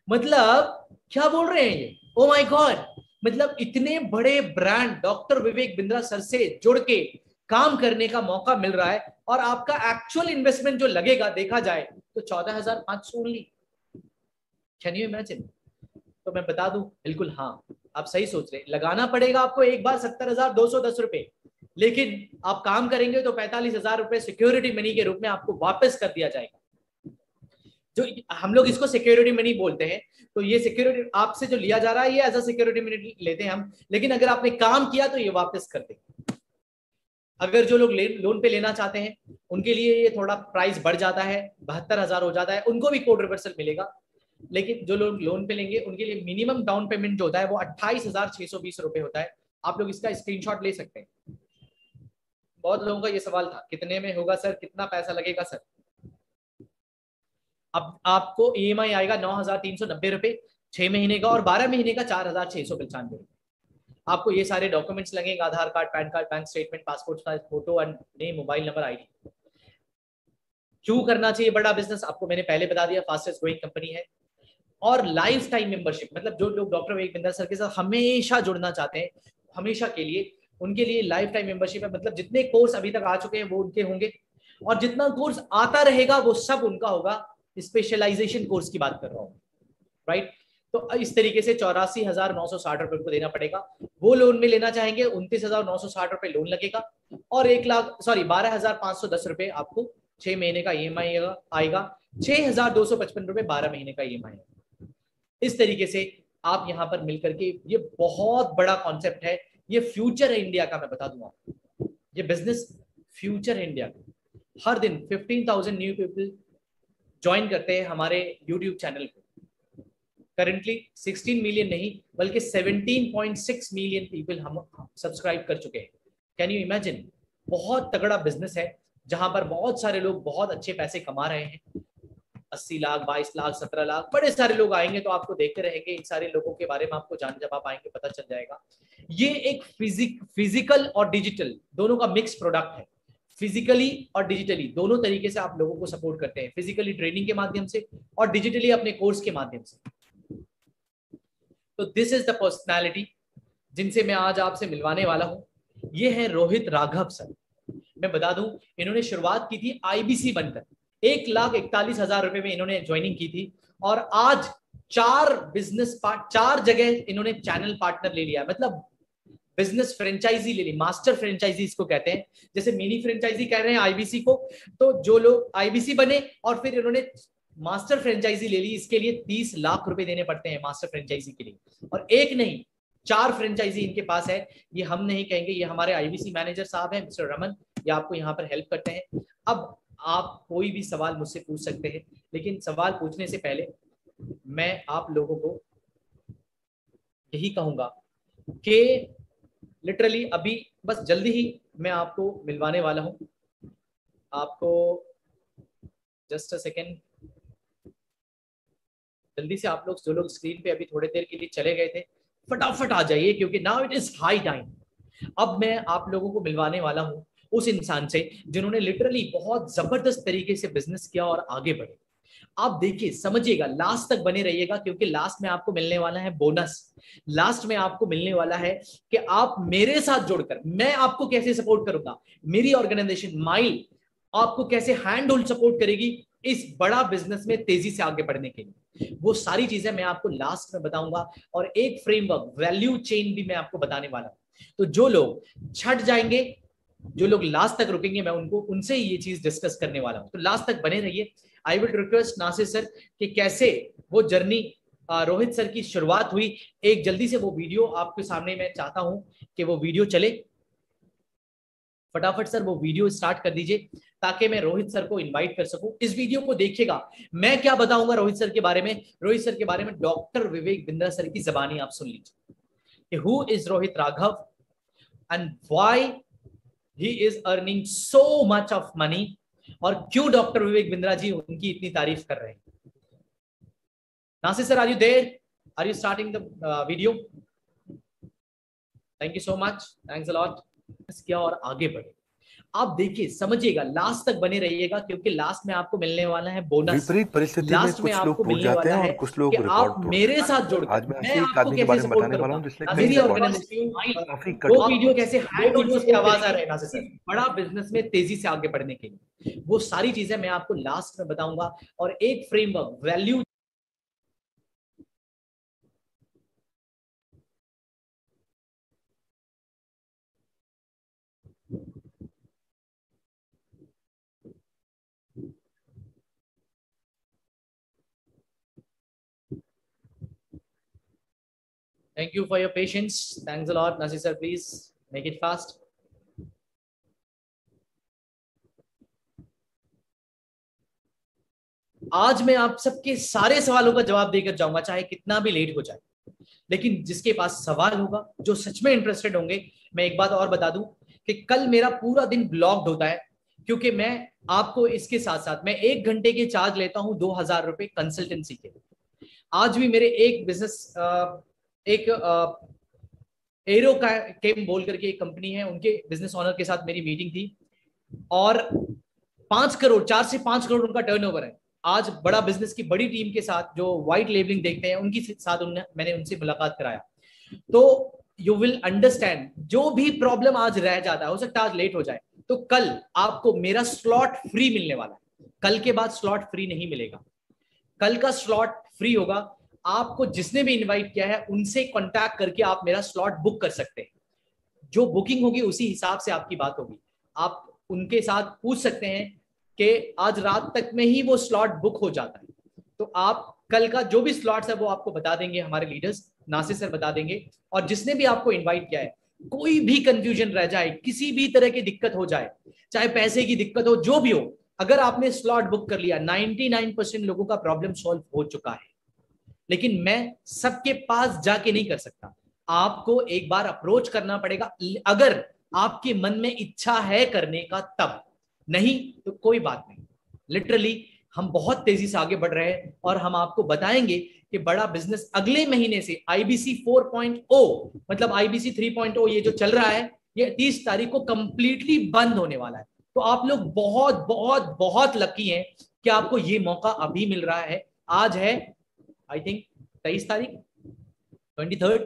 मतलब क्या बोल रहे हैं ये? Oh my God! मतलब इतने बड़े brand doctor Vivek Bindra sir से जुड़ के काम करने का मौका मिल रहा है और आपका एक्चुअल इन्वेस्टमेंट जो लगेगा देखा जाए तो 14,500 ओनली। Can you imagine? तो मैं बता दूं, बिल्कुल हाँ, आप सही सोच रहे। लगाना पड़ेगा आपको एक बार 70,210 रुपए, लेकिन आप काम करेंगे तो 45,000 रुपए सिक्योरिटी मनी के रूप में आपको वापस कर दिया जाएगा। जो हम लोग इसको सिक्योरिटी मनी बोलते हैं। तो ये सिक्योरिटी आपसे जो लिया जा रहा है ये एज अ सिक्योरिटी मनी लेते हैं हम, लेकिन अगर आपने काम किया तो ये वापस कर देंगे। अगर जो लोग लोन पे लेना चाहते हैं उनके लिए ये थोड़ा प्राइस बढ़ जाता है, 72,000 हो जाता है, उनको भी कोड रिवर्सल मिलेगा। लेकिन जो लोग लोन पे लेंगे उनके लिए मिनिमम डाउन पेमेंट जो होता है वो 28,620 रुपए होता है। आप लोग इसका स्क्रीनशॉट ले सकते हैं। बहुत लोगों का ये सवाल था कितने में होगा सर, कितना पैसा लगेगा सर? अब आपको ईएमआई आएगा 9,390 रुपए 6 महीने का और 12 महीने का 4,695 रुपए। आपको ये सारे डॉक्यूमेंट्स लगेंगे, Aadhaar card, PAN card, bank statement, passport size photo and name, mobile number, ID. क्यों करना चाहिए बड़ा बिजनेस? आपको मैंने पहले बता दिया, फास्टेस्ट ग्रोइंग कंपनी है। और लाइफ टाइम मेंबरशिप, मतलब जो लोग डॉक्टर विवेक बिंदा सर के साथ हमेशा जुड़ना चाहते हैं, हमेशा के लिए, उनके लिए लाइफ टाइम मेंबरशिप है। मतलब जितने कोर्स अभी तक आ चुके हैं वो उनके होंगे और जितना कोर्स आता रहेगा वो सब उनका होगा। स्पेशलाइजेशन कोर्स की बात कर रहा हूँ, राइट? तो इस तरीके से 84,960 रुपए को देना पड़ेगा। वो लोन में लेना चाहेंगे 29,960 रुपए लोन लगेगा और 12,510 रुपए आपको 6 महीने का ईएमआई आएगा, 6,255 रुपए 12 महीने का ईएमआई। इस तरीके से आप यहां पर मिलकर के, ये बहुत बड़ा कॉन्सेप्ट है, ये फ्यूचर है इंडिया का। मैं बता दूं आपको, ये बिजनेस फ्यूचर है इंडिया का। हर दिन 15,000 न्यू पीपल ज्वाइन करते हैं हमारे यूट्यूब चैनल को। करंटली 16 मिलियन नहीं बल्कि 17.6 मिलियन पीपल हम सब्सक्राइब कर चुके हैं। Can you imagine? बहुत तगड़ा बिजनेस है जहां पर बहुत सारे लोग बहुत अच्छे पैसे कमा रहे हैं। 80 लाख, 22 लाख, 17 लाख, बड़े सारे लोग आएंगे, तो आपको देखते रहेंगे। इन सारे लोगों के बारे में आपको जान, जब आप आएंगे पता चल जाएगा। ये एक फिजिकल और डिजिटल दोनों का मिक्स प्रोडक्ट है। फिजिकली और डिजिटली दोनों तरीके से आप लोगों को सपोर्ट करते हैं, फिजिकली ट्रेनिंग के माध्यम से और डिजिटली अपने कोर्स के माध्यम से। तो दिस इज द पर्सनालिटी जिनसे मैं आज आपसे मिलवाने वाला हूं। ये है रोहित राघव सर। मैं बता दूं, इन्होंने शुरुआत की थी आईबीसी बनकर, 1,41,000 रुपए में इन्होंने ज्वाइनिंग की थी, और आज 4 जगह इन्होंने चैनल पार्टनर ले लिया, मतलब बिजनेस फ्रेंचाइजी ले ली, मास्टर फ्रेंचाइजी इसको कहते हैं। जैसे मिनी फ्रेंचाइजी कह रहे हैं आईबीसी को, तो जो लोग आईबीसी बने और फिर इन्होंने मास्टर फ्रेंचाइजी ले ली, इसके लिए 30 लाख रुपए देने पड़ते हैं मास्टर फ्रेंचाइजी के लिए। और एक नहीं, 4 फ्रेंचाइजी इनके पास है। ये हम नहीं कहेंगे, ये हमारे आईबीसी मैनेजर साहब हैं, मिस्टर रमन, ये आपको यहाँ पर हेल्प करते हैं। अब आप कोई भी सवाल मुझसे पूछ सकते हैं, लेकिन सवाल पूछने से पहले मैं आप लोगों को यही कहूंगा कि लिटरली अभी बस जल्दी ही मैं आपको मिलवाने वाला हूं। आपको जस्ट अ सेकेंड, जल्दी से आप लोग, जो लोग स्क्रीन पे अभी थोड़ी देर के लिए चले गए थे, फटाफट आ जाइए, क्योंकि now it is high time. अब मैं आप लोगों को मिलवाने वाला हूं उस इंसान से जिन्होंने लिटरली बहुत जबरदस्त तरीके से बिजनेस किया और आगे बढ़े। आप देखिए, समझिएगा, लास्ट तक बने रहिएगा, क्योंकि लास्ट में आपको मिलने वाला है बोनस। लास्ट में आपको मिलने वाला है कि आप मेरे साथ जुड़कर, मैं आपको कैसे सपोर्ट करूंगा, मेरी ऑर्गेनाइजेशन माइल आपको कैसे हैंड होल्ड सपोर्ट करेगी इस बड़ा बिजनेस में तेजी से आगे बढ़ने के लिए, वो सारी चीजें मैं आपको लास्ट में बताऊंगा। और एक फ्रेमवर्क, वैल्यू चेन भी मैं आपको बताने वाला हूं। तो जो लोग छट जाएंगे, जो लोग लास्ट तक रुकेंगे, मैं उनसे ये चीज डिस्कस करने वाला हूं। तो लास्ट तक बने रहिए। I will request Nasir sir कि कैसे वो जर्नी रोहित सर की शुरुआत हुई, एक जल्दी से वो वीडियो आपके सामने मैं चाहता हूं कि वो वीडियो चले। फटाफट सर वो वीडियो स्टार्ट कर दीजिए, ताकि मैं रोहित सर को इनवाइट कर सकूं। इस वीडियो को देखिएगा, मैं क्या बताऊंगा रोहित सर के बारे में। रोहित सर के बारे में डॉक्टर विवेक बिंद्रा सर की जबानी आप सुन लीजिए कि who is Rohit Raghav and why he is earning so much of money, और क्यों डॉक्टर विवेक बिंद्रा जी उनकी इतनी तारीफ कर रहे हैं। Nasir sir, are you there? Are you starting the video? Thank you so much, thanks a lot. क्या और आगे बढ़े, आप देखिए, समझिएगा, लास्ट तक बने रहिएगा, क्योंकि लास्ट में आपको मिलने वाला है बोनस। विपरीत परिस्थिति में लास्ट में कुछ लोग आपको टूट मिलने जाते वाला हैं है और कुछ लोग कि रिकॉर्ड आप तोड़ते मेरे हैं। साथ जुड़कर, आज मैं ऐसे मैं ही एक आपको आदमी के कैसे बारे में सपोर्ट बताने वाला करूंगा, हूं जिसने कई मेरी रिकॉर्ड ऑर्गेनाइजेशन काफी वो वीडियो कैसे हैंड ओवर की आवाज आ रहा है नासिर सर, बड़ा बिजनेस में तेजी से आगे बढ़ने के लिए, वो सारी चीजें मैं आपको लास्ट में बताऊंगा। और एक framework, value Thank you for your patience. Thanks a lot, Nasir sir. Please make it fast. आज मैं आप सबके सारे सवालों का जवाब देकर जाऊंगा, चाहे कितना भी लेट हो जाए। लेकिन जिसके पास सवाल होगा, जो सच में इंटरेस्टेड होंगे, मैं एक बात और बता दूं कि कल मेरा पूरा दिन ब्लॉक्ड होता है, क्योंकि मैं आपको इसके साथ साथ मैं 1 घंटे के चार्ज लेता हूं 2,000 रुपए कंसल्टेंसी के। आज भी मेरे एक बिजनेस, एक एरो का केम बोल करके एक कंपनी है, उनके बिजनेस ऑनर के साथ मेरी मीटिंग थी, और 5 करोड़, 4 से 5 करोड़ उनका टर्नओवर है। आज बड़ा बिजनेस की बड़ी टीम के साथ जो व्हाइट लेबलिंग देखते हैं, उनकी साथ मैंने उनसे मुलाकात कराया। तो यू विल अंडरस्टैंड, जो भी प्रॉब्लम आज रह जाता है, हो सकता है आज लेट हो जाए, तो कल आपको मेरा स्लॉट फ्री मिलने वाला है। कल के बाद स्लॉट फ्री नहीं मिलेगा, कल का स्लॉट फ्री होगा। आपको जिसने भी इनवाइट किया है उनसे कांटेक्ट करके आप मेरा स्लॉट बुक कर सकते हैं। जो बुकिंग होगी उसी हिसाब से आपकी बात होगी। आप उनके साथ पूछ सकते हैं कि आज रात तक में ही वो स्लॉट बुक हो जाता है, तो आप कल का जो भी स्लॉट्स है वो आपको बता देंगे, हमारे लीडर्स नासिर सर बता देंगे। और जिसने भी आपको इनवाइट किया है, कोई भी कंफ्यूजन रह जाए, किसी भी तरह की दिक्कत हो जाए, चाहे पैसे की दिक्कत हो, जो भी हो, अगर आपने स्लॉट बुक कर लिया, 99% लोगों का प्रॉब्लम सॉल्व हो चुका है। लेकिन मैं सबके पास जाके नहीं कर सकता, आपको एक बार अप्रोच करना पड़ेगा, अगर आपके मन में इच्छा है करने का, तब नहीं तो कोई बात नहीं। लिटरली हम बहुत तेजी से आगे बढ़ रहे हैं और हम आपको बताएंगे कि बड़ा बिजनेस अगले महीने से आईबीसी 4.0 मतलब आईबीसी 3.0 ये जो चल रहा है ये 30 तारीख को कंप्लीटली बंद होने वाला है। तो आप लोग बहुत बहुत बहुत लकी हैं कि आपको ये मौका अभी मिल रहा है। आज है आई थिंक 23 तारीख, 23rd,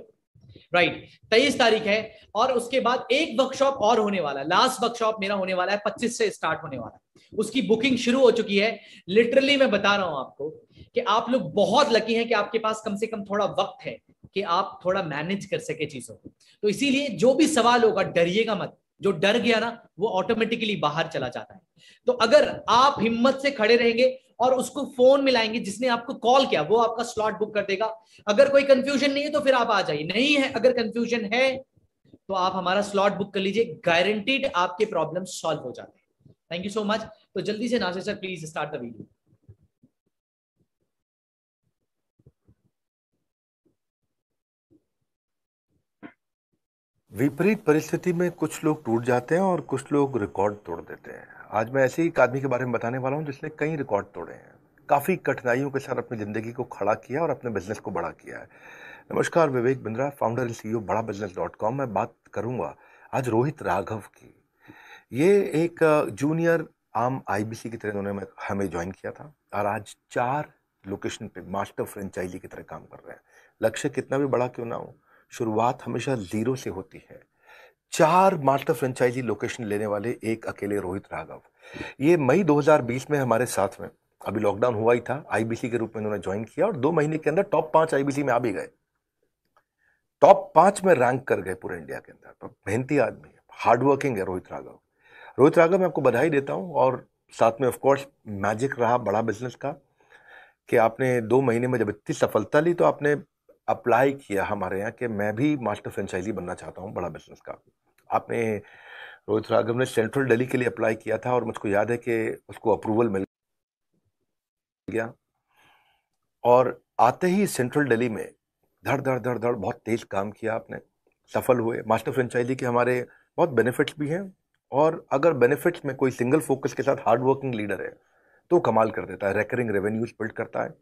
राइट, 23 तारीख है। और उसके बाद एक वर्कशॉप और होने वाला है, लास्ट वर्कशॉप मेरा होने वाला है, 25 से स्टार्ट होने वाला है, उसकी बुकिंग शुरू हो चुकी है। लिटरली मैं बता रहा हूं आपको कि आप लोग बहुत लकी हैं कि आपके पास कम से कम थोड़ा वक्त है कि आप थोड़ा मैनेज कर सके चीजों को। तो इसीलिए जो भी सवाल होगा डरिएगा मत, जो डर गया ना वो ऑटोमेटिकली बाहर चला जाता है। तो अगर आप हिम्मत से खड़े रहेंगे और उसको फोन मिलाएंगे जिसने आपको कॉल किया, वो आपका स्लॉट बुक कर देगा। अगर कोई कंफ्यूजन नहीं है तो फिर आप आ जाइए, नहीं है अगर कंफ्यूजन है तो आप हमारा स्लॉट बुक कर लीजिए, गारंटीड आपके प्रॉब्लम सॉल्व हो जाते हैं। Thank you so much. तो जल्दी से Nasir sir please start the video. विपरीत परिस्थिति में कुछ लोग टूट जाते हैं और कुछ लोग रिकॉर्ड तोड़ देते हैं। आज मैं ऐसे ही एक आदमी के बारे में बताने वाला हूं जिसने कई रिकॉर्ड तोड़े हैं, काफ़ी कठिनाइयों के साथ अपनी ज़िंदगी को खड़ा किया और अपने बिजनेस को बड़ा किया है। नमस्कार, Vivek Bindra, founder and CEO बड़ा बिजनेस.com। मैं बात करूंगा आज रोहित राघव की। ये एक जूनियर आम आईबीसी की तरह उन्होंने हमें ज्वाइन किया था और आज 4 लोकेशन पे मास्टर फ्रेंचाइजी की तरह काम कर रहे हैं। लक्ष्य कितना भी बड़ा क्यों ना हो, शुरुआत हमेशा 0 से होती है। 4 मास्टर फ्रेंचाइजी लोकेशन लेने वाले एक अकेले रोहित राघव, ये मई 2020 में हमारे साथ में, अभी लॉकडाउन हुआ ही था, आईबीसी के रूप में उन्होंने ज्वाइन किया और 2 महीने के अंदर टॉप 5 आईबीसी में आ भी गए, टॉप 5 में रैंक कर गए पूरे इंडिया के अंदर। तो मेहनती आदमी है, हार्ड वर्किंग है रोहित राघव। रोहित राघव, मैं आपको बधाई देता हूं और साथ में ऑफ कोर्स मैजिक रहा बड़ा बिजनेस का कि आपने 2 महीने में जब इतनी सफलता ली तो आपने अप्लाई किया हमारे यहाँ कि मैं भी मास्टर फ्रेंचाइजी बनना चाहता हूँ बड़ा बिजनेस का। आपने, रोहित राघव ने सेंट्रल दिल्ली के लिए अप्लाई किया था और मुझको याद है कि उसको अप्रूवल मिल गया और आते ही सेंट्रल दिल्ली में धड़ धड़ धड़ धड़ बहुत तेज काम किया आपने, सफल हुए। मास्टर फ्रेंचाइजी के हमारे बहुत बेनिफिट्स भी हैं और अगर बेनिफिट्स में कोई सिंगल फोकस के साथ हार्ड वर्किंग लीडर है तो कमाल कर देता है, रेकरिंग रेवेन्यूज बिल्ड करता है,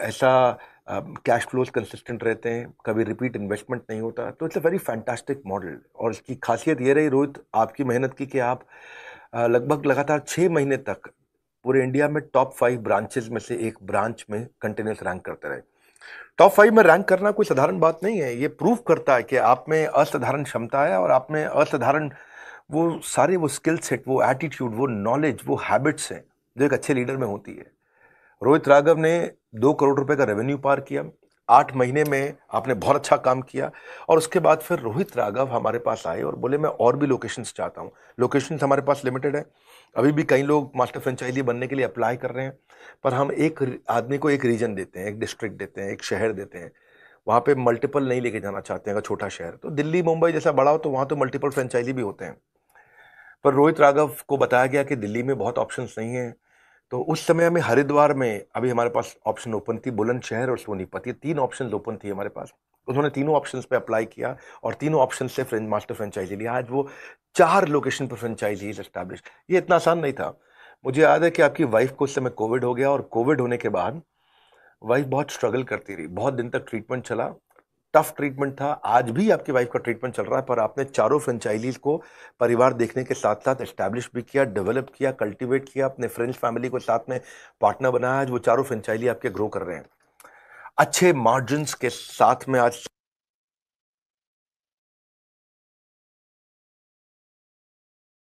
ऐसा कैश फ्लोज कंसिस्टेंट रहते हैं, कभी रिपीट इन्वेस्टमेंट नहीं होता। तो it's a very fantastic model और इसकी खासियत ये रही रोहित आपकी मेहनत की कि आप लगभग लगातार 6 महीने तक पूरे इंडिया में टॉप 5 ब्रांचेस में से एक ब्रांच में कंटिन्यूस रैंक करते रहे। टॉप 5 में रैंक करना कोई साधारण बात नहीं है, ये प्रूव करता है कि आप में असाधारण क्षमता है और आप में असाधारण वो सारे वो स्किल सेट, वो एटीट्यूड, वो नॉलेज, वो हैबिट्स हैं जो एक अच्छे लीडर में होती है। रोहित राघव ने 2 करोड़ रुपए का रेवेन्यू पार किया, 8 महीने में आपने बहुत अच्छा काम किया और उसके बाद फिर रोहित राघव हमारे पास आए और बोले मैं और भी लोकेशंस चाहता हूँ। लोकेशंस हमारे पास लिमिटेड है, अभी भी कई लोग मास्टर फ्रेंचाइजी बनने के लिए अप्लाई कर रहे हैं, पर हम एक आदमी को एक रीजन देते हैं, एक डिस्ट्रिक्ट देते हैं, एक शहर देते हैं। वहाँ पे मल्टीपल नहीं लेके जाना चाहते हैं। अगर छोटा शहर तो दिल्ली मुंबई जैसा बड़ा हो तो वहाँ तो मल्टीपल फ्रेंचाइजी भी होते हैं, पर रोहित राघव को बताया गया कि दिल्ली में बहुत ऑप्शंस नहीं है। तो उस समय हमें हरिद्वार में अभी हमारे पास ऑप्शन ओपन थी, बुलंदशहर और सोनीपत, ये 3 ऑप्शन ओपन थी हमारे पास। उन्होंने तीनों ऑप्शंस पे अप्लाई किया और तीनों ऑप्शन से मास्टर फ्रेंचाइजी लिया। आज वो 4 लोकेशन पर फ्रेंचाइजी एस्टैब्लिश। ये इतना आसान नहीं था। मुझे याद है कि आपकी वाइफ को उस समय कोविड हो गया और कोविड होने के बाद वाइफ बहुत स्ट्रगल करती रही, बहुत दिन तक ट्रीटमेंट चला, टफ ट्रीटमेंट था। आज भी आपकी वाइफ का ट्रीटमेंट चल रहा है, पर आपने चारों फ्रेंचाइजीज को परिवार देखने के साथ साथ एस्टैब्लिश भी किया, डेवलप किया, कल्टीवेट किया, अपने फ्रेंड्स फैमिली को साथ में पार्टनर बनाया। आज वो चारों फ्रेंचाइजी आपके ग्रो कर रहे हैं अच्छे मार्जिन्स के साथ में। आज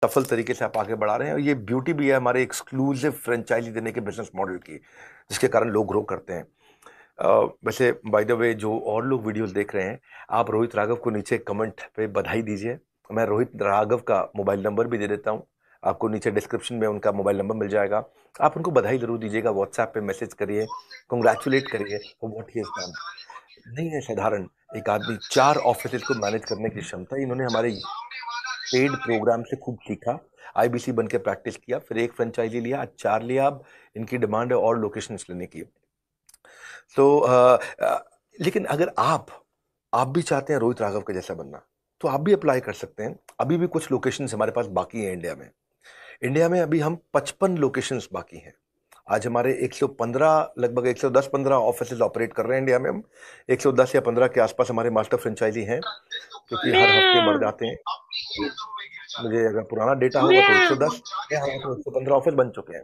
सफल तरीके से आप आगे बढ़ा रहे हैं और ये ब्यूटी भी है हमारे एक्सक्लूसिव फ्रेंचाइजी देने के बिजनेस मॉडल की, जिसके कारण लोग ग्रो करते हैं। वैसे बाय द वे जो और लोग वीडियोस देख रहे हैं, आप रोहित राघव को नीचे कमेंट पे बधाई दीजिए। मैं रोहित राघव का मोबाइल नंबर भी दे देता हूं, आपको नीचे डिस्क्रिप्शन में उनका मोबाइल नंबर मिल जाएगा। आप उनको बधाई जरूर दीजिएगा, व्हाट्सएप पे मैसेज करिए, कंग्रेचुलेट करिए for what he has done. नहीं है साधारण एक आदमी, 4 ऑफिस को मैनेज करने की क्षमता। इन्होंने हमारे पेड प्रोग्राम से खूब सीखा, आईबीसी बन के प्रैक्टिस किया, फिर एक फ्रेंचाइजी लिया, आज 4 लिया। अब इनकी डिमांड है और लोकेशंस लेने की। तो लेकिन अगर आप भी चाहते हैं रोहित राघव के जैसा बनना तो आप भी अप्लाई कर सकते हैं। अभी भी कुछ लोकेशंस हमारे पास बाकी हैं इंडिया में। अभी हम 55 लोकेशंस बाकी हैं आज हमारे 115 लगभग 110-15 ऑफिसेज ऑपरेट कर रहे हैं इंडिया में। हम 110 या 15 के आसपास हमारे मास्टर फ्रेंचाइजी हैं, क्योंकि हर हफ्ते बढ़ जाते हैं। मुझे अगर पुराना डेटा होगा तो 110 या 115 ऑफिस बन चुके हैं।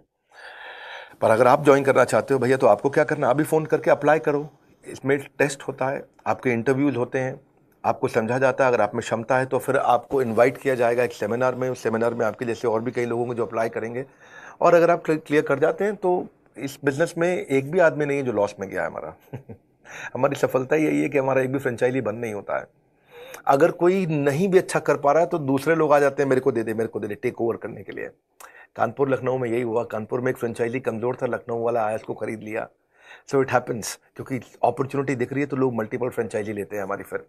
पर अगर आप ज्वाइन करना चाहते हो भैया, तो आपको क्या करना है, अभी फ़ोन करके अप्लाई करो। इसमें टेस्ट होता है, आपके इंटरव्यूज होते हैं, आपको समझा जाता है। अगर आप में क्षमता है तो फिर आपको इनवाइट किया जाएगा एक सेमिनार में। उस सेमिनार में आपके जैसे और भी कई लोग होंगे जो अप्लाई करेंगे, और अगर आप क्लियर कर जाते हैं तो इस बिजनेस में एक भी आदमी नहीं है जो लॉस में गया है हमारा। हमारी सफलता यही है कि हमारा एक भी फ्रेंचाइजी बंद नहीं होता है। अगर कोई नहीं भी अच्छा कर पा रहा है तो दूसरे लोग आ जाते हैं, मेरे को दे दे, मेरे को दे दे, टेक ओवर करने के लिए। कानपुर लखनऊ में यही हुआ। कानपुर में एक फ्रेंचाइजी कमजोर था, लखनऊ वाला आया, इसको खरीद लिया। सो इट हैपेंस, क्योंकि अपॉर्चुनिटी दिख रही है तो लोग मल्टीपल फ्रेंचाइजी लेते हैं हमारी। फिर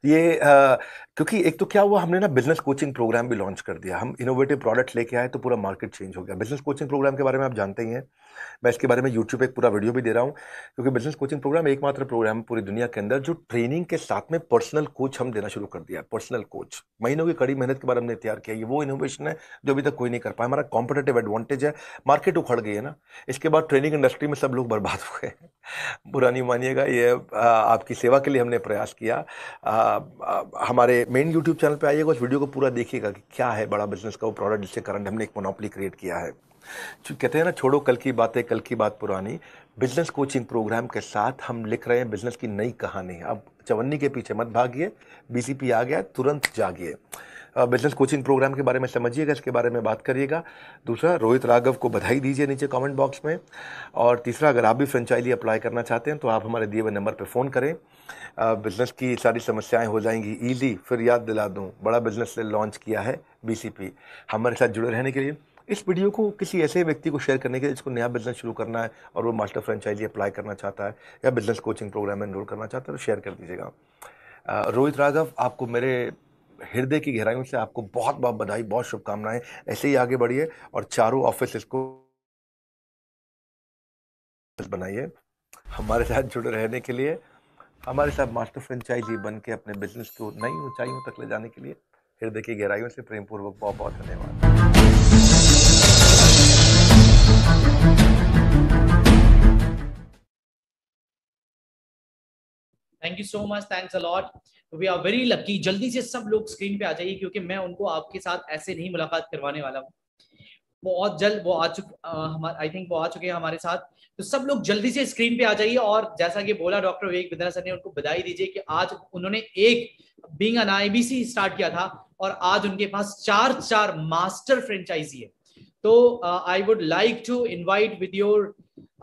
ये क्योंकि एक तो क्या हुआ, हमने ना बिजनेस कोचिंग प्रोग्राम भी लॉन्च कर दिया। हम इनोवेटिव प्रोडक्ट लेके आए तो पूरा मार्केट चेंज हो गया। बिजनेस कोचिंग प्रोग्राम के बारे में आप जानते ही हैं, मैं इसके बारे में यूट्यूब पे एक पूरा वीडियो भी दे रहा हूँ। क्योंकि बिजनेस कोचिंग प्रोग्राम एकमात्र प्रोग्राम है पूरी दुनिया के अंदर जो ट्रेनिंग के साथ में पर्सनल कोच हम देना शुरू कर दिया। पर्सनल कोच महीनों की कड़ी मेहनत के बाद हमने तैयार किया। ये वो इनोवेशन है जो अभी तक कोई नहीं कर पाया। हमारा कॉम्पिटेटिव एडवांटेज है। मार्केट उखड़ गई है ना, इसके बाद ट्रेनिंग इंडस्ट्री में सब लोग बर्बाद हो गए। बुरा नहीं मानिएगा, ये आपकी सेवा के लिए हमने प्रयास किया। हमारे मेन यूट्यूब चैनल पे आइएगा, उस वीडियो को पूरा देखिएगा कि क्या है बड़ा बिजनेस का वो प्रोडक्ट जिसके कारण हमने एक मोनोपोली क्रिएट किया है। कहते हैं ना, छोड़ो कल की बातें, कल की बात पुरानी। बिजनेस कोचिंग प्रोग्राम के साथ हम लिख रहे हैं बिजनेस की नई कहानी। अब चवन्नी के पीछे मत भागिए, बीसीपी आ गया, तुरंत जागिए। बिजनेस कोचिंग प्रोग्राम के बारे में समझिएगा, इसके बारे में बात करिएगा। दूसरा, रोहित राघव को बधाई दीजिए नीचे कमेंट बॉक्स में। और तीसरा, अगर आप भी फ्रेंचाइजी अप्लाई करना चाहते हैं तो आप हमारे दिए हुए नंबर पर फ़ोन करें। बिजनेस की सारी समस्याएं हो जाएंगी ईजी। फिर याद दिला दूं, बड़ा बिजनेस से लॉन्च किया है बीसीपी। हमारे साथ जुड़े रहने के लिए, इस वीडियो को किसी ऐसे व्यक्ति को शेयर करने के लिए जिसको नया बिजनेस शुरू करना है और वो मास्टर फ्रेंचाइजी अप्लाई करना चाहता है या बिजनेस कोचिंग प्रोग्राम में एनरोल करना चाहता है, तो शेयर कर दीजिएगा। रोहित राघव, आपको मेरे हृदय की गहराइयों से आपको बहुत बहुत बधाई, बहुत शुभकामनाएं। ऐसे ही आगे बढ़िए और चारों ऑफिस इसको बनाइए। हमारे साथ जुड़े रहने के लिए, हमारे साथ मास्टर फ्रेंचाइजी बन के अपने बिजनेस को नई ऊंचाइयों तक ले जाने के लिए हृदय की गहराइयों से प्रेम पूर्वक बहुत बहुत धन्यवाद। Thank you so much, thanks a lot. We are very lucky. जल्दी से सब लोग स्क्रीन पे आ जाइए, क्योंकि मैं उनको आपके साथ ऐसे नहीं मुलाकात करवाने वाला हूँ। बहुत जल्द वो आ चुके, आई थिंक वो आ चुके हैं हमारे साथ। तो सब लोग जल्दी से स्क्रीन पे आ जाइए। और जैसा कि बोला डॉक्टर विवेक बिंद्रा सर ने, उनको बधाई दीजिए कि आज उन्होंने एक बीइंग एन आईबीसी स्टार्ट किया था और आज उनके पास 4 मास्टर फ्रेंचाइजी है। तो I would like to invite with your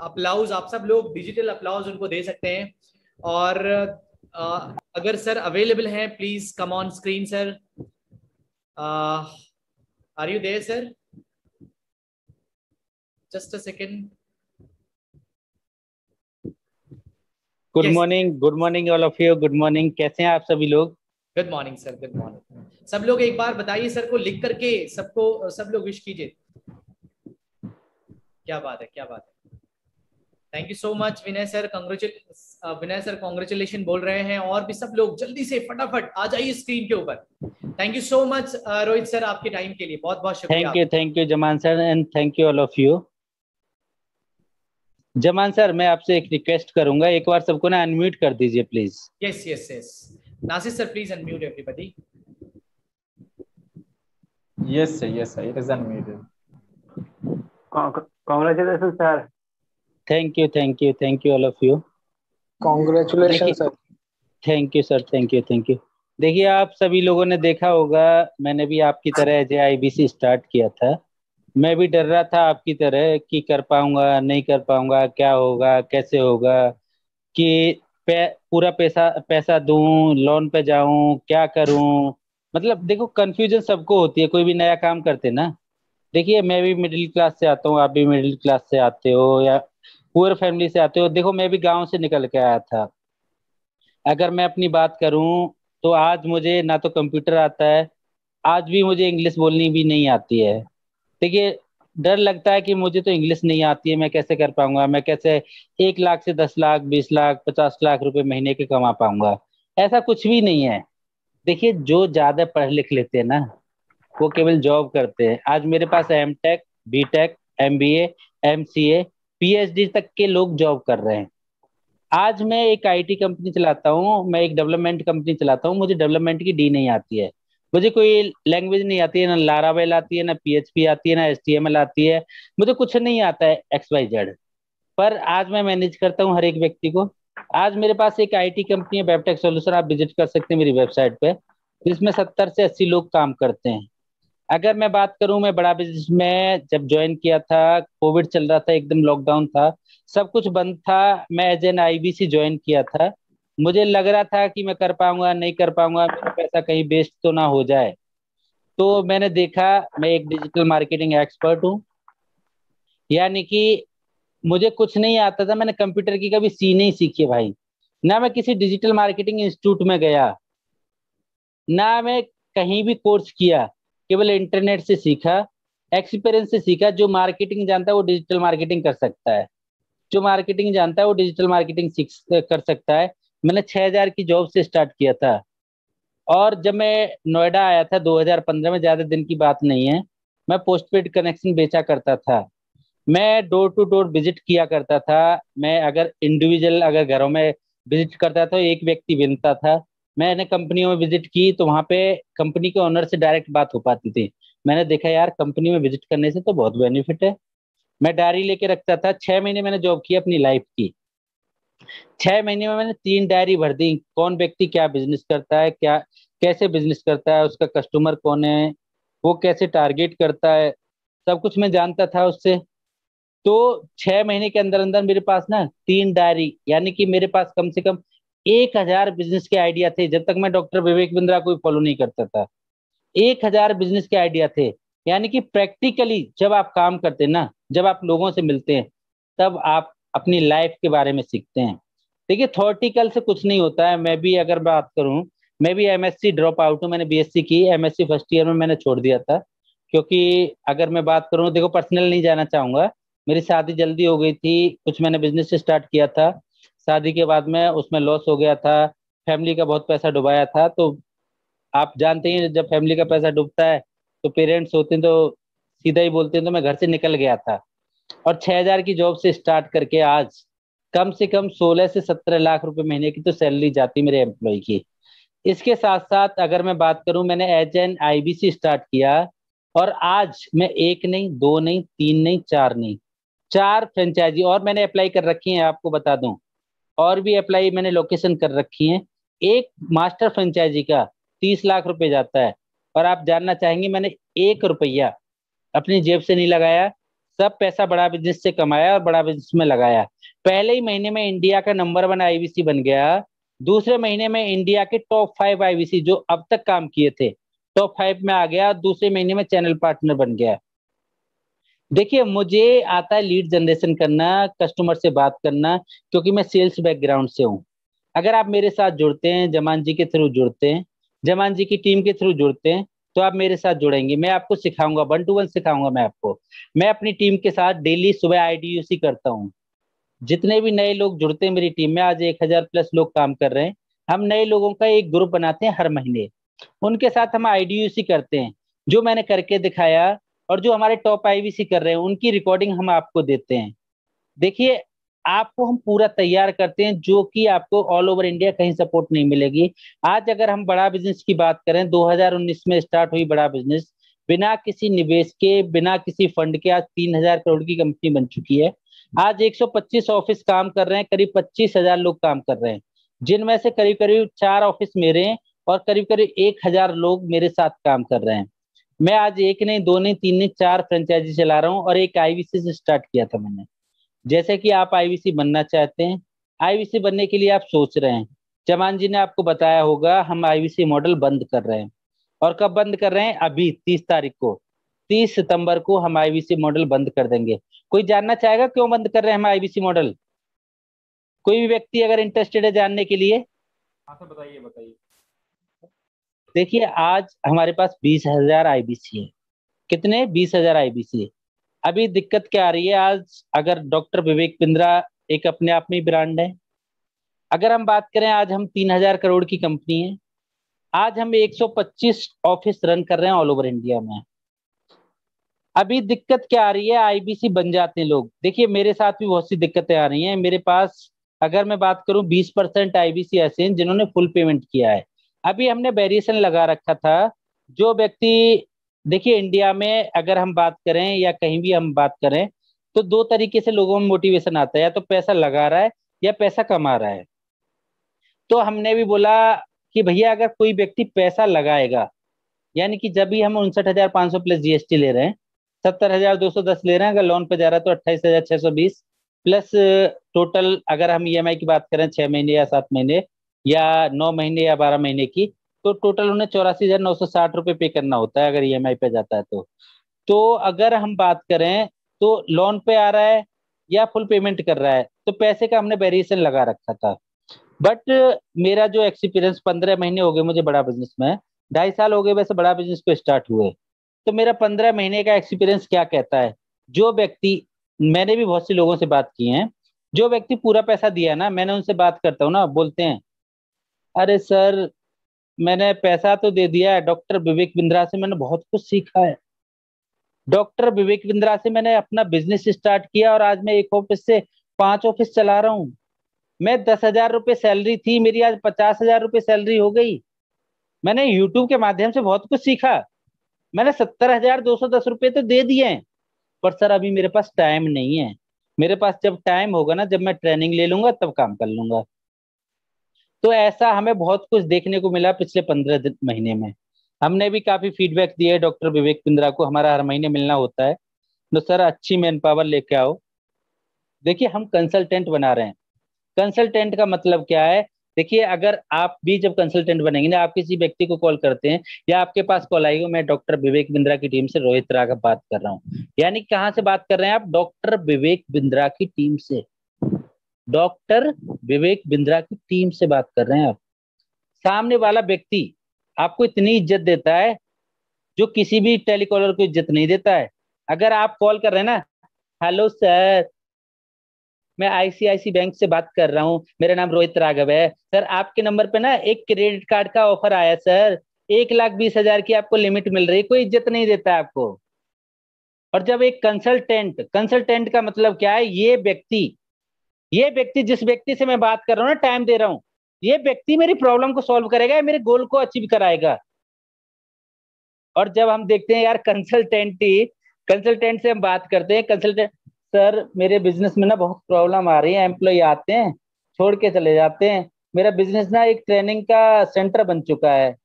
applause, आप सब लोग डिजिटल अप्लाउज उनको दे सकते हैं। और अगर सर अवेलेबल हैं, please come on screen sir. Are you there sir? Just a second. Good morning all of you. Good morning, कैसे हैं आप सभी लोग? Good morning sir, good morning. सब लोग एक बार बताइए सर को लिख करके, सबको सब लोग विश कीजिए। क्या बात है, क्या बात है। Thank you so much Vinay sir, Vinay sir congratulation बोल रहे हैं। और भी सब लोग जल्दी से फटाफट आ जाइए स्क्रीन के ऊपर। Thank you so much Rohit sir, आपके टाइम के लिए बहुत बहुत शुक्रिया। Thank you Zaman sir, and thank you all of you. Zaman sir, मैं आपसे एक रिक्वेस्ट करूंगा, एक बार सबको ना अनम्यूट कर दीजिए please. Yes yes yes, Nasir sir please unmute everybody. Yes, sir. Yes, sir. It is unmuted. Congratulations sir. Thank you all of you. Congratulation sir. Thank you sir, thank you. देखिए, आप सभी लोगों ने देखा होगा, मैंने भी आपकी तरह JIBC स्टार्ट किया था। मैं भी डर रहा था आपकी तरह कि कर पाऊंगा नहीं कर पाऊंगा, क्या होगा कैसे होगा, कि पूरा पैसा दूं, लोन पे जाऊं, क्या करूं। मतलब देखो, कंफ्यूजन सबको होती है, कोई भी नया काम करते ना। देखिए, मैं भी मिडिल क्लास से आता हूँ, आप भी मिडिल क्लास से आते हो या पुअर फैमिली से आते हो। देखो, मैं भी गांव से निकल के आया था। अगर मैं अपनी बात करूं तो आज मुझे ना तो कंप्यूटर आता है, आज भी मुझे इंग्लिश बोलनी भी नहीं आती है। देखिए, डर लगता है कि मुझे तो इंग्लिश नहीं आती है, मैं कैसे कर पाऊंगा, मैं कैसे 1 लाख से 10 लाख 20 लाख 50 लाख रुपए महीने के कमा पाऊंगा। ऐसा कुछ भी नहीं है। देखिए, जो ज्यादा पढ़ लिख लेते हैं ना, वो केवल जॉब करते हैं। आज मेरे पास MTech, BTech, MBA MCA, PhD तक के लोग जॉब कर रहे हैं। आज मैं एक IT कंपनी चलाता हूँ, मैं एक डेवलपमेंट कंपनी चलाता हूँ, मुझे डेवलपमेंट की डी नहीं आती है, मुझे कोई लैंग्वेज नहीं आती है, ना लारावेल आती है, ना PHP आती है, ना HTML आती है, मुझे कुछ नहीं आता है XYZ। पर आज मैं मैनेज करता हूँ हर एक व्यक्ति को। आज मेरे पास एक IT कंपनी है, वेबटेक सॉल्यूशन, आप विजिट कर सकते हैं मेरी वेबसाइट पे, जिसमें 70 से 80 लोग काम करते हैं। अगर मैं बात करूं, मैं बड़ा बिजनेस में जब ज्वाइन किया था, कोविड चल रहा था, एकदम लॉकडाउन था, सब कुछ बंद था, मैं एज एन IBC ज्वाइन किया था। मुझे लग रहा था कि मैं कर पाऊंगा नहीं कर पाऊंगा, मेरा पैसा कहीं वेस्ट तो ना हो जाए। तो मैंने देखा, मैं एक डिजिटल मार्केटिंग एक्सपर्ट हूँ, यानी कि मुझे कुछ नहीं आता था, मैंने कंप्यूटर की कभी सी नहीं सीखी भाई, ना मैं किसी डिजिटल मार्केटिंग इंस्टीट्यूट में गया, ना मैं कहीं भी कोर्स किया, केवल इंटरनेट से सीखा, एक्सपीरियंस से सीखा। जो मार्केटिंग जानता है वो डिजिटल मार्केटिंग कर सकता है, जो मार्केटिंग जानता है वो डिजिटल मार्केटिंग सीख कर सकता है। मैंने 6,000 की जॉब से स्टार्ट किया था, और जब मैं नोएडा आया था 2015 में, ज्यादा दिन की बात नहीं है, मैं पोस्टपेड कनेक्शन बेचा करता था, मैं डोर टू डोर विजिट किया करता था। मैं अगर इंडिविजुअल अगर घरों में विजिट करता था तो एक व्यक्ति मिलता था। मैंने कंपनियों में विजिट की तो वहां पे कंपनी के ओनर से डायरेक्ट बात हो पाती थी। मैंने देखा यार कंपनी में विजिट करने से तो बहुत बेनिफिट है। मैं डायरी लेके रखता था, 6 महीने मैंने जॉब की अपनी लाइफ की, 6 महीने में मैंने 3 डायरी भर दी, कौन व्यक्ति क्या बिजनेस करता है, क्या कैसे बिजनेस करता है, उसका कस्टमर कौन है, वो कैसे टारगेट करता है, सब कुछ मैं जानता था उससे। तो 6 महीने के अंदर अंदर मेरे पास ना 3 डायरी, यानी कि मेरे पास कम से कम 1,000 बिजनेस के आइडिया थे, जब तक मैं डॉक्टर विवेक बिंद्रा को फॉलो नहीं करता था। 1,000 बिजनेस के आइडिया थे। यानी कि प्रैक्टिकली जब आप काम करते हैं ना, जब आप लोगों से मिलते हैं, तब आप अपनी लाइफ के बारे में सीखते हैं। देखिए थॉर्टिकल से कुछ नहीं होता है। मैं भी अगर बात करूं, मैं भी MSc ड्रॉप आउट हूं, मैंने BSc की, MSc फर्स्ट ईयर में मैंने छोड़ दिया था, क्योंकि अगर मैं बात करूं, देखो पर्सनल नहीं जाना चाहूंगा, मेरी शादी जल्दी हो गई थी, कुछ मैंने बिजनेस स्टार्ट किया था, शादी के बाद में उसमें लॉस हो गया था, फैमिली का बहुत पैसा डुबाया था। तो आप जानते हैं जब फैमिली का पैसा डूबता है तो पेरेंट्स होते हैं तो सीधा ही बोलते हैं, तो मैं घर से निकल गया था। और 6,000 की जॉब से स्टार्ट करके आज कम से कम 16 से 17 लाख रुपए महीने की तो सैलरी जाती मेरे एम्प्लॉय की। इसके साथ साथ अगर मैं बात करूं, मैंने एज एन IBC स्टार्ट किया, और आज मैं एक नहीं, दो नहीं, तीन नहीं, चार नहीं, 4 फ्रेंचाइजी और मैंने अप्लाई कर रखी है, आपको बता दूं, और भी अप्लाई मैंने लोकेशन कर रखी है। एक मास्टर फ्रेंचाइजी का 30 लाख रुपए जाता है। और आप जानना चाहेंगे, मैंने 1 रुपया अपनी जेब से नहीं लगाया, सब पैसा बड़ा बिजनेस से कमाया और बड़ा बिजनेस में लगाया। पहले ही महीने में इंडिया का नंबर 1 IBC बन गया, दूसरे महीने में इंडिया के टॉप 5 IBC जो अब तक काम किए थे टॉप 5 में आ गया, दूसरे महीने में चैनल पार्टनर बन गया। देखिए मुझे आता है लीड जनरेशन करना, कस्टमर से बात करना, क्योंकि मैं सेल्स बैकग्राउंड से हूँ। अगर आप मेरे साथ जुड़ते हैं, जमान जी के थ्रू जुड़ते हैं, जमान जी की टीम के थ्रू जुड़ते हैं, तो आप मेरे साथ जुड़ेंगे, मैं आपको सिखाऊंगा, 1 to 1 सिखाऊंगा मैं आपको। मैं अपनी टीम के साथ डेली सुबह IDUC करता हूँ। जितने भी नए लोग जुड़ते हैं मेरी टीम में, आज 1,000 प्लस लोग काम कर रहे हैं, हम नए लोगों का एक ग्रुप बनाते हैं हर महीने, उनके साथ हम IDUC करते हैं, जो मैंने करके दिखाया, और जो हमारे टॉप IBC कर रहे हैं उनकी रिकॉर्डिंग हम आपको देते हैं। देखिए आपको हम पूरा तैयार करते हैं, जो कि आपको ऑल ओवर इंडिया कहीं सपोर्ट नहीं मिलेगी। आज अगर हम बड़ा बिजनेस की बात करें, 2019 में स्टार्ट हुई बड़ा बिजनेस, बिना किसी निवेश के, बिना किसी फंड के, आज 3,000 करोड़ की कंपनी बन चुकी है। आज 125 ऑफिस काम कर रहे हैं, करीब 25,000 लोग काम कर रहे हैं, जिनमें से करीब करीब 4 ऑफिस मेरे हैं, और करीब करीब 1,000 लोग मेरे साथ काम कर रहे हैं। मैं आज एक नहीं, दो नहीं, तीन नहीं, 4 फ्रेंचाइजी चला रहा हूँ, और एक IBC से स्टार्ट किया था मैंने। जैसे कि आप IBC बनना चाहते हैं, IBC बनने के लिए आप सोच रहे हैं, जमान जी ने आपको बताया होगा, हम IBC मॉडल बंद कर रहे हैं। और कब बंद कर रहे हैं? अभी 30 तारीख को, 30 सितंबर को हम IBC मॉडल बंद कर देंगे। कोई जानना चाहेगा क्यों बंद कर रहे हैं हम IBC मॉडल? कोई भी व्यक्ति अगर इंटरेस्टेड है जानने के लिए? हाँ सर बताइए बताइए। देखिए आज हमारे पास 20,000 IBC है। कितने? 20,000 IBC है। अभी दिक्कत क्या आ रही है, आज अगर डॉक्टर विवेक बिंद्रा एक अपने आप में ही ब्रांड है, अगर हम बात करें, आज हम 3,000 करोड़ की कंपनी है, आज हम 125 ऑफिस रन कर रहे हैं ऑल ओवर इंडिया में। अभी दिक्कत क्या आ रही है, आईबीसी बन जाते हैं लोग। देखिए मेरे साथ भी बहुत सी दिक्कतें आ रही हैं। मेरे पास अगर मैं बात करूं 20% आईबीसी ऐसे हैं जिन्होंने फुल पेमेंट किया है। अभी हमने वेरिएशन लगा रखा था। जो व्यक्ति, देखिए इंडिया में अगर हम बात करें या कहीं भी हम बात करें, तो दो तरीके से लोगों में मोटिवेशन आता है, या तो पैसा लगा रहा है या पैसा कमा रहा है। तो हमने भी बोला कि भैया अगर कोई व्यक्ति पैसा लगाएगा, यानी कि जब भी हम 59,500 प्लस जीएसटी ले रहे हैं, 70,210 ले रहे हैं, अगर लोन पे जा रहा है तो 28,620 प्लस टोटल, अगर हम ईएमआई की बात करें 6 महीने या 7 महीने या 9 महीने या 12 महीने की, तो टोटल उन्हें 84,960 रुपये पे करना होता है अगर ईएमआई पे जाता है तो अगर हम बात करें तो लोन पे आ रहा है या फुल पेमेंट कर रहा है, तो पैसे का हमने वेरिएशन लगा रखा था। बट मेरा जो एक्सपीरियंस, 15 महीने हो गए मुझे बड़ा बिजनेस में, 2.5 साल हो गए वैसे बड़ा बिजनेस को स्टार्ट हुए, तो मेरा 15 महीने का एक्सपीरियंस क्या कहता है, जो व्यक्ति, मैंने भी बहुत से लोगों से बात की है, जो व्यक्ति पूरा पैसा दिया ना, मैंने उनसे बात करता हूँ ना, बोलते हैं अरे सर मैंने पैसा तो दे दिया है, डॉक्टर विवेक बिंद्रा से मैंने बहुत कुछ सीखा है, डॉक्टर विवेक बिंद्रा से मैंने अपना बिजनेस स्टार्ट किया और आज मैं एक ऑफिस से 5 ऑफिस चला रहा हूँ। मैं 10,000 रुपये सैलरी थी, मेरी आज 50,000 रुपये सैलरी हो गई। मैंने यूट्यूब के माध्यम से बहुत कुछ सीखा। मैंने 70,210 रुपये तो दे दिए हैं, पर सर अभी मेरे पास टाइम नहीं है। मेरे पास जब टाइम होगा ना, जब मैं ट्रेनिंग ले लूंगा तब काम कर लूंगा। तो ऐसा हमें बहुत कुछ देखने को मिला पिछले 15 महीने में। हमने भी काफी फीडबैक दिए डॉक्टर विवेक बिंद्रा को, हमारा हर महीने मिलना होता है, तो सर अच्छी मैन पावर लेके आओ। देखिए हम कंसल्टेंट बना रहे हैं। कंसल्टेंट का मतलब क्या है, देखिए अगर आप भी जब कंसल्टेंट बनेंगे ना, आप किसी व्यक्ति को कॉल करते हैं या आपके पास कॉल आएगी, मैं डॉक्टर विवेक बिंद्रा की टीम से रोहित राघव बात कर रहा हूँ, यानी कहाँ से बात कर रहे हैं आप, डॉक्टर विवेक बिंद्रा की टीम से, डॉक्टर विवेक बिंद्रा की टीम से बात कर रहे हैं आप। सामने वाला व्यक्ति आपको इतनी इज्जत देता है जो किसी भी टेलीकॉलर को इज्जत नहीं देता है। अगर आप कॉल कर रहे हैं ना, हेलो सर मैं आईसीआईसी बैंक से बात कर रहा हूँ, मेरा नाम रोहित राघव है, सर आपके नंबर पे ना एक क्रेडिट कार्ड का ऑफर आया सर, 1,20,000 की आपको लिमिट मिल रही, कोई इज्जत नहीं देता आपको। और जब एक कंसल्टेंट, कंसल्टेंट का मतलब क्या है, ये व्यक्ति जिस व्यक्ति से मैं बात कर रहा हूँ ना, टाइम दे रहा हूँ, ये व्यक्ति मेरी प्रॉब्लम को सॉल्व करेगा, मेरे गोल को अचीव कराएगा। और जब हम देखते हैं यार कंसल्टेंट से हम बात करते हैं, कंसल्टेंट सर मेरे बिजनेस में ना बहुत प्रॉब्लम आ रही है, एम्प्लॉय आते हैं छोड़ के चले जाते हैं, मेरा बिजनेस ना एक ट्रेनिंग का सेंटर बन चुका है,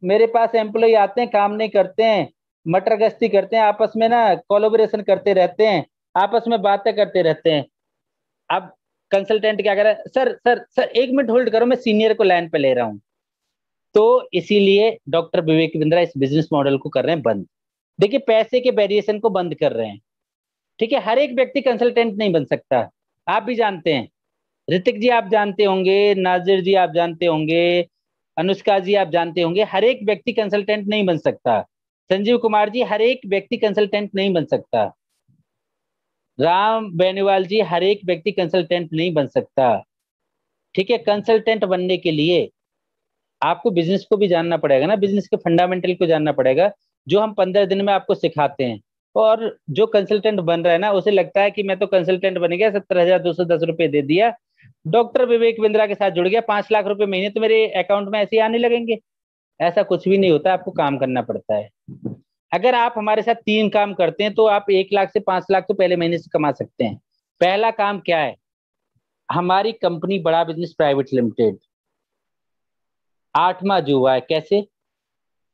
मेरे पास एम्प्लॉय आते हैं काम नहीं करते हैं, मटर गश्ती करते हैं, आपस में ना कोलैबोरेशन करते रहते हैं, आपस में बातें करते रहते हैं। अब कंसल्टेंट क्या कर रहा है, sir sir sir 1 minute hold करो, मैं सीनियर को लाइन पे ले रहा हूँ। तो इसीलिए डॉक्टर विवेक बिंद्रा इस बिजनेस मॉडल को कर रहे हैं बंद। देखिए पैसे के वेरिएशन को बंद कर रहे हैं, ठीक है। हर एक व्यक्ति कंसल्टेंट नहीं बन सकता, आप भी जानते हैं, ऋतिक जी आप जानते होंगे, नाजिर जी आप जानते होंगे, अनुष्का जी आप जानते होंगे, हर एक व्यक्ति कंसल्टेंट नहीं बन सकता। संजीव कुमार जी, हर एक व्यक्ति कंसल्टेंट नहीं बन सकता। राम बेनीवाल जी, हर एक व्यक्ति कंसल्टेंट नहीं बन सकता, ठीक है। कंसल्टेंट बनने के लिए आपको बिजनेस को भी जानना पड़ेगा ना, बिजनेस के फंडामेंटल को जानना पड़ेगा, जो हम 15 दिन में आपको सिखाते हैं। और जो कंसल्टेंट बन रहा है ना, उसे लगता है कि मैं तो कंसल्टेंट बन गया, 70,210 रुपये दे दिया, डॉक्टर विवेक बिंद्रा के साथ जुड़ गया, 5 लाख रुपए महीने तो मेरे अकाउंट में ऐसे ही आने लगेंगे। ऐसा कुछ भी नहीं होता, आपको काम करना पड़ता है। अगर आप हमारे साथ 3 काम करते हैं तो आप 1 लाख से 5 लाख तो पहले महीने से कमा सकते हैं। पहला काम क्या है, हमारी कंपनी बड़ा बिजनेस प्राइवेट लिमिटेड 8वां जुआ है। कैसे,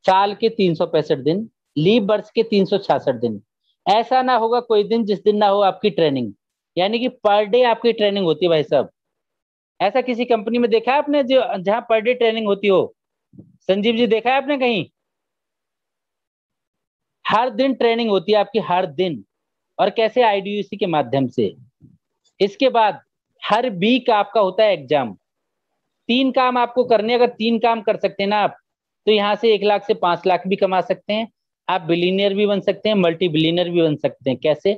साल के 365 दिन, लीव वर्ष के 366 दिन, ऐसा ना होगा कोई दिन जिस दिन ना हो आपकी ट्रेनिंग, यानी कि पर डे आपकी ट्रेनिंग होती है भाई साहब। ऐसा किसी कंपनी में देखा है आपने जो जहां पर डे ट्रेनिंग होती हो? संजीव जी देखा है आपने कहीं? हर दिन ट्रेनिंग होती है आपकी, हर दिन। और कैसे, आईडीयूसी के माध्यम से। इसके बाद हर वीक आपका होता है एग्जाम। 3 काम आपको करने, अगर 3 काम कर सकते हैं ना आप, तो यहाँ से 1 लाख से 5 लाख भी कमा सकते हैं, आप बिलीनियर भी बन सकते हैं, मल्टी बिलीनियर भी बन सकते हैं। कैसे,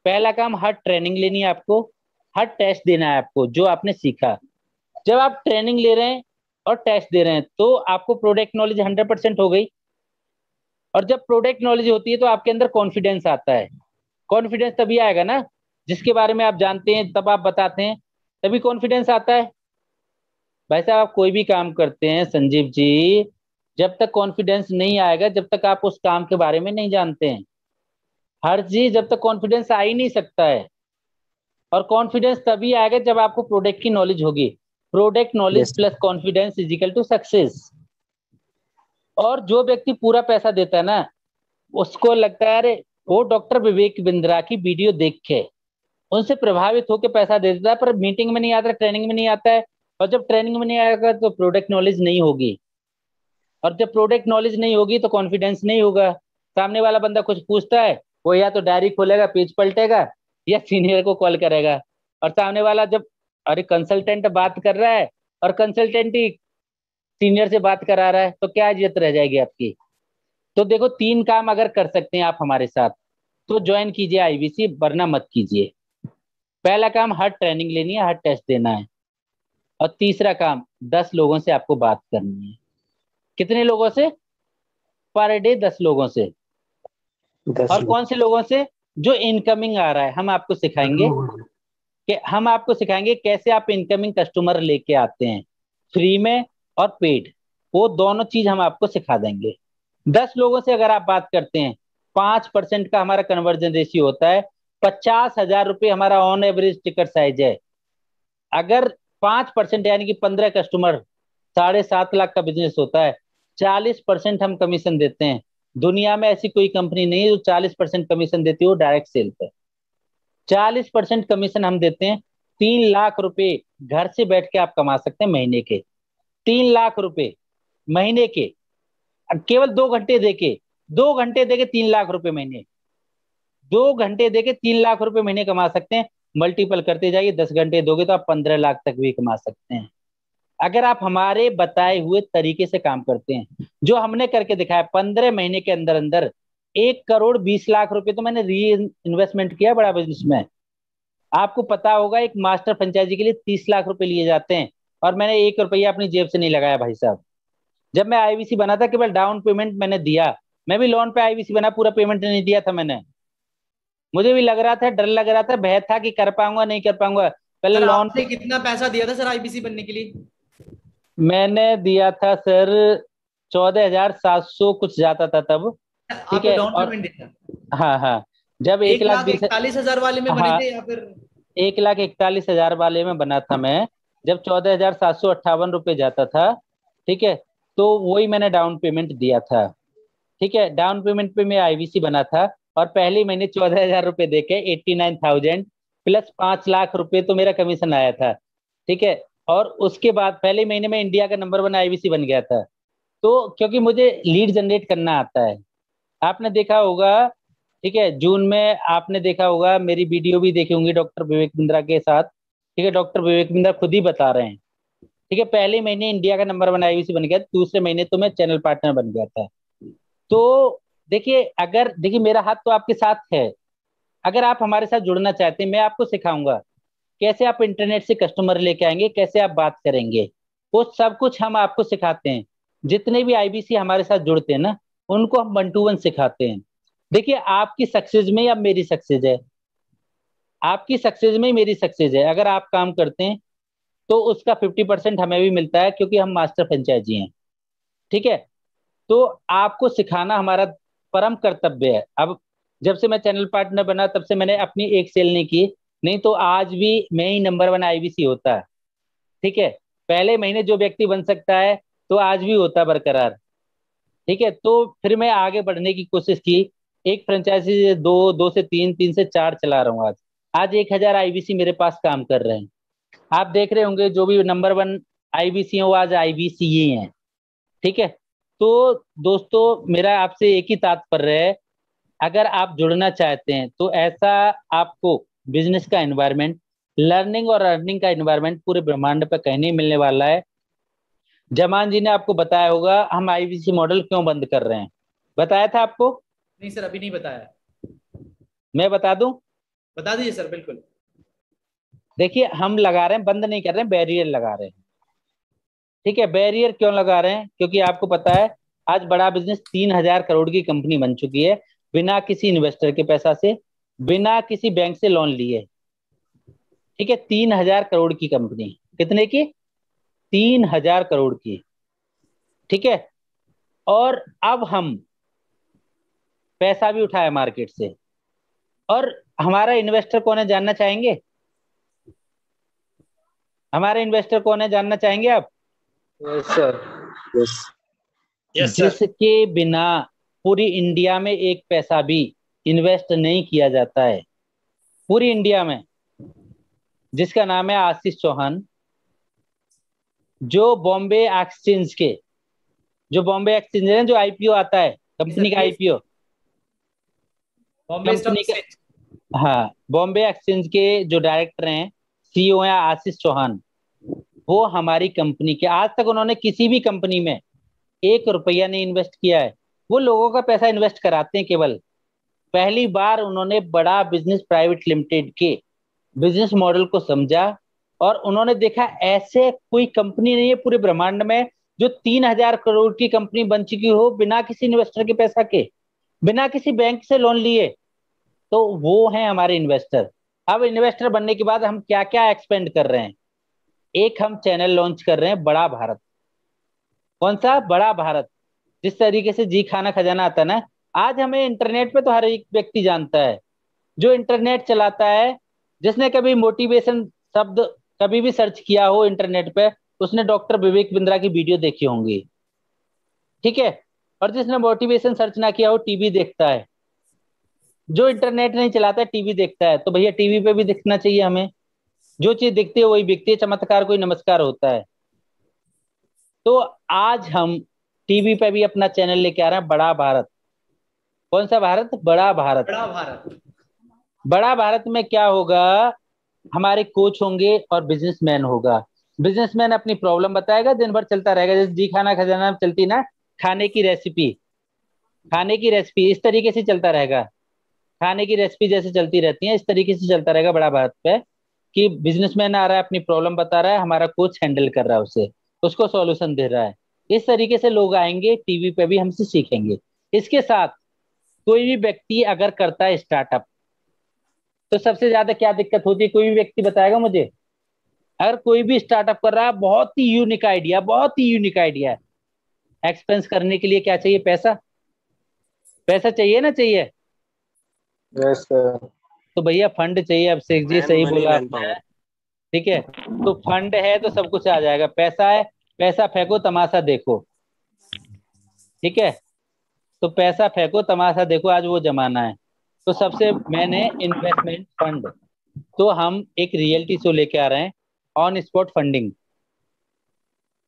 पहला काम, हर ट्रेनिंग लेनी है आपको, हर टेस्ट देना है आपको जो आपने सीखा। जब आप ट्रेनिंग ले रहे हैं और टेस्ट दे रहे हैं तो आपको प्रोडक्ट नॉलेज 100% हो गई। और जब प्रोडक्ट नॉलेज होती है तो आपके अंदर कॉन्फिडेंस आता है। कॉन्फिडेंस तभी आएगा ना जिसके बारे में आप जानते हैं, तब आप बताते हैं, तभी कॉन्फिडेंस आता है। भाई साहब आप कोई भी काम करते हैं संजीव जी, जब तक कॉन्फिडेंस नहीं आएगा, जब तक आप उस काम के बारे में नहीं जानते हैं, हर चीज जब तक कॉन्फिडेंस आ ही नहीं सकता है। और कॉन्फिडेंस तभी आएगा जब आपको प्रोडक्ट की नॉलेज होगी। Product knowledge plus confidence is equal to success. और जो व्यक्ति पूरा पैसा देता है ना, उसको लगता है अरे वो डॉक्टर विवेक बिंद्रा की वीडियो देख के उनसे प्रभावित होकर पैसा दे देता है, पर मीटिंग में नहीं आता, ट्रेनिंग में नहीं आता है। और जब ट्रेनिंग में नहीं आएगा तो प्रोडक्ट नॉलेज नहीं होगी, और जब प्रोडक्ट नॉलेज नहीं होगी तो कॉन्फिडेंस नहीं होगा। सामने वाला बंदा कुछ पूछता है, वो या तो डायरी खोलेगा, पेज पलटेगा, या सीनियर को कॉल करेगा। और सामने वाला जब अरे कंसल्टेंट बात कर रहा है और कंसल्टेंट ही सीनियर से बात करा रहा है, तो क्या इज्जत रह जाएगी आपकी। तो देखो 3 काम अगर कर सकते हैं आप हमारे साथ तो ज्वाइन कीजिए आईबीसी, वरना मत कीजिए। पहला काम हर ट्रेनिंग लेनी है, हर टेस्ट देना है। और तीसरा काम 10 लोगों से आपको बात करनी है। कितने लोगों से? पर डे 10 लोगों से। 10 और लोग। कौन से लोगों से? जो इनकमिंग आ रहा है। हम आपको सिखाएंगे कैसे आप इनकमिंग कस्टमर लेके आते हैं, फ्री में और पेड। वो दोनों चीज हम आपको सिखा देंगे। 10 लोगों से अगर आप बात करते हैं, 5% का हमारा कन्वर्जन रेशियो होता है। 50,000 रुपये हमारा ऑन एवरेज टिकट साइज है। अगर 5% यानी कि 15 कस्टमर, 7.5 लाख का बिजनेस होता है। 40% हम कमीशन देते हैं। दुनिया में ऐसी कोई कंपनी नहीं है जो 40% कमीशन देती हो डायरेक्ट सेल पे। 40% कमीशन हम देते हैं। 3 लाख रुपए घर से बैठ के आप कमा सकते हैं महीने के। 3 लाख रुपए महीने के, केवल 2 घंटे देके। 2 घंटे देके 3 लाख रुपए महीने। 2 घंटे देके 3 लाख रुपए महीने कमा सकते हैं। मल्टीपल करते जाइए, 10 घंटे दोगे तो आप 15 लाख तक भी कमा सकते हैं, अगर आप हमारे बताए हुए तरीके से काम करते हैं। जो हमने करके दिखाया 15 महीने के अंदर अंदर 1 करोड़ 20 लाख रुपए तो मैंने री इन्वेस्टमेंट किया बड़ा बिजनेस में। आपको पता होगा एक मास्टर फ्रेंचाइजी के लिए 30 लाख रुपए लिए जाते हैं, और मैंने 1 रुपया अपनी जेब से नहीं लगाया भाई साहब। जब मैं आईवीसी बना था केवल डाउन पेमेंट मैंने दिया। मैं भी लोन पे आईवीसी बना, पूरा पेमेंट नहीं दिया था मैंने। मुझे भी लग रहा था, डर लग रहा था, भय था कि कर पाऊंगा नहीं कर पाऊंगा। पहले सर लोन आपने कितना पैसा दिया था सर आईबीसी बनने के लिए? मैंने दिया था सर 14,700 कुछ जाता था तब। ठीक आपने है। डाउन और पेमेंट दिया? हाँ हाँ, जब 1 लाख 41 हजार वाले में बने हाँ, थे या फिर? 1,41,000 वाले में बना था मैं, जब 14,758 रुपये जाता था। ठीक है। तो वही मैंने डाउन पेमेंट दिया था। ठीक है। डाउन पेमेंट पे मैं आईवीसी बना था, और पहले महीने 14,000 रुपये देके 89,000 प्लस 5 लाख रुपए तो मेरा कमीशन आया था। ठीक है। और उसके बाद पहले महीने में इंडिया का नंबर 1 आईवीसी बन गया था। तो क्योंकि मुझे लीड जनरेट करना आता है, आपने देखा होगा। ठीक है। जून में आपने देखा होगा, मेरी वीडियो भी देखी होंगी डॉक्टर विवेक बिंद्रा के साथ। ठीक है। डॉक्टर विवेक बिंद्रा खुद ही बता रहे हैं। ठीक है। पहले महीने इंडिया का नंबर 1 आईवीसी बन गया, दूसरे महीने तो मैं चैनल पार्टनर बन गया था। तो देखिए, अगर देखिए मेरा हाथ तो आपके साथ है। अगर आप हमारे साथ जुड़ना चाहते हैं, मैं आपको सिखाऊंगा कैसे आप इंटरनेट से कस्टमर लेके आएंगे, कैसे आप बात करेंगे। वो सब कुछ हम आपको सिखाते हैं। जितने भी आईबीसी हमारे साथ जुड़ते हैं ना, उनको हम 1 to 1 सिखाते हैं। देखिए आपकी सक्सेस में या मेरी सक्सेस है, आपकी सक्सेस में ही मेरी सक्सेस है। अगर आप काम करते हैं तो उसका 50% हमें भी मिलता है, क्योंकि हम मास्टर फ्रेंचाइजी हैं। ठीक है। तो आपको सिखाना हमारा परम कर्तव्य है। अब जब से मैं चैनल पार्टनर बना तब से मैंने अपनी एक सेल नहीं की, नहीं तो आज भी मैं ही नंबर 1 आईबीसी होता है। ठीक है। पहले महीने जो व्यक्ति बन सकता है तो आज भी होता बरकरार। ठीक है। तो फिर मैं आगे बढ़ने की कोशिश की। एक फ्रेंचाइजी से दो से तीन, तीन से चार चला रहा हूँ आज। आज 1,000 आईबीसी मेरे पास काम कर रहे हैं। आप देख रहे होंगे जो भी नंबर 1 आईबीसी है वो आज आईबीसी ही है। ठीक है। तो दोस्तों मेरा आपसे एक ही तात्पर्य है, अगर आप जुड़ना चाहते हैं तो ऐसा आपको बिजनेस का एनवायरनमेंट, लर्निंग और अर्निंग का एनवायरनमेंट पूरे ब्रह्मांड पर कहीं नहीं मिलने वाला है। जमान जी ने आपको बताया होगा हम आईबीसी मॉडल क्यों बंद कर रहे हैं, बताया था आपको? नहीं सर, अभी नहीं बताया। मैं बता दूं? बता दीजिए सर, बिल्कुल। देखिए हम लगा रहे हैं, बंद नहीं कर रहे हैं, बैरियर लगा रहे हैं। ठीक है। बैरियर क्यों लगा रहे हैं? क्योंकि आपको पता है आज बड़ा बिजनेस 3,000 करोड़ की कंपनी बन चुकी है, बिना किसी इन्वेस्टर के पैसा से, बिना किसी बैंक से लोन लिए। ठीक है, 3,000 करोड़ की कंपनी, कितने की? 3,000 करोड़ की। ठीक है, और अब हम पैसा भी उठाए मार्केट से, और हमारा इन्वेस्टर कौन है जानना चाहेंगे? हमारा इन्वेस्टर कौन है जानना चाहेंगे आप? Yes sir. Yes. Yes sir. जिसके बिना पूरी इंडिया में एक पैसा भी इन्वेस्ट नहीं किया जाता है, पूरी इंडिया में, जिसका नाम है आशीष चौहान। जो बॉम्बे एक्सचेंज के, जो बॉम्बे एक्सचेंज है, जो आईपीओ आता है, कंपनी का आईपीओ, बॉम्बे स्टॉक कंपनी का, एक्सचेंज। हाँ, बॉम्बे एक्सचेंज के जो डायरेक्टर हैं, सीईओ हैं आशीष चौहान, वो हमारी कंपनी के, आज तक उन्होंने किसी भी कंपनी में 1 रुपया नहीं इन्वेस्ट किया है। वो लोगों का पैसा इन्वेस्ट कराते हैं केवल। पहली बार उन्होंने बड़ा बिजनेस प्राइवेट लिमिटेड के बिजनेस मॉडल को समझा, और उन्होंने देखा ऐसे कोई कंपनी नहीं है पूरे ब्रह्मांड में जो 3,000 करोड़ की कंपनी बन चुकी हो बिना किसी इन्वेस्टर के पैसा के, बिना किसी बैंक से लोन लिए। तो वो हैं हमारे इन्वेस्टर। अब इन्वेस्टर बनने के बाद हम क्या क्या एक्सपेंड कर रहे हैं? एक, हम चैनल लॉन्च कर रहे हैं, बड़ा भारत। कौन सा? बड़ा भारत। जिस तरीके से जी खाना खजाना आता है ना, आज हमें इंटरनेट पे तो हर एक व्यक्ति जानता है। जो इंटरनेट चलाता है, जिसने कभी मोटिवेशन शब्द कभी भी सर्च किया हो इंटरनेट पे, उसने डॉक्टर विवेक बिंद्रा की वीडियो देखी होंगी। ठीक है, और जिसने मोटिवेशन सर्च ना किया हो, टीवी देखता है। जो इंटरनेट नहीं चलाता है, टीवी देखता है। तो भैया टीवी पे भी दिखना चाहिए हमें। जो चीज दिखती है वही बिकती है, चमत्कार कोई नमस्कार होता है। तो आज हम टीवी पे भी अपना चैनल लेके आ रहे हैं, बड़ा भारत। कौन सा भारत? बड़ा भारत। बड़ा भारत। बड़ा भारत में क्या होगा? हमारे कोच होंगे और बिजनेसमैन होगा। बिजनेसमैन अपनी प्रॉब्लम बताएगा, दिन भर चलता रहेगा, जैसे जी खाना खजाना में चलती ना, खाने की रेसिपी, खाने की रेसिपी इस तरीके से चलता रहेगा। खाने की रेसिपी जैसे चलती रहती है, इस तरीके से चलता रहेगा बड़ा भारत पे, कि बिजनेसमैन आ रहा है, अपनी प्रॉब्लम बता रहा है, हमारा कोच हैंडल कर रहा है उसे, उसको सॉल्यूशन दे रहा है। इस तरीके से लोग आएंगे, टीवी पे भी हमसे सीखेंगे। इसके साथ कोई भी व्यक्ति अगर करता है स्टार्टअप, तो सबसे ज्यादा क्या दिक्कत होती है? कोई भी व्यक्ति बताएगा मुझे? अगर कोई भी स्टार्टअप कर रहा है, बहुत ही यूनिक आइडिया, बहुत ही यूनिक आइडिया है, एक्सपेंस करने के लिए क्या चाहिए? पैसा। पैसा चाहिए ना? चाहिए। Yes sir. तो भैया फंड चाहिए। अभिषेक जी, सही मनी बोला मैन आपने। पावर। ठीक है, तो फंड है तो सब कुछ आ जाएगा। पैसा है, पैसा फेंको, तमाशा देखो। ठीक है, तो पैसा फेंको, तमाशा देखो, आज वो जमाना है। तो सबसे मैंने इन्वेस्टमेंट फंड, तो हम एक रियलिटी शो लेके आ रहे हैं, ऑन स्पॉट फंडिंग।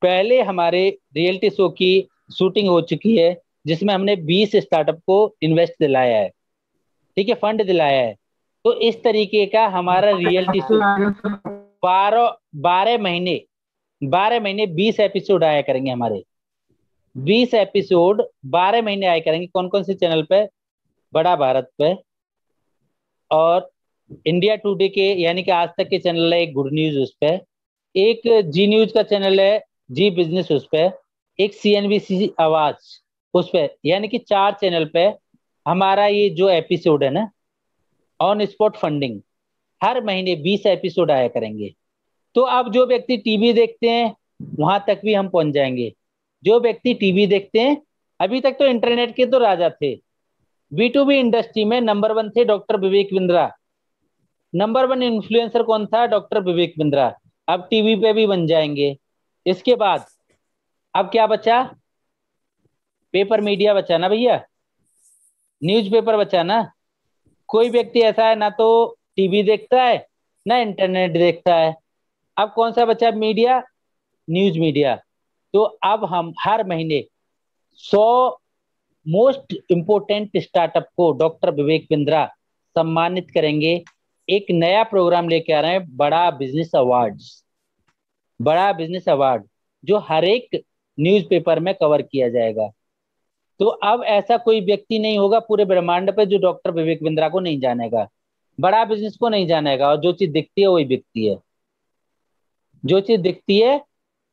पहले हमारे रियलिटी शो की शूटिंग हो चुकी है, जिसमें हमने 20 स्टार्टअप को इन्वेस्ट दिलाया है। ठीक है, फंड दिलाया है। तो इस तरीके का हमारा रियलिटी शो 12 12 महीने, 12 महीने 20 एपिसोड आया करेंगे हमारे। 20 एपिसोड 12 महीने आया करेंगे। कौन कौन से चैनल पे? बड़ा भारत पे, और इंडिया टुडे के यानी कि आज तक के चैनल है, एक गुड न्यूज उस पे, एक जी न्यूज का चैनल है, जी बिजनेस उस पे, एक सीएनबीसी आवाज उस पे, यानी कि 4 चैनल पे हमारा ये जो एपिसोड है ना, ऑन स्पॉट फंडिंग, हर महीने 20 एपिसोड आया करेंगे। तो अब जो व्यक्ति टीवी देखते हैं, वहां तक भी हम पहुंच जाएंगे। जो व्यक्ति टीवी देखते हैं, अभी तक तो इंटरनेट के तो राजा थे, बी टू बी इंडस्ट्री में नंबर 1 थे doctor Vivek Bindra. Number 1 influencer कौन था? डॉक्टर विवेक बिंद्रा। अब टीवी पे भी बन जाएंगे। इसके बाद अब क्या बचा? पेपर मीडिया बचा ना भैया, न्यूज़पेपर बचा ना। कोई व्यक्ति ऐसा है ना, तो टीवी देखता है ना इंटरनेट देखता है। अब कौन सा बचा मीडिया? News media. तो अब हम हर महीने 100 मोस्ट इंपोर्टेंट स्टार्टअप को डॉक्टर विवेक बिंद्रा सम्मानित करेंगे। एक नया प्रोग्राम लेके आ रहे हैं, बड़ा बिजनेस अवार्ड्स। बड़ा बिजनेस अवार्ड जो हर एक न्यूज़पेपर में कवर किया जाएगा। तो अब ऐसा कोई व्यक्ति नहीं होगा पूरे ब्रह्मांड पे जो डॉक्टर विवेक बिंद्रा को नहीं जानेगा, बड़ा बिजनेस को नहीं जानेगा। और जो चीज दिखती है वही बिकती है, जो चीज दिखती है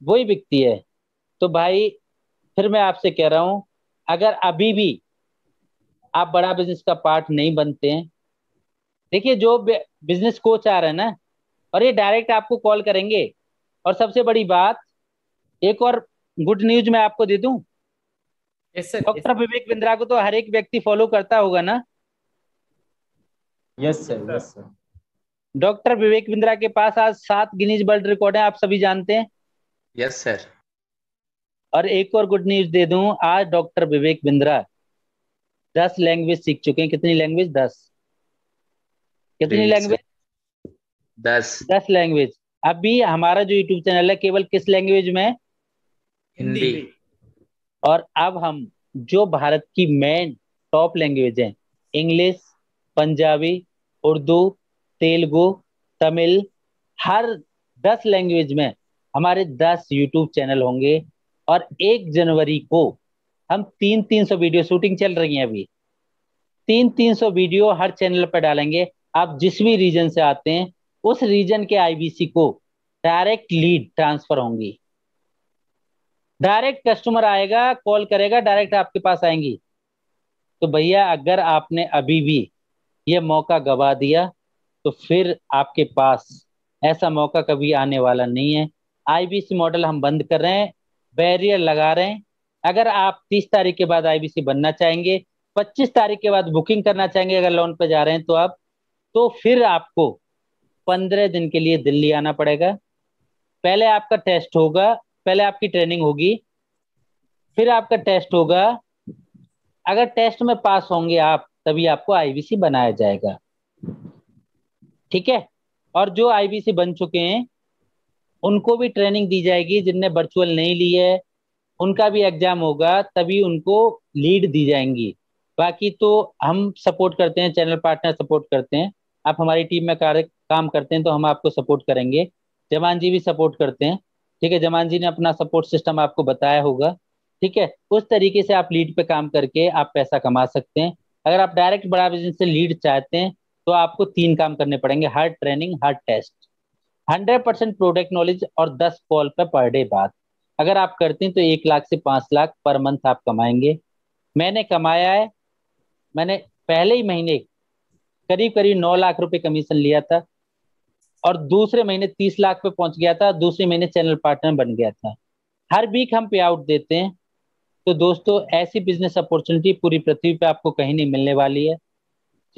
वही बिकती है। तो भाई फिर मैं आपसे कह रहा हूँ, अगर अभी भी आप बड़ा बिजनेस का पार्ट नहीं बनते हैं, देखिए जो बिजनेस कोच आ रहे हैं ना, और ये डायरेक्ट आपको कॉल करेंगे। और सबसे बड़ी बात, एक और गुड न्यूज मैं आपको दे दूं, yes sir. Doctor Vivek Bindra को तो हर एक व्यक्ति फॉलो करता होगा ना। Yes, sir. Yes, sir. Doctor Vivek Bindra के पास आज 7 गिनीज वर्ल्ड रिकॉर्ड है, आप सभी जानते हैं। Yes sir. और एक और गुड न्यूज दे दूं, आज डॉक्टर विवेक बिंद्रा 10 लैंग्वेज सीख चुके हैं। कितनी लैंग्वेज? 10। कितनी ग्रेट लैंग्वेज? सर। 10। 10 लैंग्वेज। अभी हमारा जो यूट्यूब चैनल है केवल किस लैंग्वेज में है? हिंदी। और अब हम जो भारत की मेन टॉप लैंग्वेज है, इंग्लिश, पंजाबी, उर्दू, तेलुगु, तमिल, हर 10 लैंग्वेज में हमारे 10 यूट्यूब चैनल होंगे। और 1 जनवरी को हम 300 वीडियो शूटिंग चल रही है अभी, 300 वीडियो हर चैनल पर डालेंगे। आप जिस भी रीजन से आते हैं उस रीजन के आईबीसी को डायरेक्ट लीड ट्रांसफर होंगी। डायरेक्ट कस्टमर आएगा, कॉल करेगा, डायरेक्ट आपके पास आएंगी। तो भैया अगर आपने अभी भी ये मौका गवा दिया तो फिर आपके पास ऐसा मौका कभी आने वाला नहीं है। आईबीसी मॉडल हम बंद कर रहे हैं, बैरियर लगा रहे हैं। अगर आप 30 तारीख के बाद आईबीसी बनना चाहेंगे, 25 तारीख के बाद बुकिंग करना चाहेंगे, अगर लोन पे जा रहे हैं तो आप, तो फिर आपको 15 दिन के लिए दिल्ली आना पड़ेगा। पहले आपका टेस्ट होगा, पहले आपकी ट्रेनिंग होगी, फिर आपका टेस्ट होगा। अगर टेस्ट में पास होंगे आप, तभी आपको आईबीसी बनाया जाएगा। ठीक है। और जो आईबीसी बन चुके हैं उनको भी ट्रेनिंग दी जाएगी, जिनने वर्चुअल नहीं ली है उनका भी एग्जाम होगा, तभी उनको लीड दी जाएंगी। बाकी तो हम सपोर्ट करते हैं, चैनल पार्टनर सपोर्ट करते हैं। आप हमारी टीम में कार्य काम करते हैं तो हम आपको सपोर्ट करेंगे। जमान जी भी सपोर्ट करते हैं। ठीक है, जमान जी ने अपना सपोर्ट सिस्टम आपको बताया होगा। ठीक है, उस तरीके से आप लीड पे काम करके आप पैसा कमा सकते हैं। अगर आप डायरेक्ट बड़ा बिजनेस से लीड चाहते हैं तो आपको 3 काम करने पड़ेंगे: हर ट्रेनिंग, हर टेस्ट, 100% प्रोडक्ट नॉलेज और 10 कॉल पर डे बात। अगर आप करते हैं तो 1 लाख से 5 लाख पर मंथ आप कमाएंगे। मैंने कमाया है, मैंने पहले ही महीने करीब करीब 9 लाख रुपए कमीशन लिया था और दूसरे महीने 30 लाख पे पहुंच गया था, दूसरे महीने चैनल पार्टनर बन गया था। हर वीक हम पे आउट देते हैं। तो दोस्तों, ऐसी बिजनेस अपॉर्चुनिटी पूरी पृथ्वी पे आपको कहीं नहीं मिलने वाली है,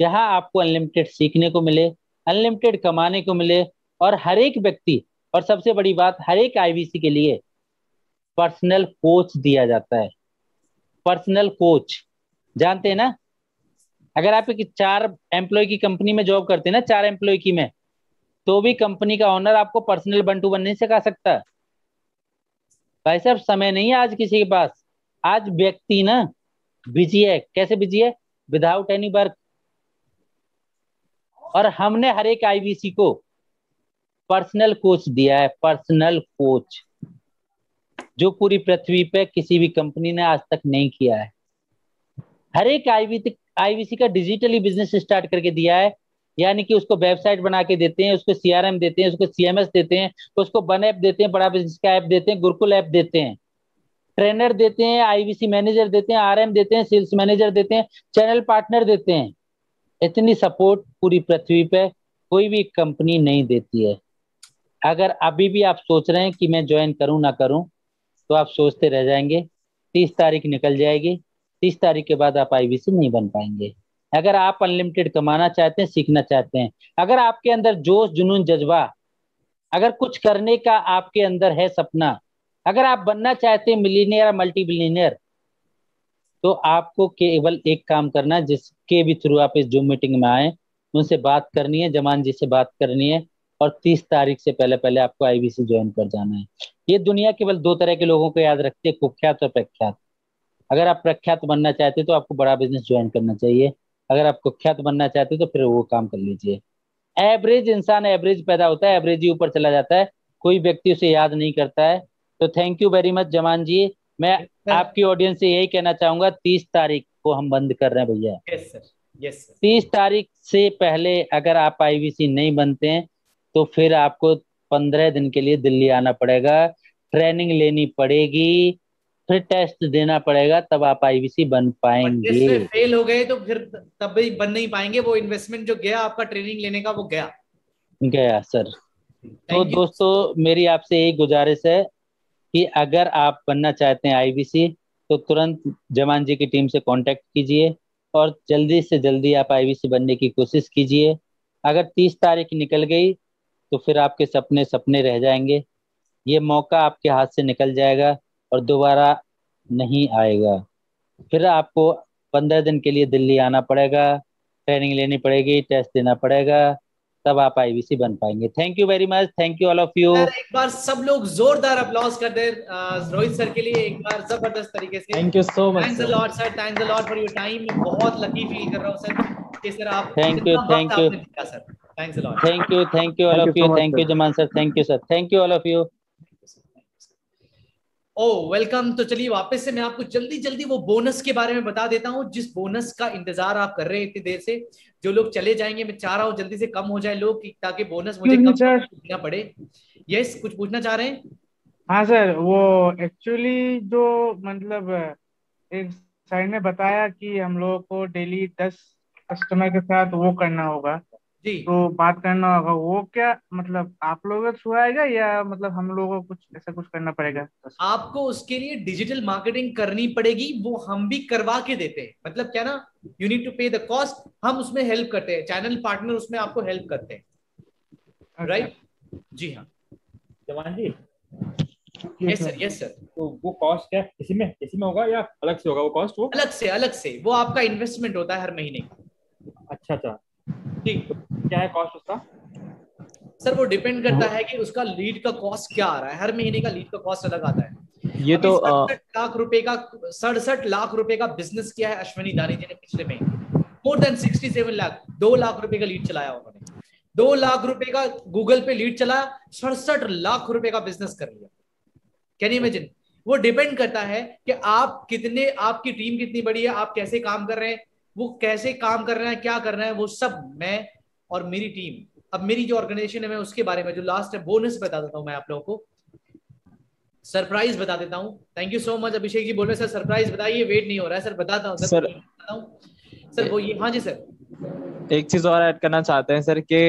जहां आपको अनलिमिटेड सीखने को मिले, अनलिमिटेड कमाने को मिले। और हर एक व्यक्ति, और सबसे बड़ी बात, हर एक आईबीसी के लिए पर्सनल कोच दिया जाता है। पर्सनल कोच, जानते हैं ना? अगर आप एक 4 एम्प्लॉय की कंपनी में जॉब करते हैं ना, 4 एम्प्लॉय की में, तो भी कंपनी का ओनर आपको पर्सनल 1-to-1 नहीं सिखा सकता। भाई साहब, समय नहीं है आज किसी के पास। आज व्यक्ति ना बिजी है। कैसे बिजी है? Without any work. और हमने हर एक आईबीसी को पर्सनल कोच दिया है, पर्सनल कोच, जो पूरी पृथ्वी पे किसी भी कंपनी ने आज तक नहीं किया है। हर एक आईबीसी का डिजिटली बिजनेस स्टार्ट करके दिया है, यानी कि उसको वेबसाइट बना के देते हैं, उसको सीआरएम देते हैं, उसको सीएमएस देते हैं, उसको वन ऐप देते हैं, बड़ा बिजनेस का ऐप देते हैं, गुरुकुल ऐप देते हैं, ट्रेनर देते हैं, आईबीसी मैनेजर देते हैं, आरएम देते हैं, सेल्स मैनेजर देते हैं, चैनल पार्टनर देते हैं। इतनी सपोर्ट पूरी पृथ्वी पे कोई भी कंपनी नहीं देती है। अगर अभी भी आप सोच रहे हैं कि मैं ज्वाइन करूं ना करूं, तो आप सोचते रह जाएंगे। 30 तारीख निकल जाएगी, 30 तारीख के बाद आप आईबीसी नहीं बन पाएंगे। अगर आप अनलिमिटेड कमाना चाहते हैं, सीखना चाहते हैं, अगर आपके अंदर जोश, जुनून, जज्बा, अगर कुछ करने का आपके अंदर है सपना, अगर आप बनना चाहते हैं मिलीनियर या मल्टी बिलीनियर, तो आपको केवल एक काम करना है, जिसके भी थ्रू आप इस जूम मीटिंग में आए, उनसे बात करनी है, जमान जी से बात करनी है, और 30 तारीख से पहले पहले आपको आईबीसी ज्वाइन कर जाना है। ये दुनिया केवल 2 तरह के लोगों को याद रखती है, कुख्यात और प्रख्यात। अगर आप प्रख्यात बनना चाहते हैं तो आपको बड़ा बिजनेस ज्वाइन करना चाहिए। अगर आप कुख्यात बनना चाहते हैं तो फिर वो काम कर लीजिए। एवरेज इंसान एवरेज पैदा होता है, एवरेज ही ऊपर चला जाता है, कोई व्यक्ति उसे याद नहीं करता है। तो thank you very much Zaman ji. मैं आपकी ऑडियंस से यही कहना चाहूंगा, 30 तारीख को हम बंद कर रहे हैं भैया। Yes sir, yes sir. 30 तारीख से पहले अगर आप आईबीसी नहीं बनते हैं तो फिर आपको 15 दिन के लिए दिल्ली आना पड़ेगा, ट्रेनिंग लेनी पड़ेगी। फिर टेस्ट देना पड़ेगा, तब आप आईबीसी बन और पाएंगे। टेस्ट में फेल हो गए तो फिर तब भी बन नहीं पाएंगे। वो इन्वेस्टमेंट जो गया आपका ट्रेनिंग लेने का वो गया। गया सर। तो थैंक यू। दोस्तों मेरी आपसे यही गुजारिश है कि अगर आप बनना चाहते हैं आईबीसी, तो तुरंत जमान जी की टीम से कांटेक्ट कीजिए और जल्दी से जल्दी आप आईबीसी बनने की कोशिश कीजिए। अगर 30 तारीख निकल गई तो फिर आपके सपने सपने रह जाएंगे। ये मौका आपके हाथ से निकल जाएगा और दोबारा नहीं आएगा। फिर आपको 15 दिन के लिए दिल्ली आना पड़ेगा, ट्रेनिंग लेनी पड़ेगी, टेस्ट देना पड़ेगा, तब आप आईबीसी बन पाएंगे। Thank you very much, thank you all of you. Sir एक बार सब लोग जोरदार अप्लॉज कर दे रोहित सर के लिए एक बार जबरदस्त तरीके से। Thank you so much thanks a sir. Lot sir, thanks a lot for your time. बहुत लकी फील कर रहा हूँ सर कि सर आप थैंक यू, इतना वक्त थैंक यू, आपने दिया sir. Thanks a lot. Thank you all thank you of you, so much thank you sir. Zaman sir, thank you sir, thank you all of you. Oh welcome. तो चलिए वापस से मैं आपको जल्दी जल्दी वो बोनस के बारे में बता देता हूँ, जिस बोनस का इंतजार आप कर रहे हैं इतनी देर से। जो लोग चले जाएंगे, मैं चाह रहा हूँ जल्दी से कम हो जाए लोग, ताकि बोनस मुझे कम सर। देना पड़े। यस, कुछ पूछना चाह रहे हैं? हाँ सर, वो एक्चुअली जो मतलब एक सर ने बताया कि हम लोगों को डेली 10 कस्टमर के साथ वो करना होगा, जी। तो बात करना होगा। वो क्या मतलब आप लोगों के थ्रू आएगा या मतलब हम लोगों को कुछ ऐसा कुछ करना पड़ेगा? आपको उसके लिए डिजिटल मार्केटिंग करनी पड़ेगी, वो हम भी करवा के देते हैं। मतलब क्या ना, यू नीड टू पे द कॉस्ट, हम उसमें हेल्प करते हैं, चैनल पार्टनर उसमें आपको हेल्प करते हैं। अच्छा। राइट? जी हाँ। जमान जी, यस सर, यस सर। तो वो कॉस्ट क्या इसी में होगा या अलग से होगा वो कॉस्ट? वो अलग से वो आपका इन्वेस्टमेंट होता है हर महीने का। अच्छा अच्छा, ठीक। क्या है कॉस्ट उसका? सर वो डिपेंड करता है कि उसका लीड का कॉस्ट क्या आ रहा है। हर महीने का लीड का कॉस्ट अलग आता है। ये अभी तो 67 लाख रुपए का बिजनेस किया है अश्वनी दानी जी ने पिछले महीने। मोर देन 67 लाख, 2 लाख रुपए का लीड चलाया उन्होंने। 2 लाख रुपए का गूगल पे लीड चलाया, 67 लाख रुपए का बिजनेस कर लिया। Can you imagine? वो डिपेंड करता है कि आप कितने, आपकी टीम कितनी बड़ी है, आप कैसे काम कर रहे हैं, वो कैसे काम कर रहे हैं, क्या कर रहे हैं, वो सब मैं और मेरी टीम। अब मेरी जो ऑर्गेनाइजेशन है, मैं उसके बारे में जो लास्ट है बोनस बता देता हूं मैं आप लोगों को, सरप्राइज बता देता हूं। Thank you so much Abhishek ji, बोल रहे सर सरप्राइज बताइए, वेट नहीं हो रहा है सर। बताता हूं सर। सर वो ये, हाँ जी सर। एक चीज और ऐड करना चाहते हैं सर कि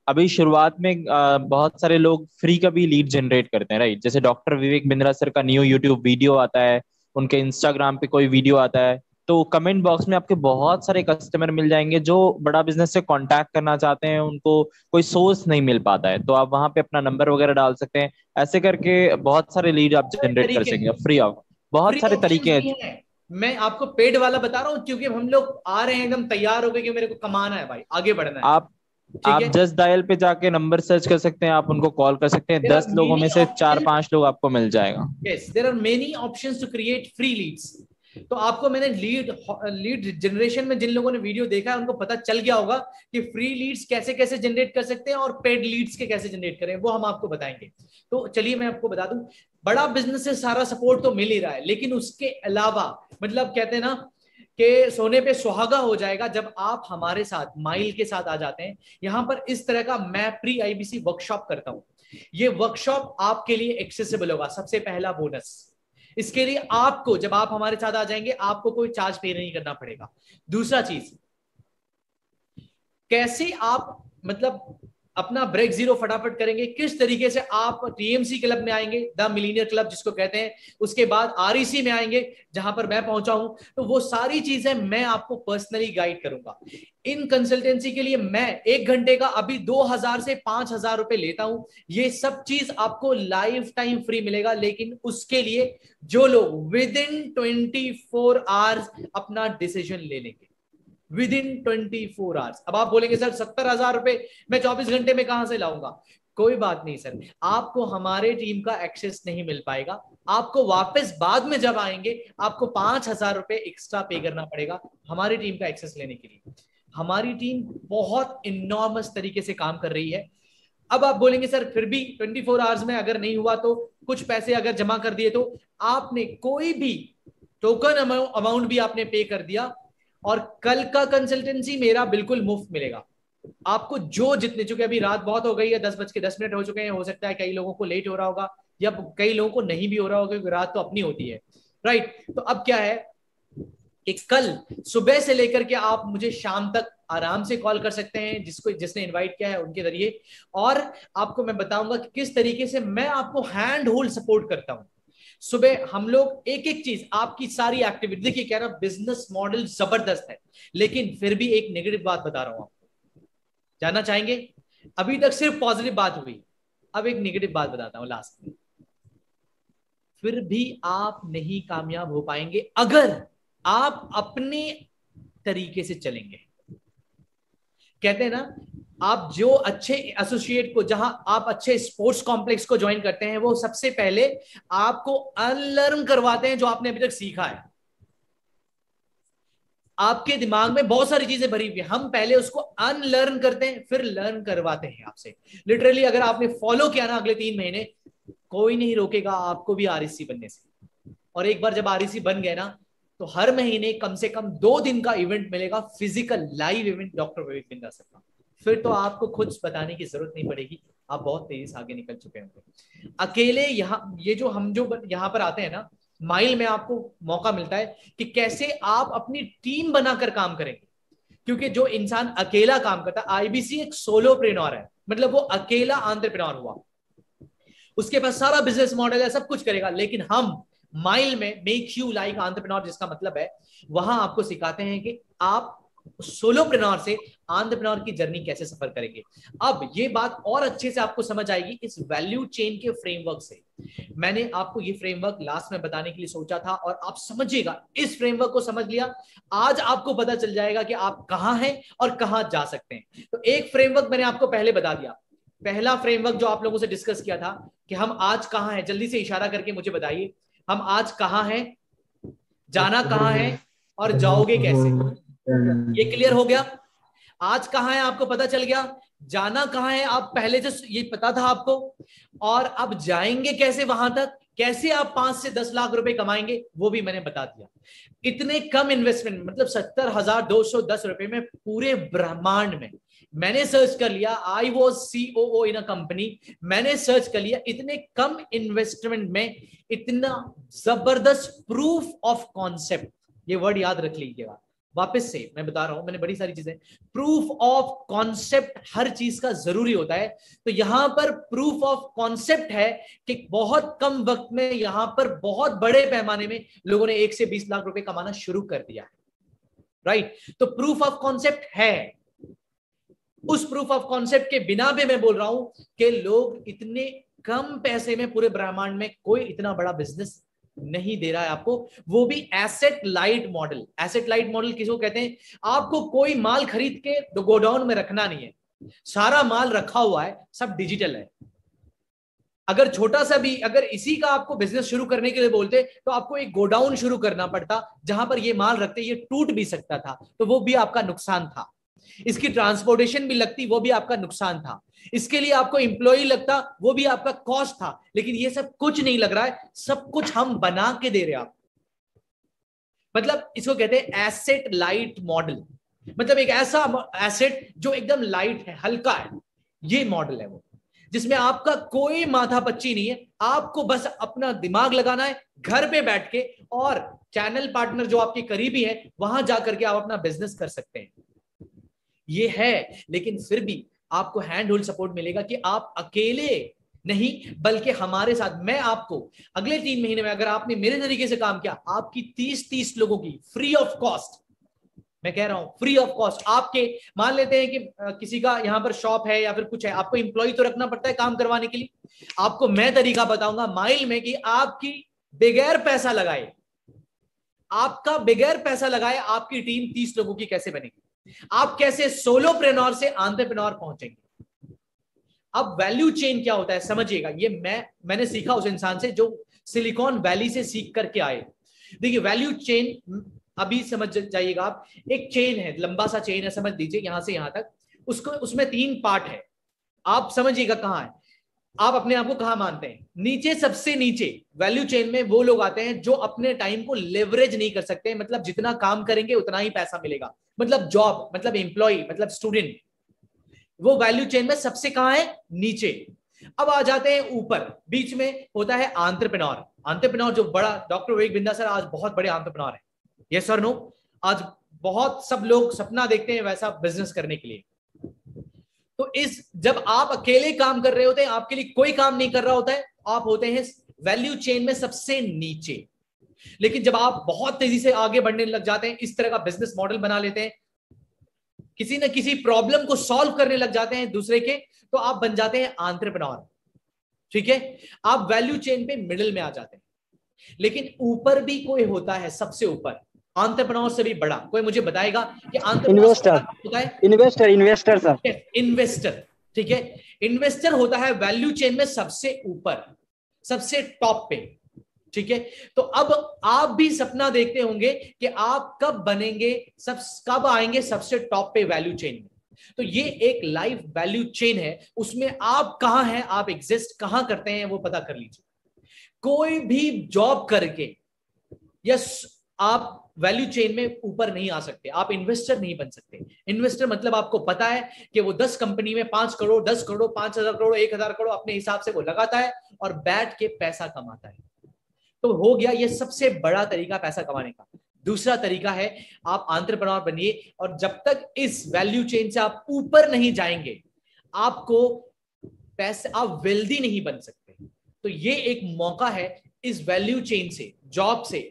अभी शुरुआत में बहुत सारे लोग फ्री का भी लीड जनरेट करते हैं, राइट? जैसे डॉक्टर विवेक बिंद्रा सर का न्यू यूट्यूब वीडियो आता है, उनके इंस्टाग्राम पे कोई वीडियो आता है, तो कमेंट बॉक्स में आपके बहुत सारे कस्टमर मिल जाएंगे जो बड़ा बिजनेस से कांटेक्ट करना चाहते हैं, उनको कोई सोर्स नहीं मिल पाता है, तो आप वहां पे अपना नंबर वगैरह डाल सकते हैं। ऐसे करके बहुत सारे लीड आप जनरेट कर सकेंगे फ्री ऑफ। बहुत फ्री सारे ऑप्शंस तरीके हैं। भी हैं। मैं आपको पेड वाला बता रहा हूँ, क्योंकि हम लोग आ रहे हैं एकदम तैयार हो गए कि मेरे को कमाना है भाई, आगे बढ़ना है। आप ठीक है? जस्ट डायल पे जाके नंबर सर्च कर सकते हैं, आप उनको कॉल कर सकते हैं, There are 10 लोगों में many से options. 4-5 लोग आपको मिल जाएगा। Yes, there are many options to create free leads. तो आपको मैंने लीड जनरेशन में जिन लोगों ने वीडियो देखा है उनको पता चल गया होगा कि फ्री लीड्स कैसे कैसे जनरेट कर सकते हैं और पेड लीड्स के कैसे जनरेट करें, वो हम आपको बताएंगे। तो चलिए मैं आपको बता दूं, बड़ा बिजनेस से सारा सपोर्ट तो मिल ही रहा है, लेकिन उसके अलावा मतलब कहते हैं ना कि सोने पे सुहागा हो जाएगा जब आप हमारे साथ माइल के साथ आ जाते हैं। यहां पर इस तरह का मैं प्री आईबीसी वर्कशॉप करता हूं। ये वर्कशॉप आपके लिए एक्सेसिबल होगा। सबसे पहला बोनस, इसके लिए आपको, जब आप हमारे साथ आ जाएंगे, आपको कोई चार्ज पे नहीं करना पड़ेगा। दूसरा चीज, कैसे आप मतलब अपना ब्रेक जीरो फटाफट करेंगे, किस तरीके से आप टीएमसी क्लब में आएंगे, द मिलीनियर क्लब जिसको कहते हैं, उसके बाद आरईसी में आएंगे जहां पर मैं पहुंचा हूं, तो वो सारी चीजें मैं आपको पर्सनली गाइड करूंगा। इन कंसल्टेंसी के लिए मैं 1 घंटे का अभी 2000 से 5000 रुपए लेता हूं। ये सब चीज आपको लाइफ टाइम फ्री मिलेगा, लेकिन उसके लिए जो लोग विद इन 24 आवर्स अपना डिसीजन ले लेंगे, विद इन 24 आवर्स। अब आप बोलेंगे सर 70,000 रुपए मैं 24 घंटे में कहां से लाऊंगा? कोई बात नहीं सर, आपको हमारे टीम का एक्सेस नहीं मिल पाएगा। आपको वापस बाद में जब आएंगे आपको 5,000 रुपए एक्स्ट्रा पे करना पड़ेगा हमारी टीम का एक्सेस लेने के लिए। हमारी टीम बहुत इनॉर्मस तरीके से काम कर रही है। अब आप बोलेंगे सर फिर भी 24 आवर्स में अगर नहीं हुआ तो कुछ पैसे अगर जमा कर दिए, तो आपने कोई भी टोकन अमाउंट भी आपने पे कर दिया और कल का कंसल्टेंसी मेरा बिल्कुल मुफ्त मिलेगा आपको। जो जितने, चूंकि अभी रात बहुत हो गई है, 10:10 हो चुके हैं, हो सकता है कई लोगों को लेट हो रहा होगा या कई लोगों को नहीं भी हो रहा होगा, क्योंकि रात तो अपनी होती है। राइट। तो अब क्या है कि कल सुबह से लेकर के आप मुझे शाम तक आराम से कॉल कर सकते हैं, जिसने इनवाइट किया है उनके जरिए, और आपको मैं बताऊंगा कि किस तरीके से मैं आपको हैंड होल्ड सपोर्ट करता हूं। सुबह हम लोग एक एक चीज, आपकी सारी एक्टिविटी, देखिए कह रहा बिजनेस मॉडल जबरदस्त है, लेकिन फिर भी एक नेगेटिव बात बता रहा हूं आपको, जानना चाहेंगे? अभी तक सिर्फ पॉजिटिव बात हुई, अब एक नेगेटिव बात बताता हूं लास्ट में। फिर भी आप नहीं कामयाब हो पाएंगे अगर आप अपने तरीके से चलेंगे। कहते हैं ना, आप जो अच्छे एसोसिएट को, जहां आप अच्छे स्पोर्ट्स कॉम्प्लेक्स को ज्वाइन करते हैं, वो सबसे पहले आपको अनलर्न करवाते हैं जो आपने अभी तक सीखा है। आपके दिमाग में बहुत सारी चीजें भरी हुई है, हम पहले उसको अनलर्न करते हैं, फिर लर्न करवाते हैं आपसे। लिटरली अगर आपने फॉलो किया ना अगले 3 महीने, कोई नहीं रोकेगा आपको भी आरईसी बनने से। और एक बार जब आरईसी बन गए ना, तो हर महीने कम से कम 2 दिन का इवेंट मिलेगा, physical live event doctor Vivek Bindra sir का। फिर तो आपको खुद बताने की जरूरत नहीं पड़ेगी, आप बहुत तेजी से आगे निकल चुके होंगे। अकेले यहाँ ये जो हम जो यहाँ पर आते हैं ना, माइल में आपको मौका मिलता है कि कैसे आप अपनी टीम बनाकर काम करेंगे। क्योंकि जो इंसान अकेला काम करता है, आईबीसी एक सोलोप्रेन्योर है, मतलब वो अकेला एंटरप्रेन्योर हुआ, उसके पास सारा बिजनेस मॉडल है, सब कुछ करेगा। लेकिन हम माइल में मेक यू लाइक एंटरप्रेन्योर, जिसका मतलब है वहां आपको सिखाते हैं कि आप सोलोप्रेन्योर से एंटरप्रेन्योर की जर्नी कैसे सफर करेंगे। अब ये बात और अच्छे से आपको समझ आएगी इस वैल्यू चेन के फ्रेमवर्क से। मैंने आपको ये फ्रेमवर्क लास्ट में बताने के लिए सोचा था, और आप समझिएगा, इस फ्रेमवर्क को समझ लिया, आज आपको पता चल जाएगा कि आप कहां हैं और कहां जा सकते हैं। तो एक फ्रेमवर्क मैंने आपको पहले बता दिया, पहला फ्रेमवर्क जो आप लोगों से डिस्कस किया था कि हम आज कहां हैं, जल्दी से इशारा करके मुझे बताइए, हम आज कहां हैं, जाना कहां है, और जाओगे कैसे। ये क्लियर हो गया? आज कहां है आपको पता चल गया, जाना कहां है आप पहले से ये पता था आपको, और अब जाएंगे कैसे वहां तक, कैसे आप 5 से 10 लाख रुपए कमाएंगे वो भी मैंने बता दिया। इतने कम इन्वेस्टमेंट, मतलब 70,210 रुपए में पूरे ब्रह्मांड में मैंने सर्च कर लिया, I was COO in a company, मैंने सर्च कर लिया, इतने कम इन्वेस्टमेंट में इतना जबरदस्त प्रूफ ऑफ कॉन्सेप्ट, ये वर्ड याद रख लीजिएगा, वापस से मैं बता रहा हूं, मैंने बड़ी सारी चीजें, प्रूफ ऑफ कॉन्सेप्ट हर चीज का जरूरी होता है। तो यहां पर प्रूफ ऑफ कॉन्सेप्ट है कि बहुत कम वक्त में यहां पर बहुत बड़े पैमाने में लोगों ने 1 से 20 लाख रुपए कमाना शुरू कर दिया है, राइट। तो प्रूफ ऑफ कॉन्सेप्ट है। उस प्रूफ ऑफ कॉन्सेप्ट के बिना पे मैं बोल रहा हूं कि लोग इतने कम पैसे में पूरे ब्रह्मांड में कोई इतना बड़ा बिजनेस नहीं दे रहा है आपको, वो भी asset light model. Asset light model किसको कहते हैं? आपको कोई माल खरीद के गोडाउन में रखना नहीं है, सारा माल रखा हुआ है, सब डिजिटल है। अगर छोटा सा भी, अगर इसी का आपको बिजनेस शुरू करने के लिए बोलते तो आपको एक गोडाउन शुरू करना पड़ता जहां पर ये माल रखते, ये टूट भी सकता था, तो वो भी आपका नुकसान था। इसकी ट्रांसपोर्टेशन भी लगती, वो भी आपका नुकसान था। इसके लिए आपको एम्प्लॉय लगता, वो भी आपका कॉस्ट था। लेकिन ये सब कुछ नहीं लग रहा है, सब कुछ हम बना के दे रहे हैं आपको। मतलब इसको कहते हैं एसेट लाइट मॉडल, मतलब एक ऐसा एसेट जो एकदम लाइट है, हल्का है, ये मॉडल है वो, जिसमें आपका कोई माथा पच्ची नहीं है, आपको बस अपना दिमाग लगाना है घर पे बैठ के, और चैनल पार्टनर जो आपके करीबी है वहां जाकर के आप अपना बिजनेस कर सकते हैं। ये है, लेकिन फिर भी आपको हैंड होल्ड सपोर्ट मिलेगा कि आप अकेले नहीं, बल्कि हमारे साथ। मैं आपको अगले 3 महीने में, अगर आपने मेरे तरीके से काम किया, आपकी 30 लोगों की फ्री ऑफ कॉस्ट, मैं कह रहा हूं फ्री ऑफ कॉस्ट, आपके मान लेते हैं कि किसी का यहां पर शॉप है या फिर कुछ है, आपको एम्प्लॉय तो रखना पड़ता है काम करवाने के लिए, आपको मैं तरीका बताऊंगा माइल में कि आपकी बगैर पैसा लगाए, आपकी टीम 30 लोगों की कैसे बनेगी, आप कैसे सोलोप्रेन्योर से एंटरप्रेन्योर पहुंचेंगे। अब वैल्यू चेन क्या होता है समझिएगा, ये मैंने सीखा उस इंसान से जो सिलिकॉन वैली से सीख करके आए। देखिए वैल्यू चेन अभी समझ जाइएगा आप, एक चेन है, लंबा सा चेन है, समझ लीजिए यहां से यहां तक, उसमें 3 पार्ट है। आप समझिएगा कहां है, आप अपने आप को कहां मानते हैं। नीचे, सबसे नीचे वैल्यू चेन में वो लोग आते हैं जो अपने टाइम को लेवरेज नहीं कर सकते, मतलब जितना काम करेंगे उतना ही पैसा मिलेगा, मतलब जॉब, मतलब एम्प्लॉय, मतलब स्टूडेंट, वो वैल्यू चेन में सबसे कहां है, नीचे। अब आ जाते हैं ऊपर, बीच में होता है एंटरप्रेन्योर। एंटरप्रेन्योर जो बड़ा, डॉक्टर विवेक बिंद्रा सर आज बहुत बड़े एंटरप्रेन्योर हैं, यस और नो? आज बहुत सब लोग सपना देखते हैं वैसा बिजनेस करने के लिए। तो जब आप अकेले काम कर रहे होते हैं, आपके लिए कोई काम नहीं कर रहा होता है, आप होते हैं वैल्यू चेन में सबसे नीचे। लेकिन जब आप बहुत तेजी से आगे बढ़ने लग जाते हैं, इस तरह का बिजनेस मॉडल बना लेते हैं, किसी न किसी प्रॉब्लम को सॉल्व करने लग जाते हैं दूसरे के, तो आप बन जाते हैं एंटरप्रेन्योर। ठीक है, आप वैल्यू चेन पे मिडिल में आ जाते हैं। लेकिन ऊपर भी कोई होता है, सबसे ऊपर, एंटरप्रेन्योर से भी बड़ा। कोई मुझे बताएगा कि इन्वेस्टर होता है? Investor sir. इन्वेस्टर, ठीक है। इन्वेस्टर होता है वैल्यू चेन में सबसे ऊपर, सबसे टॉप पे। ठीक है, तो अब आप भी सपना देखते होंगे कि आप कब बनेंगे, कब आएंगे सबसे टॉप पे वैल्यू चेन में। तो ये एक लाइफ वैल्यू चेन है, उसमें आप कहां हैं, आप एग्जिस्ट कहां करते हैं, वो पता कर लीजिए। कोई भी जॉब करके यस आप वैल्यू चेन में ऊपर नहीं आ सकते, आप इन्वेस्टर नहीं बन सकते। इन्वेस्टर मतलब आपको पता है कि वो 10 कंपनी में 5 करोड़, 10 करोड़, 5,000 करोड़, 1,000 करोड़ अपने हिसाब से वो लगाता है और बैठ के पैसा कमाता है। तो हो गया ये सबसे बड़ा तरीका पैसा कमाने का। दूसरा तरीका है आप एंटरप्रेन्योर बनिए, और जब तक इस वैल्यू चेन से आप ऊपर नहीं जाएंगे, आपको पैसे, आप वेल्दी नहीं बन सकते। तो ये एक मौका है इस वैल्यू चेन से, जॉब से,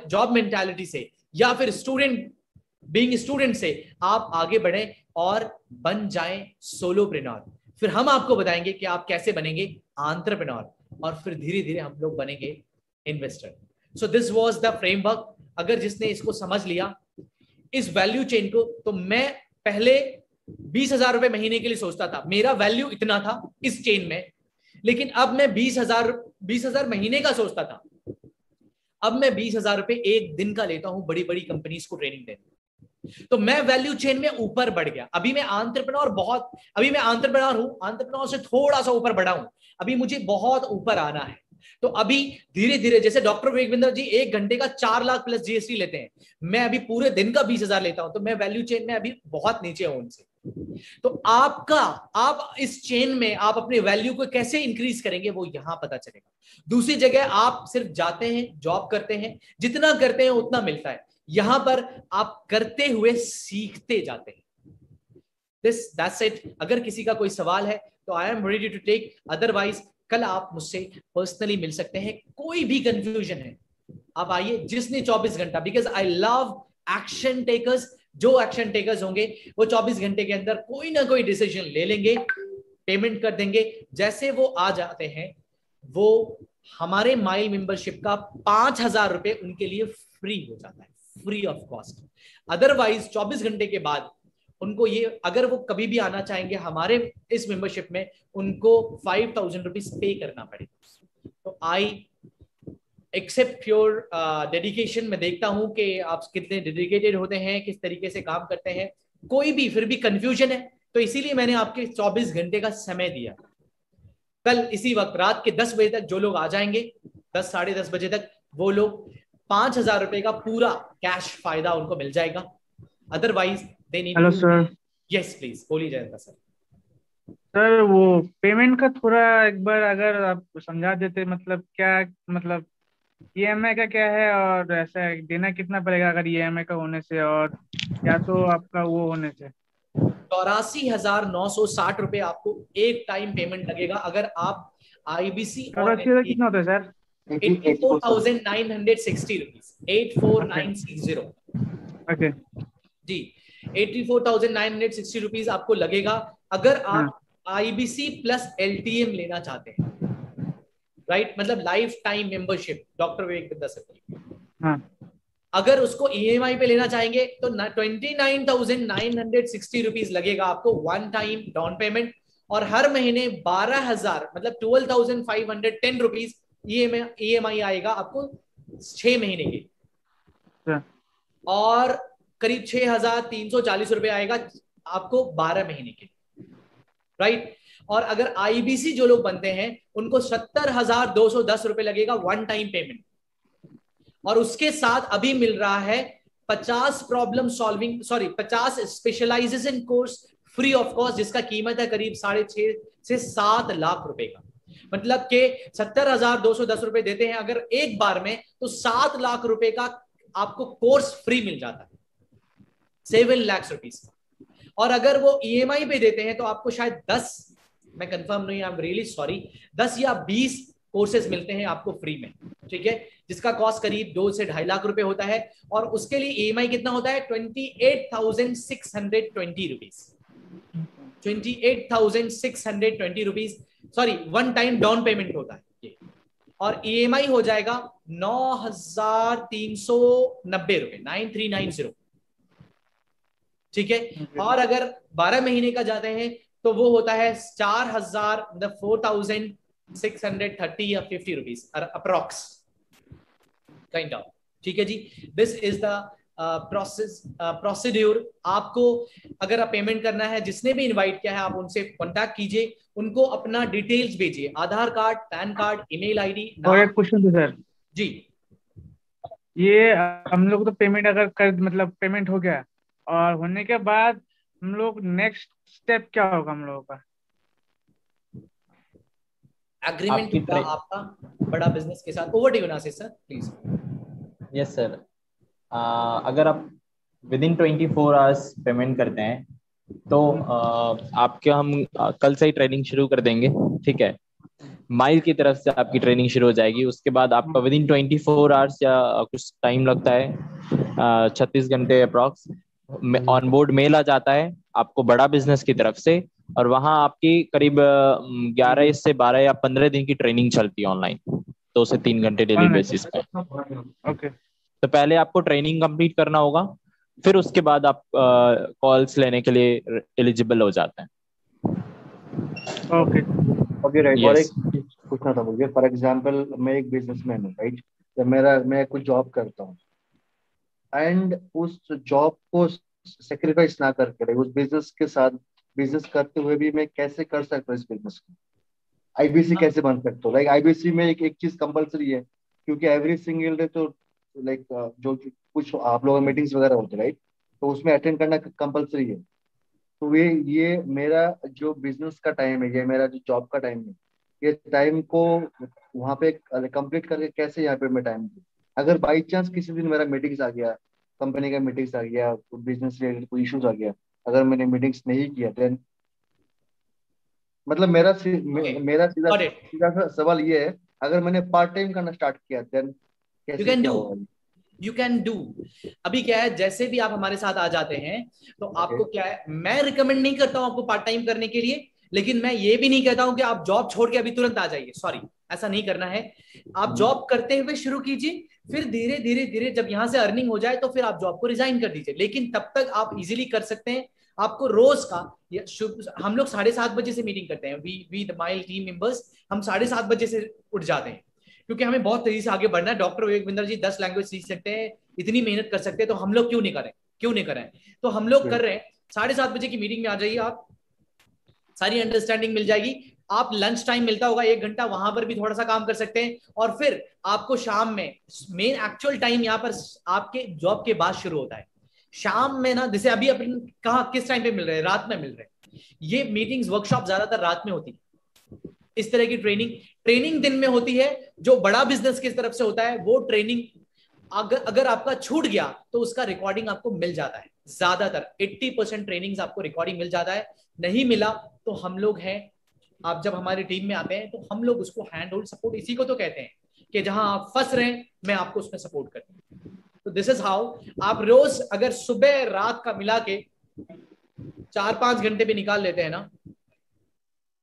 जॉब मेंटालिटी से, या फिर स्टूडेंट से आप आगे बढ़ें और बन जाएं सोलोप्रेन्योर। फिर हम आपको बताएंगे कि आप कैसे बनेंगे एंटरप्रेन्योर, और फिर धीरे धीरे हम लोग बनेंगे investor. So this was the framework. अगर जिसने इसको समझ लिया, इस वैल्यू चेन को, तो मैं पहले 20,000 रुपए महीने के लिए सोचता था, मेरा वैल्यू इतना था इस चेन में, लेकिन अब मैं 20,000 महीने का सोचता था, अब मैं 20,000 रुपए एक दिन का लेता हूं बड़ी बड़ी कंपनीज को ट्रेनिंग देने। तो मैं वैल्यू चेन में ऊपर बढ़ गया। अभी मैं एंटरप्रेन्योर हूं, एंटरप्रेन्योर से थोड़ा सा ऊपर बढ़ा हूं, अभी मुझे बहुत ऊपर आना है। तो अभी धीरे धीरे, जैसे डॉक्टर विवेक बिंद्रा जी 1 घंटे का 4 लाख प्लस जीएसटी लेते हैं, मैं अभी पूरे दिन का 20,000 लेता हूं, तो मैं वैल्यू चेन में अभी बहुत नीचे हूं उनसे। तो आप इस चेन में आप अपने वैल्यू को कैसे इंक्रीज करेंगे, वो यहां पता चलेगा। दूसरी जगह आप सिर्फ जाते हैं, जॉब करते हैं, जितना करते हैं उतना मिलता है। यहां पर आप करते हुए सीखते जाते हैं। That's it. अगर किसी का कोई सवाल है तो I am ready to take, otherwise कल आप मुझसे पर्सनली मिल सकते हैं। कोई भी कंफ्यूजन है आप आइए, जिसने 24 घंटा, because I love action takers. जो एक्शन टेकर्स होंगे वो 24 घंटे के अंदर कोई ना कोई डिसीजन ले लेंगे, पेमेंट कर देंगे। जैसे वो आ जाते हैं, वो हमारे माइल मेंबरशिप का 5,000 रुपए उनके लिए फ्री हो जाता है, फ्री ऑफ कॉस्ट। अदरवाइज 24 घंटे के बाद उनको ये, अगर वो कभी भी आना चाहेंगे हमारे इस मेंबरशिप में, उनको 5,000 रुपीज पे करना पड़ेगा। तो आई एक्सेप्ट योर डेडिकेशन। मैं देखता हूं कि आप कितने डेडिकेटेड होते हैं, किस तरीके से काम करते हैं। कोई भी फिर भी कंफ्यूजन है तो इसीलिए मैंने आपके 24 घंटे का समय दिया। कल इसी वक्त रात के 10 बजे तक जो लोग आ जाएंगे, 10 साढ़े 10 बजे तक, वो लोग 5,000 रुपए का पूरा कैश फायदा उनको मिल जाएगा। Otherwise hello sir. Yes please, बोलिए जयंता सर। सर वो पेमेंट का थोड़ा एक बार अगर आप समझा देते, मतलब क्या, मतलब ईएमआई का क्या है, और ऐसा देना कितना पड़ेगा अगर ईएमआई का होने से, और या तो आपका वो होने से? 84,960 रुपए आपको एक टाइम पेमेंट लगेगा अगर आप आईबीसी और कितना होता है सर? 84,960 रुपीज, 84,960। ओके जी, 84,960 रुपीज आपको लगेगा अगर आप आईबीसी प्लस एलटीएम लेना चाहते हैं, राइट? मतलब life time membership doctor Vivek Bindra sir की। अगर उसको ईएमआई पे लेना चाहेंगे तो 29,960 रुपीज लगेगा आपको वन टाइम डाउन पेमेंट, और हर महीने 12,000 मतलब 12,510 रुपीज ईएमआई आएगा आपको 6 महीने के, और करीब 6,340 रुपए आएगा आपको 12 महीने के, राइट? और अगर आईबीसी जो लोग बनते हैं उनको 70,210 रुपए लगेगा वन टाइम पेमेंट, और उसके साथ अभी मिल रहा है 50 specialisation course free of cost, जिसका कीमत है करीब 6.5 से 7 लाख रुपए का। मतलब के 70,210 रुपए देते हैं अगर एक बार में, तो 7 लाख रुपए का आपको कोर्स फ्री मिल जाता है, 7 लाख रुपीज। और अगर वो ईएमआई पे देते हैं तो आपको शायद 10, मैं कंफर्म नहीं, आई एम रियली सॉरी, 10 या 20 कोर्सेज मिलते हैं आपको फ्री में, ठीक है, जिसका कॉस्ट करीब 2 से 2.5 लाख रुपए होता है। और उसके लिए ईएमआई कितना होता है? 28,620 rupees, 28,620 rupees, sorry, one time down payment होता है ये, और ईएमआई हो जाएगा 9,390 रुपए, 9,390, ठीक है। और अगर 12 महीने का जाते हैं तो वो होता है 4,000, मतलब 4,630 या 50 रुपीज अप्रॉक्स, काइंड ऑफ, ठीक है जी। This is the procedure. आपको अगर आप पेमेंट करना है, जिसने भी इनवाइट किया है आप उनसे कांटेक्ट कीजिए, उनको अपना डिटेल्स भेजिए, Aadhaar card, PAN card, email ID. और एक क्वेश्चन था सर जी, ये हम लोग तो पेमेंट अगर कर मतलब पेमेंट हो गया और होने के बाद हम लोग नेक्स्ट स्टेप क्या होगा हम लोगों का? एग्रीमेंट होगा आपका बड़ा बिजनेस के साथ। Over to you Nasir sir, please. Yes sir, अगर आप विद इन 24 आवर्स पेमेंट करते हैं तो आपके हम कल से ही ट्रेनिंग शुरू कर देंगे, ठीक है। माइल की तरफ से आपकी ट्रेनिंग शुरू हो जाएगी। उसके बाद आपका विद इन 24 आवर्स या कुछ टाइम लगता है, 36 घंटे अप्रॉक्स, ऑन बोर्ड मेल आ जाता है आपको बड़ा बिजनेस की तरफ से, और वहां आपकी करीब 11 से 12 या 15 दिन की ट्रेनिंग चलती है ऑनलाइन, 2 से 3 घंटे डेली बेसिस पे। ओके, तो पहले आपको ट्रेनिंग कंप्लीट करना होगा, फिर उसके बाद आप कॉल्स लेने के लिए एलिजिबल हो जाते हैं। Okay, okay right. और Yes. एक चीज पूछना था मुझे, फॉर एग्जांपल मैं एक बिजनेसमैन हूँ, राइट। जब मैं कुछ जॉब करता हूँ एंड उस जॉब को सेक्रीफाइस ना करके उस बिजनेस के साथ बिजनेस करते हुए भी मैं कैसे कर सकता हूँ इस बिजनेस को? आईबीसी कैसे बन सकता हूँ? लाइक आईबीसी में एक चीज कंपलसरी है, क्योंकि एवरी सिंगल डे तो लाइक जो कुछ आप लोगों मीटिंग्स वगैरह होते हैं, राइट, तो उसमें अटेंड करना कंपलसरी है। तो ये मेरा जो बिजनेस का टाइम है, ये मेरा जो जॉब का टाइम है, ये टाइम को वहाँ पे कंप्लीट करके कैसे यहाँ पे मैं टाइम दूँ? अगर बाई चांस किसी दिन मेरा मीटिंग्स आ गया, कंपनी का मीटिंग्स आ गया, बिजनेस रिलेटेड कोई इश्यूज आ गया, अगर मैंने मीटिंग्स नहीं किया, देन मतलब मेरा सीधा Got it. सीधा सा सवाल ये है, अगर मैंने पार्ट टाइम करना स्टार्ट किया, देन You कैसे can क्या do. होगा? You can do. अभी क्या है, जैसे भी आप हमारे साथ आ जाते हैं तो आपको क्या है, मैं रिकमेंड नहीं करता हूं आपको पार्ट टाइम करने के लिए, लेकिन मैं ये भी नहीं कहता हूं कि आप जॉब छोड़ के अभी तुरंत आ जाइए, सॉरी, ऐसा नहीं करना है। आप जॉब करते हुए शुरू कीजिए, फिर धीरे धीरे धीरे जब यहां से अर्निंग हो जाए तो फिर आप जॉब को रिजाइन कर दीजिए, लेकिन तब तक आप इजीली कर सकते हैं। आपको रोज का हम लोग 7:30 बजे से मीटिंग करते हैं, we the mile team members, हम 7:30 बजे से उठ जाते हैं, क्योंकि हमें बहुत तेजी से आगे बढ़ना है। डॉक्टर विवेक बिंद्रा जी 10 लैंग्वेज सीख सकते हैं, इतनी मेहनत कर सकते हैं, तो हम लोग क्यों नहीं करें? तो हम लोग कर रहे हैं। 7:30 बजे की मीटिंग में आ जाइए आप, सारी अंडरस्टैंडिंग मिल जाएगी। आप लंच टाइम मिलता होगा 1 घंटा, वहां पर भी थोड़ा सा काम कर सकते हैं, और फिर आपको शाम में मेन एक्चुअल टाइम यहाँ पर आपके जॉब के बाद शुरू होता है। शाम में ना, जैसे अभी अपन कहा किस टाइम पे मिल रहे हैं, रात में मिल रहे हैं। ये मीटिंग्स वर्कशॉप ज्यादातर रात में होती है। इस तरह की ट्रेनिंग दिन में होती है। जो बड़ा बिजनेस की तरफ से होता है वो ट्रेनिंग अगर आपका छूट गया तो उसका रिकॉर्डिंग आपको मिल जाता है। ज्यादातर 80% ट्रेनिंग्स आपको रिकॉर्डिंग मिल जाता है। नहीं मिला तो हम लोग हैं, आप जब हमारी टीम में आते हैं तो हम लोग उसको हैंड होल्ड सपोर्ट, इसी को तो कहते हैं कि जहां आप फंस रहे हैं मैं आपको उसमें सपोर्ट करता हूं। तो दिस इज हाउ आप रोज अगर सुबह रात का मिला के 4-5 घंटे भी निकाल लेते हैं ना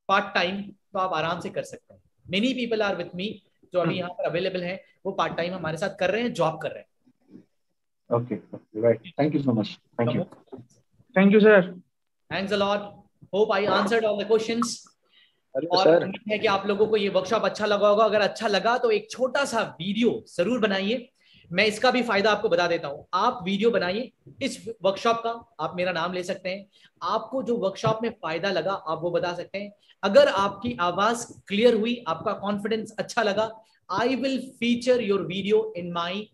पार्ट टाइम, तो आप आराम से कर सकते हैं। Many people are with me जो अभी यहाँ पर अवेलेबल हैं, वो पार्ट टाइम हमारे साथ कर रहे हैं, जॉब कर रहे हैं। Okay, right, thank you so much. Thank you sir. Thanks a lot. Hope I answered all the questions. और सर उम्मीद है कि आप लोगों को ये वर्कशॉप अच्छा लगा होगा। अगर अच्छा लगा तो एक छोटा सा वीडियो जरूर बनाइए। मैं इसका भी फायदा आपको बता देता हूं। आप वीडियो बनाइए इस वर्कशॉप का, आप मेरा नाम ले सकते हैं। आपको जो वर्कशॉप में फायदा लगा आप वो बता सकते हैं। अगर आपकी आवाज क्लियर हुई, आपका कॉन्फिडेंस अच्छा लगा, I will feature your video in my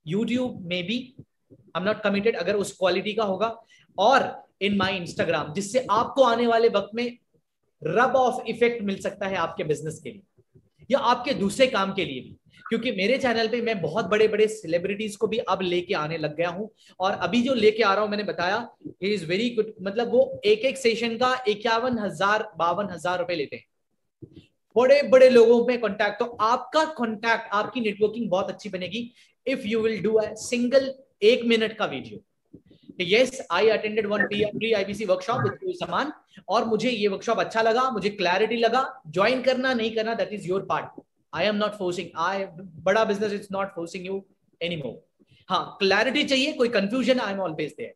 YouTube में बी, आई एम नॉट कमिटेड अगर उस क्वालिटी का होगा, और इन माई इंस्टाग्राम, जिससे आपको आने वाले वक्त में रब ऑफ इफेक्ट मिल सकता है आपके बिजनेस के लिए या आपके दूसरे काम के लिए भी, क्योंकि मेरे चैनल पे मैं बहुत बड़े बड़े सेलिब्रिटीज को भी अब लेके आने लग गया हूं, और अभी जो लेके आ रहा हूं मैंने बताया ही इज वेरी गुड, मतलब वो एक एक सेशन का 51,000-52,000 रुपए लेते हैं। बड़े बड़े लोगों में कॉन्टैक्ट, तो आपका कॉन्टैक्ट, आपकी नेटवर्किंग बहुत अच्छी बनेगी if you will do a single 1 minute का video. Yes, I attended one pre IBC workshop with Saman, और मुझे ये वर्कशॉप अच्छा लगा, मुझे क्लैरिटी लगा। ज्वाइन करना नहीं करना that is your part, I am not forcing, बड़ा business is not forcing you anymore. हाँ, क्लैरिटी चाहिए, कोई confusion, I am always there.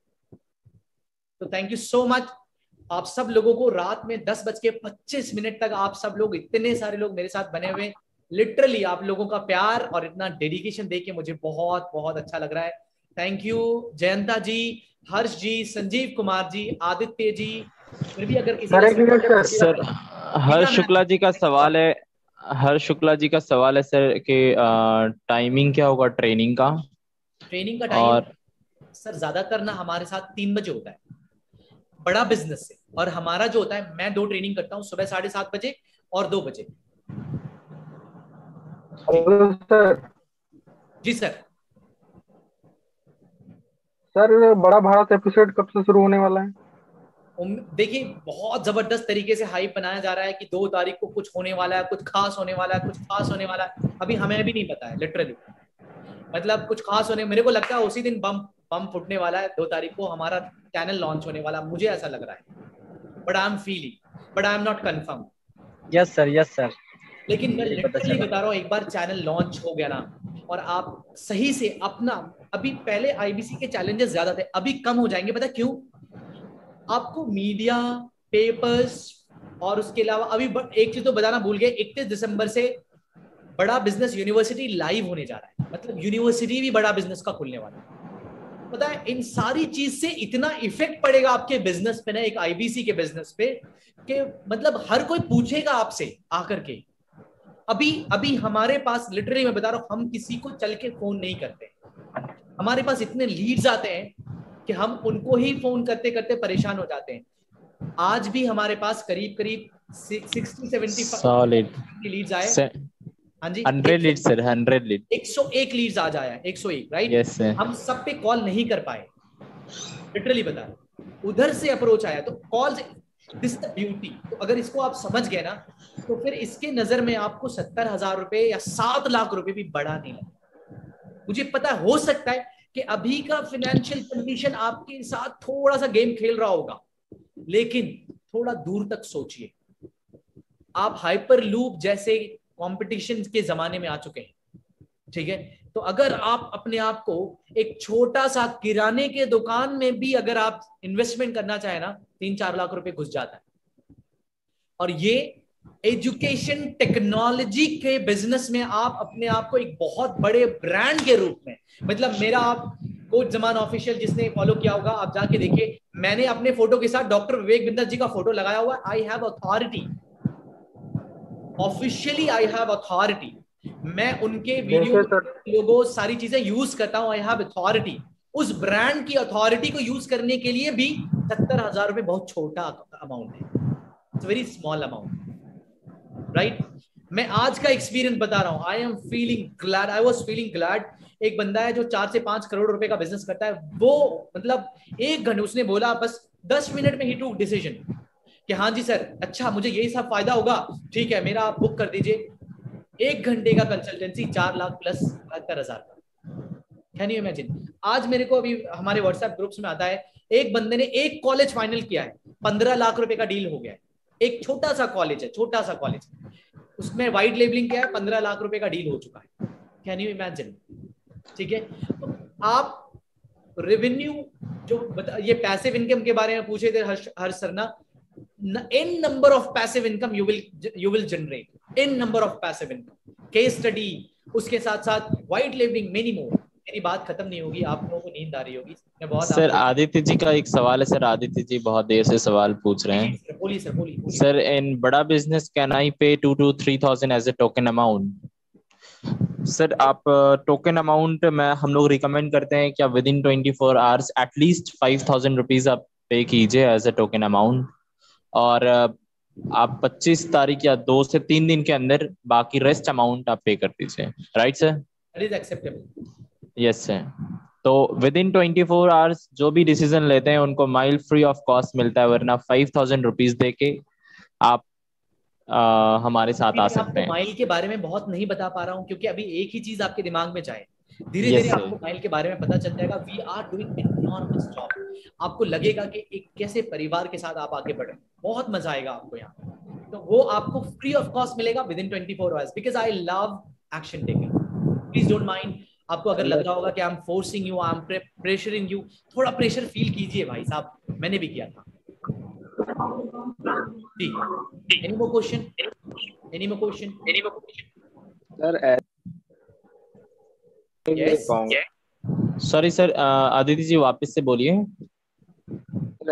तो थैंक यू सो मच आप सब लोगों को। रात में 10:25 तक आप सब लोग, इतने सारे लोग मेरे साथ बने हुए, लिटरली आप लोगों का प्यार और इतना डेडिकेशन देख के मुझे बहुत बहुत अच्छा लग रहा है। थैंक यू जयंता जी, हर्ष जी, संजीव कुमार जी, आदित्य जी। फिर भी अगर किसी सर हर्ष शुक्ला जी का सवाल है, हर्ष शुक्ला जी का सवाल है सर कि टाइमिंग क्या होगा ट्रेनिंग का? ट्रेनिंग का टाइम सर ज्यादातर ना हमारे साथ 3 बजे होता है, बड़ा बिजनेस है। और हमारा जो होता है, मैं 2 ट्रेनिंग करता हूँ, सुबह 7:30 बजे और 2 बजे। सर जी सर। सर बड़ा भारत एपिसोड कब से शुरू होने वाला है? देखिए बहुत जबरदस्त तरीके से हाइप बनाया जा रहा है कि 2 तारीख को कुछ होने वाला है, कुछ खास होने वाला है, कुछ खास होने वाला है। अभी हमें भी नहीं पता है लिटरली, मतलब कुछ खास होने, मेरे को लगता है उसी दिन बम फूटने वाला है। 2 तारीख को हमारा चैनल लॉन्च होने वाला, मुझे ऐसा लग रहा है, but I am feeling, but I am not confirm. Yes sir, yes sir. लेकिन मैं लिटरली बता रहा हूँ, एक बार चैनल लॉन्च हो गया ना, और आप सही से अपना, अभी पहले आईबीसी के चैलेंजेस ज्यादा थे, अभी कम हो जाएंगे। पता क्यों? आपको मीडिया, पेपर्स, और उसके अलावा अभी एक चीज तो बताना भूल गए, 31 दिसंबर से बड़ा बिजनेस यूनिवर्सिटी लाइव होने जा रहा है, मतलब यूनिवर्सिटी भी बड़ा बिजनेस का खुलने वाला है। पता है, इन सारी चीज से इतना इफेक्ट पड़ेगा आपके बिजनेस पे ना, एक आईबीसी के बिजनेस पे, कि मतलब हर कोई पूछेगा आपसे आकर के। अभी हमारे पास लिटरली मैं बता रहा हूँ, हम किसी को चल के फोन नहीं करते, हमारे पास इतने लीड्स आते हैं कि हम उनको ही फोन करते करते परेशान हो जाते हैं। आज भी हमारे पास करीब 60-70 लीड्स आए। हाँ जी, 100 लीड सर, 100 लीड, 101 लीड्स आज आया, 101 राइट। Yes sir. हम सब पे कॉल नहीं कर पाए, लिटरली बता रहा, उधर से अप्रोच आया, तो कॉल, दिस द ब्यूटी। तो अगर इसको आप समझ गए ना, तो फिर इसके नजर में आपको 70,000 रुपए या 7 लाख रुपए भी बड़ा नहीं लगता। मुझे पता हो सकता है कि अभी का फाइनेंशियल कंडीशन आपके साथ थोड़ा सा गेम खेल रहा होगा, लेकिन थोड़ा दूर तक सोचिए। आप हाइपर लूप जैसे कंपटीशन के जमाने में आ चुके हैं, ठीक है? तो अगर आप अपने आप को एक छोटा सा किराने के दुकान में भी अगर आप इन्वेस्टमेंट करना चाहे ना, 3-4 लाख रुपए घुस जाता है। और ये एजुकेशन टेक्नोलॉजी के बिजनेस में आप अपने आप को एक बहुत बड़े ब्रांड के रूप में, मतलब मेरा, आप कोच जमान ऑफिशियल जिसने फॉलो किया होगा, आप जाके देखिए, मैंने अपने फोटो के साथ डॉक्टर विवेक बिंदर जी का फोटो लगाया हुआ। I have authority, officially I have authority, मैं उनके वीडियो लोगो सारी चीजें यूज करता हूं। आई हैव अथॉरिटी, उस ब्रांड की अथॉरिटी को यूज करने के लिए भी 70,000 रुपए बहुत छोटा अमाउंट है, it's very small amount, right? मैं आज का एक्सपीरियंस बता रहा हूं, I am feeling glad, I was feeling glad. एक बंदा है जो 4 से 5 करोड़ रुपए का बिजनेस करता है, वो मतलब 1 घंटे, उसने बोला बस 10 मिनट में ही टूक डिसीजन कि हाँ जी सर, अच्छा मुझे यही सब फायदा होगा, ठीक है मेरा आप बुक कर दीजिए। 1 घंटे का कंसल्टेंसी, 4 लाख प्लस 72,000 का। Can you imagine? आज मेरे को अभी हमारे व्हाट्सएप ग्रुप्स में आता है, एक बंदे ने एक कॉलेज फाइनल किया है, 15 लाख रुपए का डील हो गया है। एक छोटा सा कॉलेज है, छोटा सा कॉलेज, उसमें वाइट लेबलिंग किया है, 15 लाख रुपए का डील हो चुका है। Can you imagine? ठीक है, तो आप रेवेन्यू जो ये पैसिव इनकम के बारे में पूछे थे हर सर ना, in number of passive income you will generate, in number of passive income, case study, उसके साथ साथ white labeling, many more। मेरी बात खत्म नहीं होगी, आप लोगों को नींद आ रही होगी। मैं बहुत सर आदित्य जी का एक सवाल है सर, आदित्य जी बहुत देर से सवाल पूछ रहे हैं। बोलिए सर, बोलिए। सर इन बड़ा बिजनेस कैन आई पे 2 to 3,000 as a token amount? Sir आप टोकन अमाउंट में हम लोग रिकमेंड करते हैं कि आप within 24 hours at least 5,000 rupees आप पे कीजिए एज ए टोकन अमाउंट। और आप 25 तारीख या 2 से 3 दिन के अंदर बाकी रेस्ट अमाउंट आप पे कर दीजिए, right sir? That is acceptable. Yes sir. तो विद इन 24 आवर्स जो भी डिसीजन लेते हैं उनको माइल फ्री ऑफ कॉस्ट मिलता है, वरना 5000 रुपीज दे के आप हमारे साथ आ सकते हैं। माइल के बारे में बहुत नहीं बता पा रहा हूँ क्योंकि अभी एक ही चीज आपके दिमाग में जाए, धीरे धीरे आपको माइल के बारे में पता चल जाएगा। We are doing enormous job. आपको लगेगा कि एक कैसे परिवार के साथ आप आगे बढ़े, बहुत मजा आएगा आपको यहाँ। तो वो आपको फ्री ऑफ कॉस्ट मिलेगा with in 24 hours, because I love action taking. Please don't mind. आपको अगर लग रहा होगा कि I am forcing you, I am pressuring you, थोड़ा प्रेशर फील कीजिए भाई साहब, मैंने भी किया था। Any more question? Any more question? Sir, yes. Sorry sir, Aditya ji वापस से बोलिए।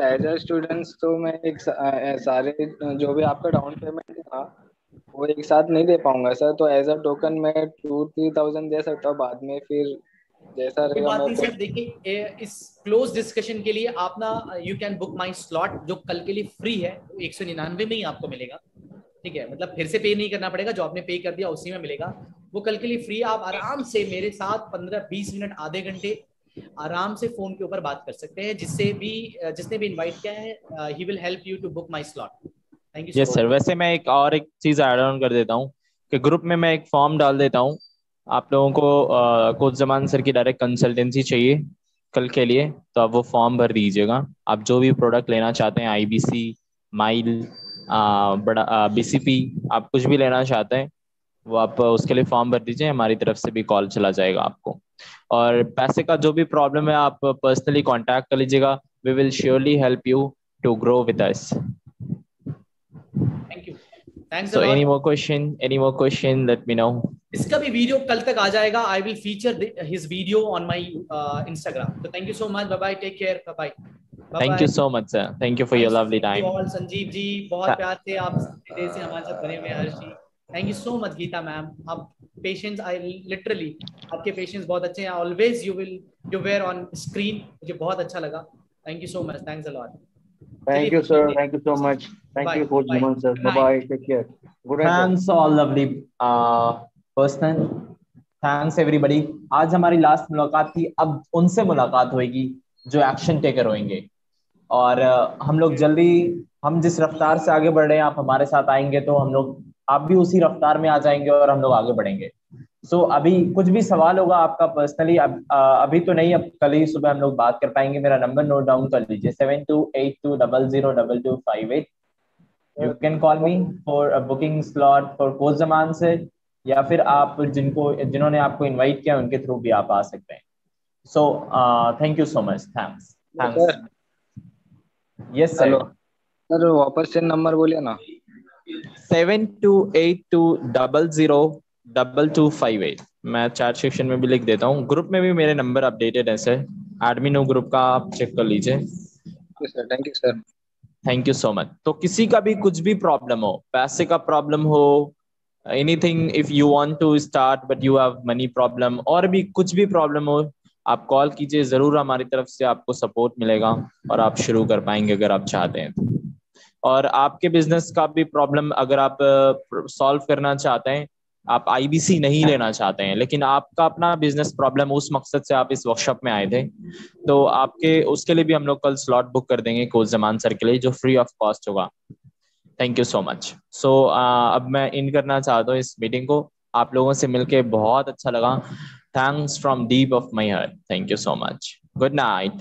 एज अ स्टूडेंट्स तो मैं एक सारे जो भी आपका डाउन पेमेंट था वो एक साथ नहीं दे पाऊंगा सर, तो एज अ टोकन मैं 2-3,000 दे सकता हूँ बाद में, फिर जैसा रहेगा मैं। सर देखिए, इस क्लोज डिस्कशन के लिए आप ना you can book my slot, जो कल के लिए फ्री है, 199 में ही आपको मिलेगा। ठीक है, मतलब फिर से पे नहीं करना पड़ेगा, जो आपने पे कर दिया उसी में मिलेगा। वो कल के लिए फ्री। आप आराम से मेरे साथ 15-20 मिनट, आधे घंटे आराम से फोन के ऊपर बात कर सकते हैं। जिसने भी इनवाइट किया है, he will help you to book my slot. Thank you yes sir. वैसे मैं एक चीज ऐड ऑन कर देता हूँ कि ग्रुप में मैं एक फॉर्म डाल देता हूँ। आप लोगों को कोच जमान सर की डायरेक्ट कंसल्टेंसी चाहिए कल के लिए, तो आप वो फॉर्म भर दीजिएगा। आप जो भी प्रोडक्ट लेना चाहते हैं, IBC, माइल, बड़ा BCP, आप कुछ भी लेना चाहते हैं वो आप उसके लिए फॉर्म भर दीजिए। हमारी तरफ से भी कॉल चला जाएगा आपको। और पैसे का जो भी प्रॉब्लम है आप पर्सनली कांटेक्ट कर लीजिएगा। We will surely help you to grow with us. Thank you. Thanks so any more question let me know. इसका भी वीडियो कल तक आ जाएगा। I will feature his video on my Instagram. तो thank you so much. Bye bye, take care, bye bye. Thank you so much sir, thank you for your lovely time. Sanjeev ji बहुत प्यार से आप देर से हमारे साथ बने हुए हैं। Harsh ji thank you so much. Geeta ma'am, आप पेशेंस, आई लिटरली आपके पेशेंस बहुत अच्छे हैं। Always you were on screen, मुझे बहुत अच्छा लगा। Thank you so much, thanks a lot. Thank you sir, thank you so much. Thank you coach Naman sir. Bye bye, take care. Good night. Thanks all lovely person. Thanks everybody. आज हमारी last मुलाकात थी, अब उनसे मुलाकात होगी जो action taker होंगे। और हम लोग जल्दी, हम जिस रफ्तार से आगे बढ़ रहे हैं, आप हमारे साथ आएंगे तो हम लोग, आप भी उसी रफ्तार में आ जाएंगे और हम लोग आगे बढ़ेंगे। सो अभी कुछ भी सवाल होगा आपका पर्सनली, अभी तो नहीं, अब कल ही सुबह हम लोग बात कर पाएंगे। मेरा नंबर नोट डाउन कर लीजिए, 7282002258। You can call me for a booking slot for coach Zaman से, या फिर आप जिन्होंने आपको इनवाइट किया उनके थ्रू भी आप आ सकते हैं। So thank you so much. Thanks. Yes sir. Sir वापस से नंबर बोलिए ना। 7282002258। मैं चैट सेक्शन में भी लिख देता हूँ, ग्रुप में भी मेरे नंबर अपडेटेड है सर। एडमिन हो ग्रुप का, आप चेक कर लीजिए। Thank you sir. Thank you so much. तो किसी का भी कुछ भी प्रॉब्लम हो, पैसे का प्रॉब्लम हो, anything, if you want to start but you have money problem, और भी कुछ भी प्रॉब्लम हो, आप कॉल कीजिए, जरूर हमारी तरफ से आपको सपोर्ट मिलेगा और आप शुरू कर पाएंगे अगर आप चाहते हैं। और आपके बिजनेस का भी प्रॉब्लम अगर आप सॉल्व करना चाहते हैं, आप IBC नहीं लेना चाहते हैं, लेकिन आपका अपना बिजनेस प्रॉब्लम, उस मकसद से आप इस वर्कशॉप में आए थे, तो आपके उसके लिए भी हम लोग कल स्लॉट बुक कर देंगे कोच जमान सर के लिए, जो फ्री ऑफ कॉस्ट होगा। Thank you so much. So अब मैं इन करना चाहता हूँ इस मीटिंग को। आप लोगों से मिलके बहुत अच्छा लगा। Thanks from deep of my heart. Thank you so much. Good night.